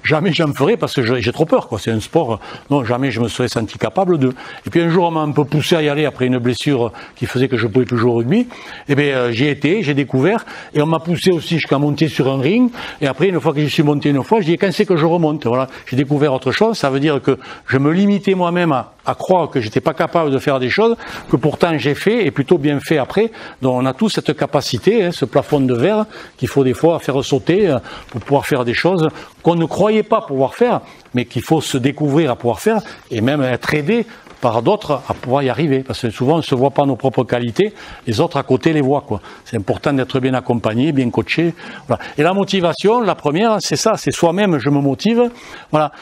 jamais j'en ferai parce que j'ai trop peur, quoi. C'est un sport, non, jamais je me serais senti capable de. Et puis un jour, on m'a un peu poussé à y aller après une blessure qui faisait que je pouvais plus jouer au rugby. Et bien, j'y étais, j'ai découvert, et on m'a poussé aussi jusqu'à monter sur un ring. Et après, une fois que j'y suis monté une fois, je dis, quand c'est que je remonte? Voilà. J'ai découvert autre chose. Ça veut dire que je me limitais moi-même à croire que j'étais pas capable de faire des choses, que pourtant j'ai fait, et plutôt bien fait après. Donc on a tous cette capacité, ce plafond de verre, qu'il faut des fois faire sauter pour pouvoir faire des choses qu'on ne croyait pas pouvoir faire, mais qu'il faut se découvrir à pouvoir faire, et même être aidé par d'autres à pouvoir y arriver. Parce que souvent, on ne se voit pas nos propres qualités, les autres à côté les voient, quoi. C'est important d'être bien accompagné, bien coaché. Voilà. Et la motivation, la première, c'est ça, c'est soi-même, je me motive. Voilà.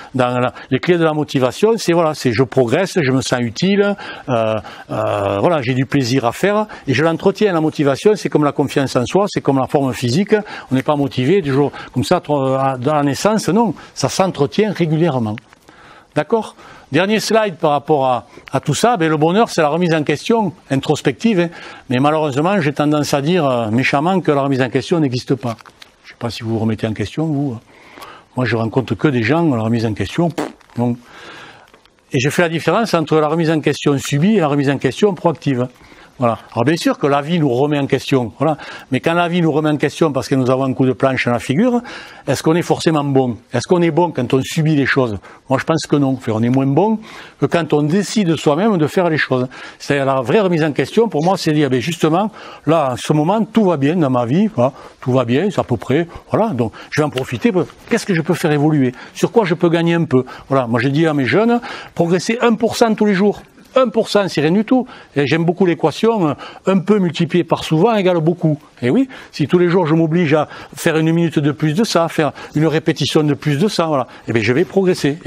Les clés de la motivation, c'est je progresse, je me sens utile, voilà, j'ai du plaisir à faire, et je l'entretiens. La motivation, c'est comme la confiance en soi, c'est comme la forme physique. On n'est pas motivé du jour comme ça, dans la naissance, non. Ça s'entretient régulièrement. D'accord? Dernier slide par rapport à tout ça, le bonheur, c'est la remise en question introspective, mais malheureusement, j'ai tendance à dire méchamment que la remise en question n'existe pas. Je ne sais pas si vous vous remettez en question, vous. Moi, je rencontre que des gens, la remise en question, non. Et je fais la différence entre la remise en question subie et la remise en question proactive. Voilà. Alors bien sûr que la vie nous remet en question, voilà. Mais quand la vie nous remet en question parce que nous avons un coup de planche dans la figure, est-ce qu'on est forcément bon? Est-ce qu'on est bon quand on subit les choses? Moi je pense que non. Enfin, on est moins bon que quand on décide soi-même de faire les choses. C'est-à-dire la vraie remise en question pour moi, c'est dire justement, là en ce moment tout va bien dans ma vie, voilà, tout va bien, c'est à peu près, voilà. Donc je vais en profiter. Qu'est-ce que je peux faire évoluer? Sur quoi je peux gagner un peu? Voilà. Moi je dis à mes jeunes, progresser 1% tous les jours. 1%, c'est rien du tout. Et j'aime beaucoup l'équation, un peu multiplié par souvent égale beaucoup. Et oui, si tous les jours je m'oblige à faire une minute de plus de ça, faire une répétition de plus de ça, voilà, et bien je vais progresser.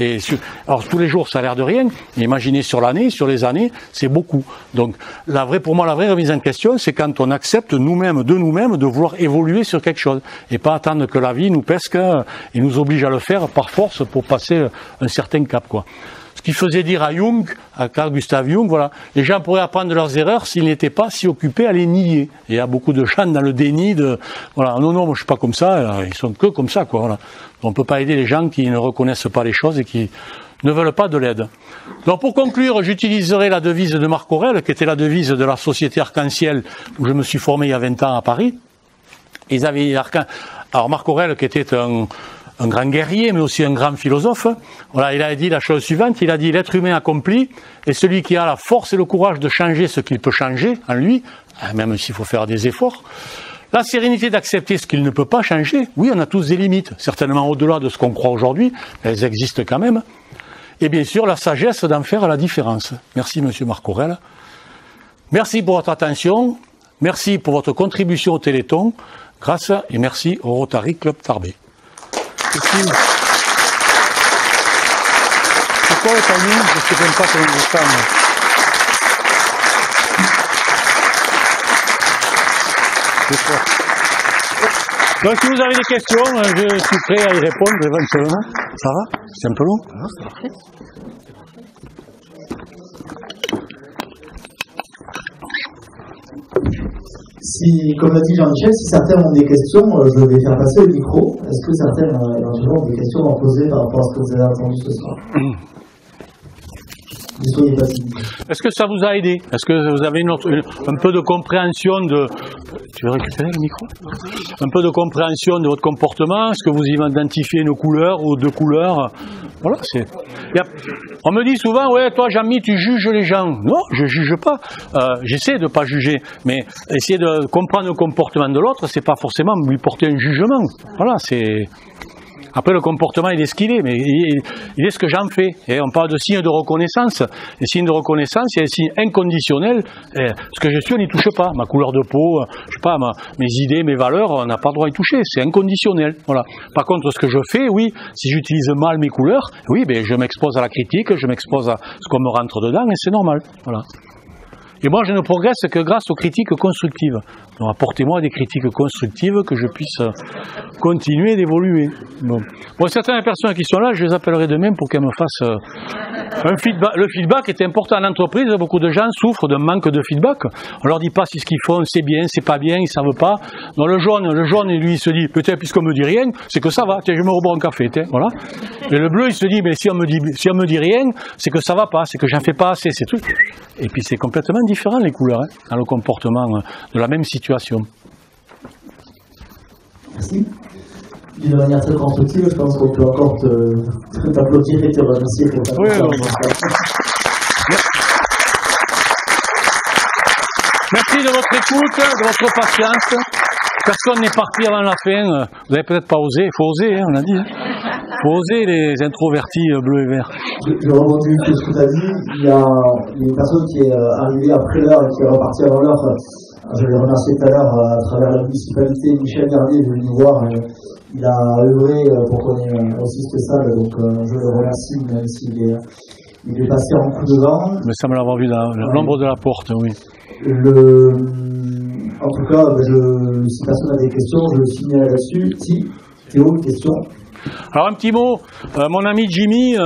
Alors tous les jours ça a l'air de rien, mais imaginez sur l'année, sur les années, c'est beaucoup. Donc pour moi la vraie remise en question, c'est quand on accepte nous-mêmes de vouloir évoluer sur quelque chose, et pas attendre que la vie nous pesque et nous oblige à le faire par force pour passer un certain cap, quoi. Ce qui faisait dire à Jung, à Carl Gustav Jung, voilà, les gens pourraient apprendre de leurs erreurs s'ils n'étaient pas si occupés à les nier. Et il y a beaucoup de gens dans le déni voilà, non, moi je suis pas comme ça, ils sont que comme ça, quoi, voilà. On peut pas aider les gens qui ne reconnaissent pas les choses et qui ne veulent pas de l'aide. Donc pour conclure, j'utiliserai la devise de Marc Aurèle, qui était la devise de la Société Arc-en-Ciel, où je me suis formé il y a 20 ans à Paris. Ils avaient Alors Marc Aurèle, qui était un grand guerrier, mais aussi un grand philosophe, voilà, il a dit la chose suivante, il a dit « L'être humain accompli est celui qui a la force et le courage de changer ce qu'il peut changer en lui, même s'il faut faire des efforts. La sérénité d'accepter ce qu'il ne peut pas changer. Oui, on a tous des limites, certainement au-delà de ce qu'on croit aujourd'hui, mais elles existent quand même. Et bien sûr, la sagesse d'en faire la différence. » Merci, monsieur Marc Aurèle. Merci pour votre attention. Merci pour votre contribution au Téléthon. Grâce et merci au Rotary Club Tarbé. Merci. C'est quoi le timing? Je ne sais même pas comment vous parle. Donc si vous avez des questions, je suis prêt à y répondre éventuellement. Ça va? C'est un peu long? Non, c'est parfait. Si, comme l'a dit Jean-Michel, si certains ont des questions, je vais faire passer le micro. Est-ce que certains éventuellement ont des questions à poser par rapport à ce que vous avez entendu ce soir? Ne soyez pas timides. Est-ce que ça vous a aidé? Est-ce que vous avez un peu de compréhension de... Tu veux récupérer le micro? Un peu de compréhension de votre comportement? Est-ce que vous identifiez une couleur ou deux couleurs? Voilà, c'est... On me dit souvent, ouais, toi, Jean-Mi, tu juges les gens. Non, je juge pas. J'essaie de ne pas juger. Mais essayer de comprendre le comportement de l'autre, c'est pas forcément lui porter un jugement. Voilà, c'est... Après, le comportement, il est ce qu'il est, mais il est ce que j'en fais. Et on parle de signes de reconnaissance. Les signes de reconnaissance, il y a des signes inconditionnels. Et ce que je suis, on n'y touche pas. Ma couleur de peau, je sais pas, mes idées, mes valeurs, on n'a pas le droit d'y toucher. C'est inconditionnel. Voilà. Par contre, ce que je fais, oui, si j'utilise mal mes couleurs, oui, ben, je m'expose à la critique, je m'expose à ce qu'on me rentre dedans, et c'est normal. Voilà. Et moi, je ne progresse que grâce aux critiques constructives. Donc, apportez-moi des critiques constructives que je puisse continuer d'évoluer. Bon, certaines personnes qui sont là, je les appellerai demain pour qu'elles me fassent un feedback. Le feedback est important en entreprise. Beaucoup de gens souffrent d'un manque de feedback. On leur dit pas si ce qu'ils font, c'est bien, c'est pas bien, ils savent pas. Donc, le jaune, lui, il se dit, peut-être puisqu'on me dit rien, c'est que ça va. Tiens, je me rebois un café, tiens, voilà. Et le bleu, il se dit, mais si on me dit rien, c'est que ça va pas, c'est que j'en fais pas assez, c'est tout. Et puis, c'est complètement différent, les couleurs, hein, dans le comportement de la même situation. Merci. D'une manière très constructive, je pense qu'on peut encore t'applaudir et te remercier pour ta Merci de votre écoute, de votre patience. Personne n'est parti avant la fin. Vous n'avez peut-être pas osé. Il faut oser, hein, on a dit. Il faut oser les introvertis bleus et verts. Je rebondis sur ce que tu as dit. Il y a une personne qui est arrivée après l'heure et qui est repartie avant l'heure. Je l'ai remercié tout à l'heure à travers la municipalité. Michel Garnier est venu nous voir. Il a œuvré pour qu'on ait aussi cette salle. Donc je le remercie, même s'il est passé en coup de vent. Mais ça me l'avoir vu dans l'ombre de la porte, oui. En tout cas, si personne a des questions, je le signale là-dessus. Si, Théo, une question? Alors un petit mot, mon ami Jimmy,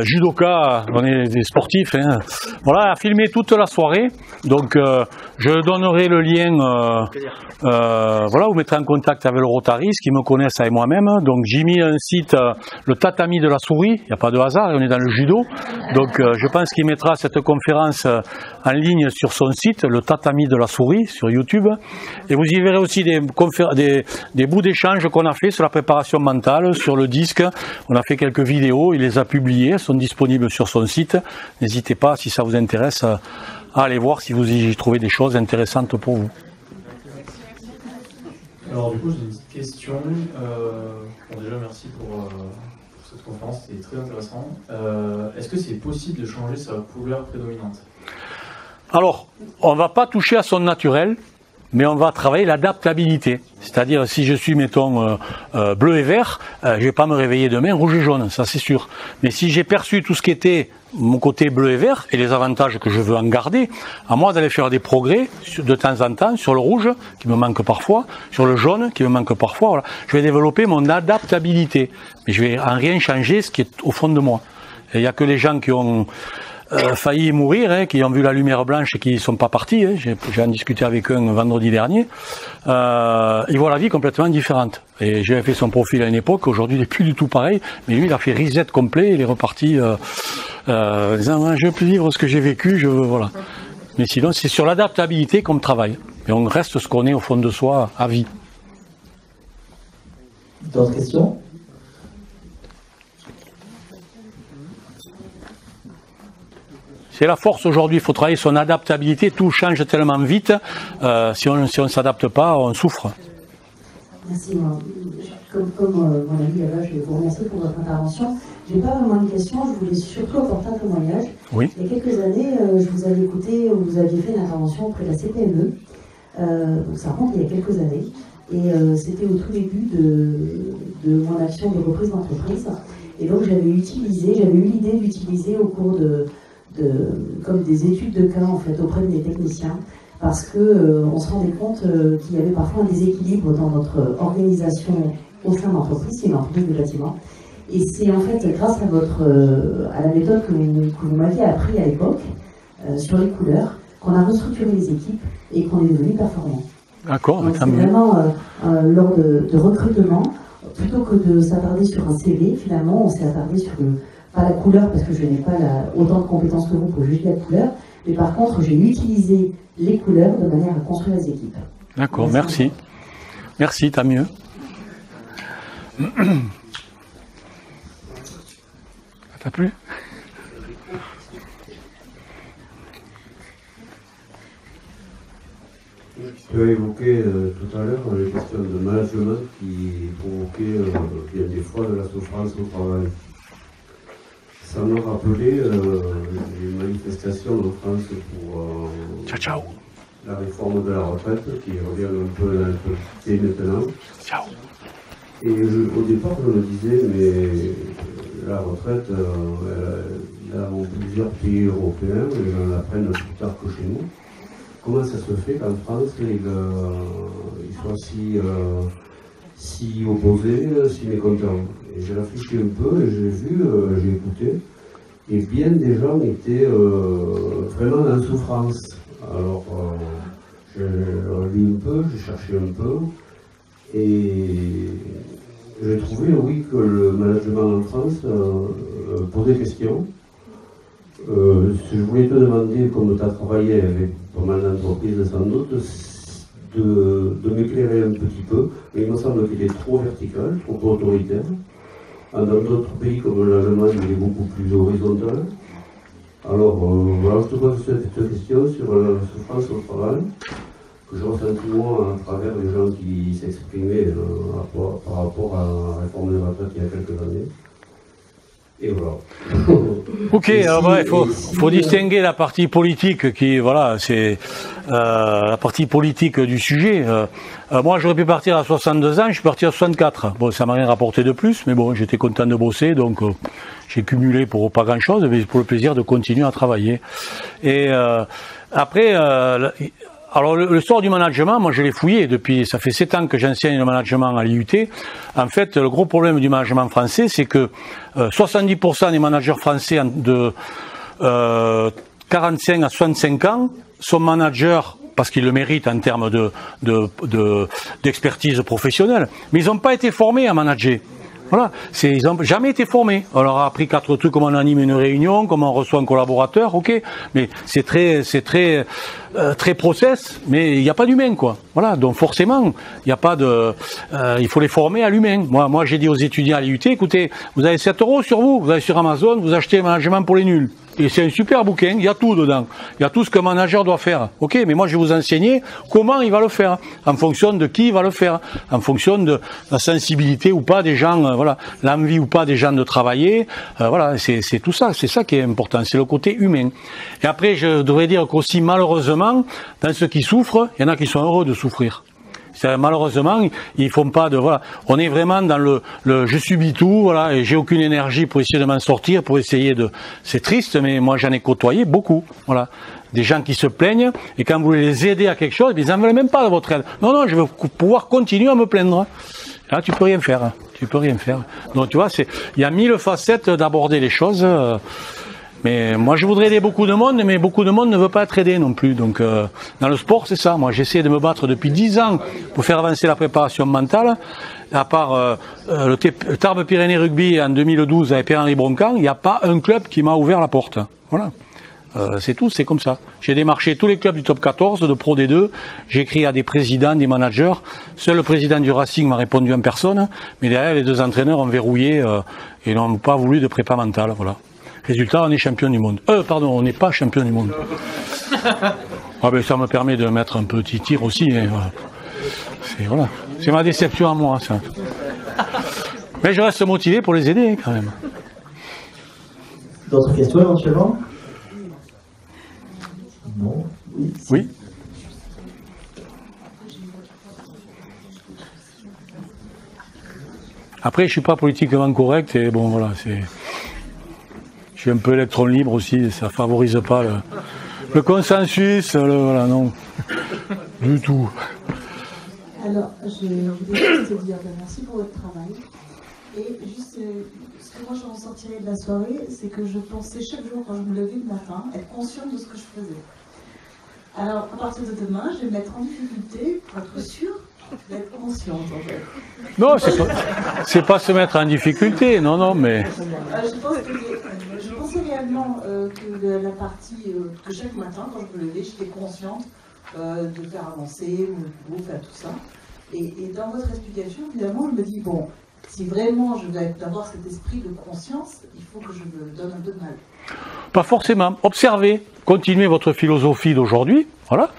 judoka, on est des sportifs, hein, voilà, a filmé toute la soirée, donc je donnerai le lien, voilà, vous mettrez en contact avec le Rotary, qui me connaissent et moi-même. Donc Jimmy a un site, le tatami de la souris, il n'y a pas de hasard, on est dans le judo, donc je pense qu'il mettra cette conférence en ligne sur son site, le tatami de la souris, sur YouTube, et vous y verrez aussi des bouts d'échange qu'on a fait sur la préparation mentale, sur le disque. On a fait quelques vidéos, il les a publiées, elles sont disponibles sur son site. N'hésitez pas, si ça vous intéresse, à aller voir si vous y trouvez des choses intéressantes pour vous. Alors du coup, j'ai une petite question. Bon, déjà, merci pour cette conférence, c'était très intéressant. Est-ce que c'est possible de changer sa couleur prédominante? Alors, on ne va pas toucher à son naturel, mais on va travailler l'adaptabilité. C'est-à-dire, si je suis, mettons, bleu et vert, je ne vais pas me réveiller demain rouge et jaune, ça c'est sûr. Mais si j'ai perçu tout ce qui était mon côté bleu et vert, et les avantages que je veux en garder, à moi d'aller faire des progrès, de temps en temps, sur le rouge, qui me manque parfois, sur le jaune, qui me manque parfois, voilà. Je vais développer mon adaptabilité. Mais je vais en rien changer ce qui est au fond de moi. Et il n'y a que les gens qui ont failli mourir, hein, qui ont vu la lumière blanche et qui ne sont pas partis, hein. J'ai en discuté avec un vendredi dernier, ils voient la vie complètement différente. Et j'avais fait son profil à une époque, aujourd'hui il n'est plus du tout pareil, mais lui il a fait reset complet, il est reparti en disant je veux plus vivre ce que j'ai vécu, je veux, voilà. Mais sinon c'est sur l'adaptabilité qu'on travaille, et on reste ce qu'on est au fond de soi à vie. D'autres questions? C'est la force aujourd'hui, il faut travailler son adaptabilité, tout change tellement vite, si on ne s'adapte pas, on souffre. Merci. Comme mon ami là-bas, je vais vous remercier pour votre intervention. Je n'ai pas vraiment une question, je voulais surtout apporter un témoignage. Oui. Il y a quelques années, je vous avais écouté, vous aviez fait une intervention auprès de la CPME, donc ça remonte il y a quelques années, et c'était au tout début de mon action de reprise d'entreprise. Et donc j'avais eu l'idée d'utiliser au cours comme des études de cas en fait auprès des techniciens, parce que on se rendait compte qu'il y avait parfois un déséquilibre dans notre organisation au sein de l'entreprise, c'est une entreprise de bâtiment. Et c'est en fait grâce à la méthode que vous m'aviez appris à l'époque sur les couleurs qu'on a restructuré les équipes et qu'on est devenu performant. D'accord. Donc c'est vraiment lors de recrutement, plutôt que de s'attarder sur un CV, finalement on s'est attardé sur pas la couleur, parce que je n'ai pas autant de compétences que vous pour juger la couleur, mais par contre, j'ai utilisé les couleurs de manière à construire les équipes. D'accord, merci. Merci, t'as mieux. T'as plu? Tu as évoqué tout à l'heure les questions de management qui provoquaient bien des fois de la souffrance au travail. Ça me rappelait les manifestations en France pour la réforme de la retraite qui revient un peu à l'actualité maintenant. Ciao. Et au départ, je me disais, mais la retraite, dans plusieurs pays européens, ils en apprennent plus tard que chez nous. Comment ça se fait qu'en France, ils soient si opposés, si mécontents? Et j'ai réfléchi un peu, et j'ai vu, j'ai écouté, et bien des gens étaient vraiment en souffrance. Alors, j'ai lu un peu, j'ai cherché un peu, et j'ai trouvé, oui, que le management en France posait question. Je voulais te demander, comme tu as travaillé avec pas mal d'entreprises sans doute, de m'éclairer un petit peu, mais il me semble qu'il est trop vertical, trop autoritaire. Dans d'autres pays comme l'Allemagne, il est beaucoup plus horizontal. Alors voilà, je te pose cette question sur la souffrance au travail, que je ressentis moi à travers les gens qui s'exprimaient par rapport à la réforme des retraites il y a quelques années. Et voilà. Ok, alors il faut distinguer la partie politique qui, voilà, c'est la partie politique du sujet. Moi, j'aurais pu partir à 62 ans, je suis parti à 64. Bon, ça m'a rien rapporté de plus, mais bon, j'étais content de bosser, donc j'ai cumulé pour pas grand-chose, mais pour le plaisir de continuer à travailler. Et après, alors le sort du management, moi je l'ai fouillé ça fait 7 ans que j'enseigne le management à l'IUT. En fait, le gros problème du management français, c'est que 70% des managers français de 45 à 65 ans sont managers parce qu'ils le méritent en termes d'expertise professionnelle, mais ils n'ont pas été formés à manager. Voilà, ils n'ont jamais été formés. On leur a appris 4 trucs, comment on anime une réunion, comment on reçoit un collaborateur, ok, mais c'est très process, mais il n'y a pas d'humain, quoi. Voilà, donc forcément, il n'y a pas il faut les former à l'humain. Moi, j'ai dit aux étudiants à l'IUT, écoutez, vous avez 7 € sur vous allez sur Amazon, vous achetez un management pour les nuls. Et c'est un super bouquin, il y a tout dedans. Il y a tout ce qu'un manager doit faire. Ok, mais moi je vais vous enseigner comment il va le faire, en fonction de qui il va le faire, en fonction de la sensibilité ou pas des gens, voilà, l'envie ou pas des gens de travailler. Voilà, c'est tout ça, c'est ça qui est important, c'est le côté humain. Et après, je devrais dire qu'aussi malheureusement, dans ceux qui souffrent, il y en a qui sont heureux de souffrir. Malheureusement, ils font pas voilà. On est vraiment dans le je subis tout, voilà, et j'ai aucune énergie pour essayer de m'en sortir, pour essayer c'est triste, mais moi j'en ai côtoyé beaucoup, voilà. Des gens qui se plaignent, et quand vous voulez les aider à quelque chose, ils n'en veulent même pas de votre aide. Non, je veux pouvoir continuer à me plaindre. Là, tu peux rien faire. Donc, tu vois, il y a 1000 facettes d'aborder les choses. Mais moi, je voudrais aider beaucoup de monde, mais beaucoup de monde ne veut pas être aidé non plus. Donc, dans le sport, c'est ça. Moi, j'essaie de me battre depuis 10 ans pour faire avancer la préparation mentale. À part le Tarbes Pyrénées Rugby en 2012 avec Pierre-Henri Broncan, il n'y a pas un club qui m'a ouvert la porte. Voilà. C'est tout, c'est comme ça. J'ai démarché tous les clubs du top 14, de Pro D2, j'ai écrit à des présidents, des managers. Seul le président du Racing m'a répondu en personne, mais derrière les 2 entraîneurs ont verrouillé et n'ont pas voulu de prépa mentale. Voilà. Résultat, on est champion du monde. Pardon, on n'est pas champion du monde. Ah ben ça me permet de mettre un petit tir aussi. Hein, voilà. C'est ma déception à moi, ça. Mais je reste motivé pour les aider, quand même. D'autres questions, éventuellement? Non. Oui. Oui. Après, je suis pas politiquement correct et bon, voilà, je suis un peu électron libre aussi, ça favorise pas le consensus, voilà, non, du tout. Alors, je voulais juste te dire merci pour votre travail. Et juste, ce que moi j'en sortirais de la soirée, c'est que je pensais chaque jour quand je me levais le matin, être consciente de ce que je faisais. Alors, à partir de demain, je vais me mettre en difficulté pour être sûre d'être consciente, en fait. Non, c'est pas se mettre en difficulté, non, mais... Je pensais réellement que la partie, que chaque matin, quand je me levais, j'étais consciente de faire avancer mon boulot, faire tout ça. Et dans votre explication, évidemment, je me dis, bon, si vraiment je veux avoir cet esprit de conscience, il faut que je me donne un peu de mal. Pas forcément. Observez, continuez votre philosophie d'aujourd'hui, voilà,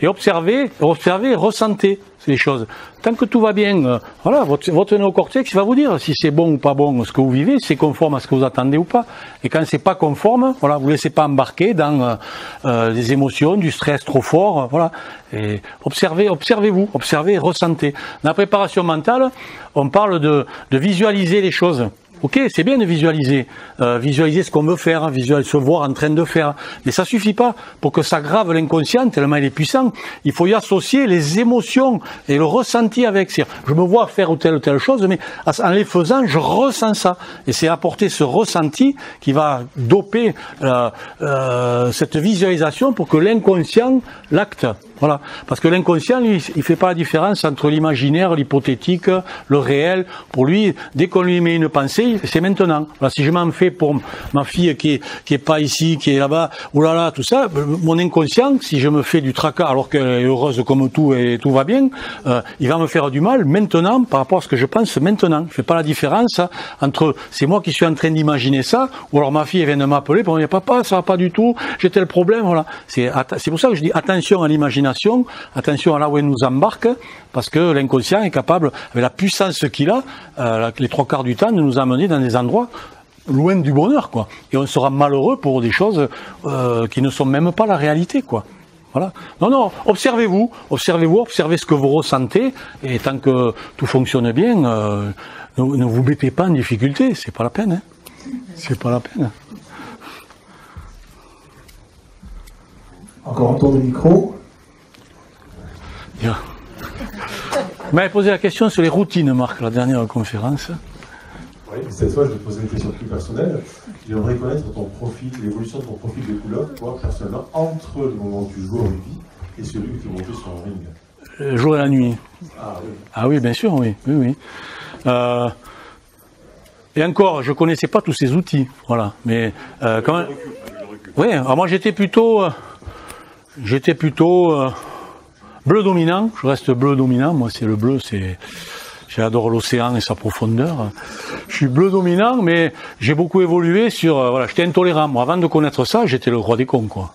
et observez, ressentez les choses. Tant que tout va bien, voilà, votre néocortex va vous dire si c'est bon ou pas bon ce que vous vivez, si c'est conforme à ce que vous attendez ou pas. Et quand c'est pas conforme, voilà, vous ne laissez pas embarquer dans des émotions, du stress trop fort, voilà. Et observez-vous, observez, ressentez. Dans la préparation mentale, on parle de visualiser les choses. Ok, c'est bien de visualiser ce qu'on veut faire, se voir en train de faire, mais ça suffit pas. Pour que ça grave l'inconscient, tellement il est puissant, il faut y associer les émotions et le ressenti avec. Je me vois faire telle ou telle chose, mais en les faisant, je ressens ça. Et c'est apporter ce ressenti qui va doper cette visualisation pour que l'inconscient l'acte. Voilà. Parce que l'inconscient, lui, il fait pas la différence entre l'imaginaire, l'hypothétique, le réel. Pour lui, dès qu'on lui met une pensée, c'est maintenant. Voilà. Si je m'en fais pour ma fille qui est pas ici, qui est là-bas, oulala, tout ça, mon inconscient, si je me fais du tracas alors qu'elle est heureuse comme tout et tout va bien, il va me faire du mal maintenant par rapport à ce que je pense maintenant. Je fais pas la différence entre c'est moi qui suis en train d'imaginer ça, ou alors ma fille vient de m'appeler pour me dire papa, ça va pas du tout, j'ai tel problème, voilà. C'est pour ça que je dis attention à l'imagination. Attention à là où elle nous embarque, parce que l'inconscient est capable, avec la puissance qu'il a, les 3/4 du temps, de nous amener dans des endroits loin du bonheur, quoi. Et on sera malheureux pour des choses qui ne sont même pas la réalité, quoi. Voilà. Non, observez-vous, observez ce que vous ressentez, et tant que tout fonctionne bien, ne vous mettez pas en difficulté, c'est pas la peine, hein. C'est pas la peine. Encore un tour de micro. Bien. Vous m'avez posé la question sur les routines, Marc, la dernière conférence. Oui, mais cette fois, je vais te poser une question plus personnelle. J'aimerais connaître ton profil, l'évolution de ton profil de couleur, toi, personnellement, entre le moment où tu joues au rugby et celui où tu es monté sur un ring. Le jour et la nuit. Ah oui. Ah oui, bien sûr, oui. Et encore, je connaissais pas tous ces outils, voilà. Mais quand même. Oui, alors moi j'étais plutôt bleu dominant, je reste bleu dominant, moi c'est le bleu, j'adore l'océan et sa profondeur. Je suis bleu dominant, mais j'ai beaucoup évolué sur, j'étais intolérant. Moi, avant de connaître ça, j'étais le roi des cons, quoi.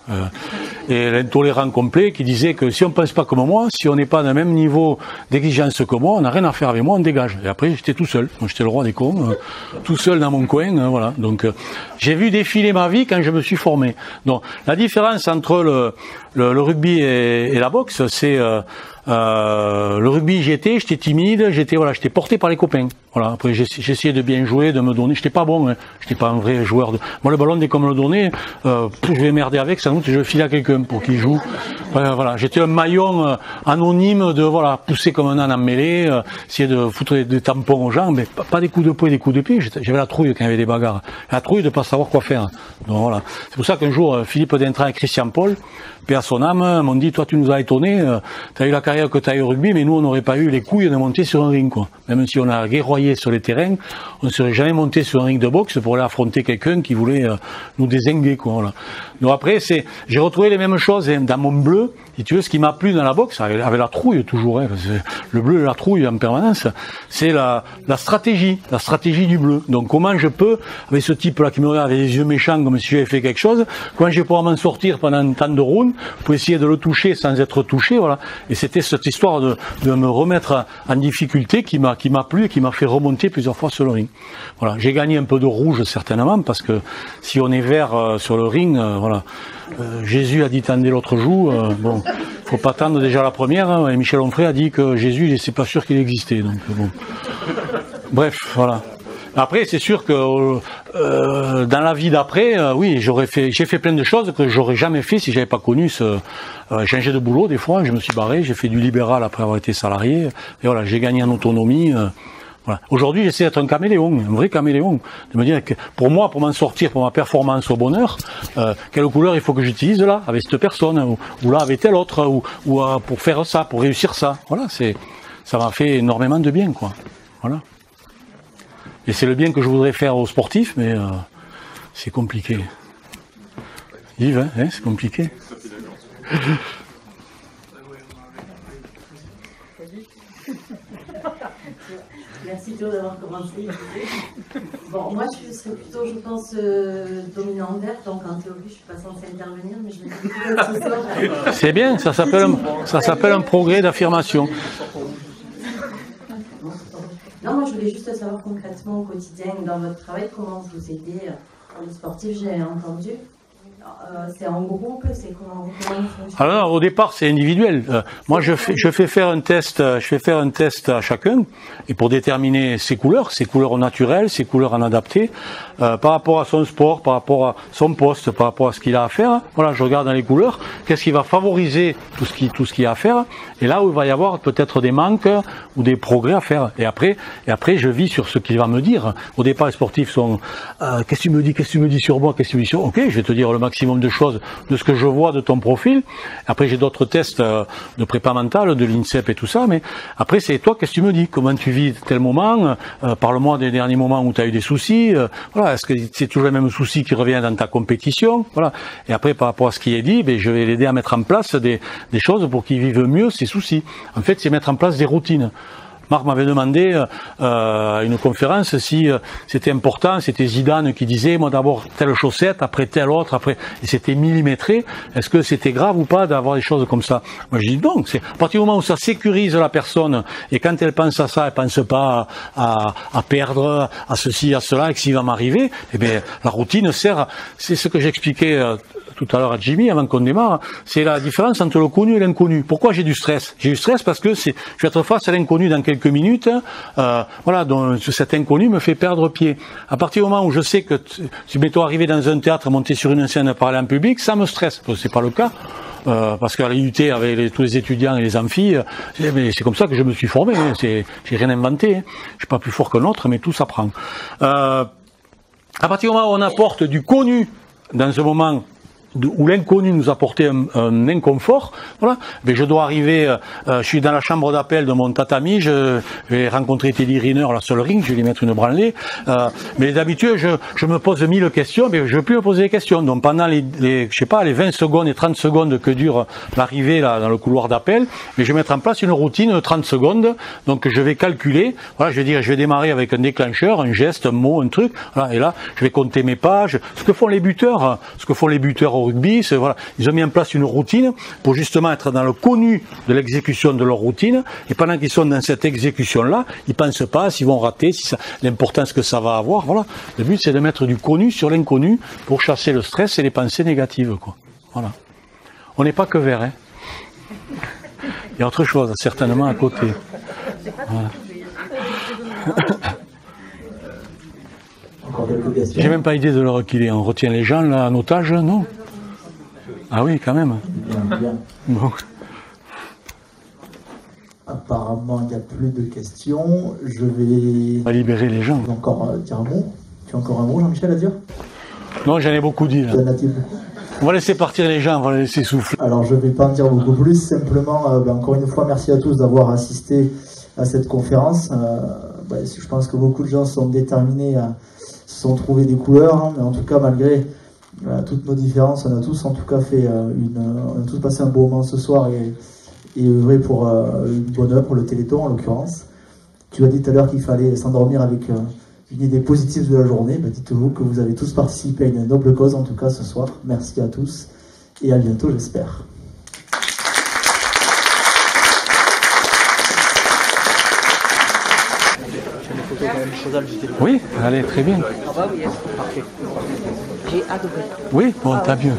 Et l'intolérant complet qui disait que si on pense pas comme moi, si on n'est pas d'un même niveau d'exigence que moi, on n'a rien à faire avec moi, on dégage. Et après, j'étais tout seul. Moi, j'étais le roi des cons, tout seul dans mon coin, voilà. Donc, j'ai vu défiler ma vie quand je me suis formé. Donc, la différence entre le rugby et la boxe, c'est le rugby, j'étais timide, j'étais porté par les copains. Voilà. Après, j'essayais de bien jouer, de me donner. J'étais pas bon, hein. J'étais pas un vrai joueur moi, le ballon, dès qu'on me le donnait, je vais merder avec, sans doute, je vais filer à quelqu'un pour qu'il joue. Voilà. J'étais un maillon anonyme de, pousser comme un âne en mêlée, essayer de foutre des tampons aux gens, mais pas des coups de poing et des coups de pied. J'avais la trouille quand il y avait des bagarres. La trouille de pas savoir quoi faire. Donc, voilà. C'est pour ça qu'un jour, Philippe Dintran et Christian Paul, paix à son âme, m'ont dit, toi, tu nous as étonnés, t'as eu la carrière que tu as eu au rugby, mais nous, on n'aurait pas eu les couilles de monter sur un ring, quoi. Même si on a guerroyé sur les terrains, on ne serait jamais monté sur un ring de boxe pour aller affronter quelqu'un qui voulait nous dézinguer, quoi. Voilà. Donc après, j'ai retrouvé les mêmes choses dans mon bleu. Si tu veux, ce qui m'a plu dans la boxe, avec la trouille toujours, parce que le bleu et la trouille en permanence, c'est la stratégie du bleu. Donc comment je peux, avec ce type-là qui me regarde avec les yeux méchants comme si j'avais fait quelque chose, comment je vais pouvoir m'en sortir pendant tant de rounds pour essayer de le toucher sans être touché, voilà. Et c'était cette histoire de me remettre en difficulté qui m'a plu et qui m'a fait remonter plusieurs fois sur le ring. Voilà. J'ai gagné un peu de rouge certainement parce que si on est vert sur le ring, voilà. Jésus a dit tendez l'autre joue, bon, faut pas tendre déjà la première, hein, et Michel Onfray a dit que Jésus, c'est pas sûr qu'il existait, donc bon. Bref, voilà. Après, c'est sûr que dans la vie d'après, oui, j'ai fait plein de choses que j'aurais jamais fait si j'avais pas connu changer de boulot des fois, je me suis barré, j'ai fait du libéral après avoir été salarié, et voilà, j'ai gagné en autonomie. Voilà. Aujourd'hui, j'essaie d'être un caméléon, un vrai caméléon. De me dire que pour moi, pour m'en sortir, pour ma performance au bonheur, quelle couleur il faut que j'utilise là, avec cette personne, ou là avec telle autre, ou pour faire ça, pour réussir ça. Voilà, ça m'a fait énormément de bien, quoi. Voilà. Et c'est le bien que je voudrais faire aux sportifs, mais c'est compliqué. Yves, hein, c'est compliqué. Merci Théo d'avoir commencé. Bon, moi je serais plutôt, je pense, dominante verte, donc en théorie je suis pas censée intervenir, mais je me dis que ce soir... C'est bien, ça s'appelle un progrès d'affirmation. Non, moi je voulais juste savoir concrètement au quotidien, dans votre travail, comment vous aidez les sportifs, j'ai entendu. C'est en groupe, c'est comment vous fonctionnez? Alors au départ c'est individuel. Moi je fais faire un test à chacun et pour déterminer ses couleurs naturelles, ses couleurs en adapté, par rapport à son sport, par rapport à son poste, par rapport à ce qu'il a à faire. Voilà, je regarde dans les couleurs, qu'est-ce qui va favoriser tout ce qu'il y a à faire, et là où il va y avoir peut-être des manques ou des progrès à faire. Et après je vis sur ce qu'il va me dire. Au départ les sportifs sont qu'est-ce que tu me dis sur moi, qu'est-ce que tu me dis sur... Ok, je vais te dire le maximum de choses de ce que je vois de ton profil. Après j'ai d'autres tests de prépa mentale, de l'INSEP et tout ça, mais après c'est toi, qu'est-ce que tu me dis, comment tu vis tel moment, parle-moi des derniers moments où tu as eu des soucis, voilà, est-ce que c'est toujours le même souci qui revient dans ta compétition, voilà. Et après par rapport à ce qui est dit, ben, je vais l'aider à mettre en place des choses pour qu'il vive mieux ses soucis. En fait c'est mettre en place des routines. Marc m'avait demandé à une conférence si c'était important, c'était Zidane qui disait moi d'abord telle chaussette, après telle autre, après, et c'était millimétré. Est-ce que c'était grave ou pas d'avoir des choses comme ça? Moi je dis non, c'est à partir du moment où ça sécurise la personne et quand elle pense à ça, elle pense pas à perdre, à ceci, à cela, et que s'il va m'arriver, eh bien la routine sert. C'est ce que j'expliquais tout à l'heure à Jimmy avant qu'on démarre, c'est la différence entre le connu et l'inconnu. Pourquoi j'ai du stress? J'ai du stress parce que je vais être face à l'inconnu dans quelques minutes, voilà, donc cet inconnu me fait perdre pied. À partir du moment où je sais que si mettons arriver dans un théâtre, monter sur une scène, parler en public, ça me stresse. C'est pas le cas. Parce qu'à l'IUT, avec tous les étudiants et les amphis, c'est comme ça que je me suis formé. Hein, j'ai rien inventé. Hein. Je suis pas plus fort qu'un autre, mais tout s'apprend. À partir du moment où on apporte du connu dans ce moment où l'inconnu nous apportait un inconfort, voilà. Mais je dois arriver, je suis dans la chambre d'appel de mon tatami, je vais rencontrer Teddy Riner là sur le ring, je vais lui mettre une branlée. Mais d'habitude, je me pose 1000 questions, mais je ne veux plus me poser des questions. Donc pendant les 20 secondes et 30 secondes que dure l'arrivée là dans le couloir d'appel, mais je vais mettre en place une routine de 30 secondes. Donc je vais calculer, voilà, je vais démarrer avec un déclencheur, un geste, un mot, un truc, voilà, et là je vais compter mes pages. Ce que font les buteurs au rugby, voilà, ils ont mis en place une routine pour justement être dans le connu de l'exécution de leur routine, et pendant qu'ils sont dans cette exécution-là, ils pensent pas s'ils vont rater, l'importance que ça va avoir, voilà. Le but c'est de mettre du connu sur l'inconnu pour chasser le stress et les pensées négatives, quoi. Voilà. On n'est pas que vert, hein. Il y a autre chose, certainement, à côté. Voilà. J'ai même pas idée de l'heure qu'il est. On retient les gens là en otage, non? Ah oui, quand même. Bien. Bon. Apparemment, il n'y a plus de questions. Je vais... On va libérer les gens. Tu veux encore dire un mot? Tu as encore un mot, Jean-Michel, à dire? Non, j'en ai beaucoup dit là. Tu en as dit beaucoup. On va laisser partir les gens, on va les laisser souffler. Alors je ne vais pas en dire beaucoup plus, simplement, encore une fois, merci à tous d'avoir assisté à cette conférence. Je pense que beaucoup de gens sont déterminés, se sont trouvés des couleurs, hein, mais en tout cas, malgré toutes nos différences, on a tous en tout cas on a tous passé un beau moment ce soir et œuvré pour une bonne œuvre, pour le Téléthon en l'occurrence. Tu as dit tout à l'heure qu'il fallait s'endormir avec une idée positive de la journée. Dites-vous que vous avez tous participé à une noble cause en tout cas ce soir. Merci à tous et à bientôt j'espère. Oui, allez, très bien. Ah bah oui, parfait. J'ai adoré. Oui, bon, t'as mieux.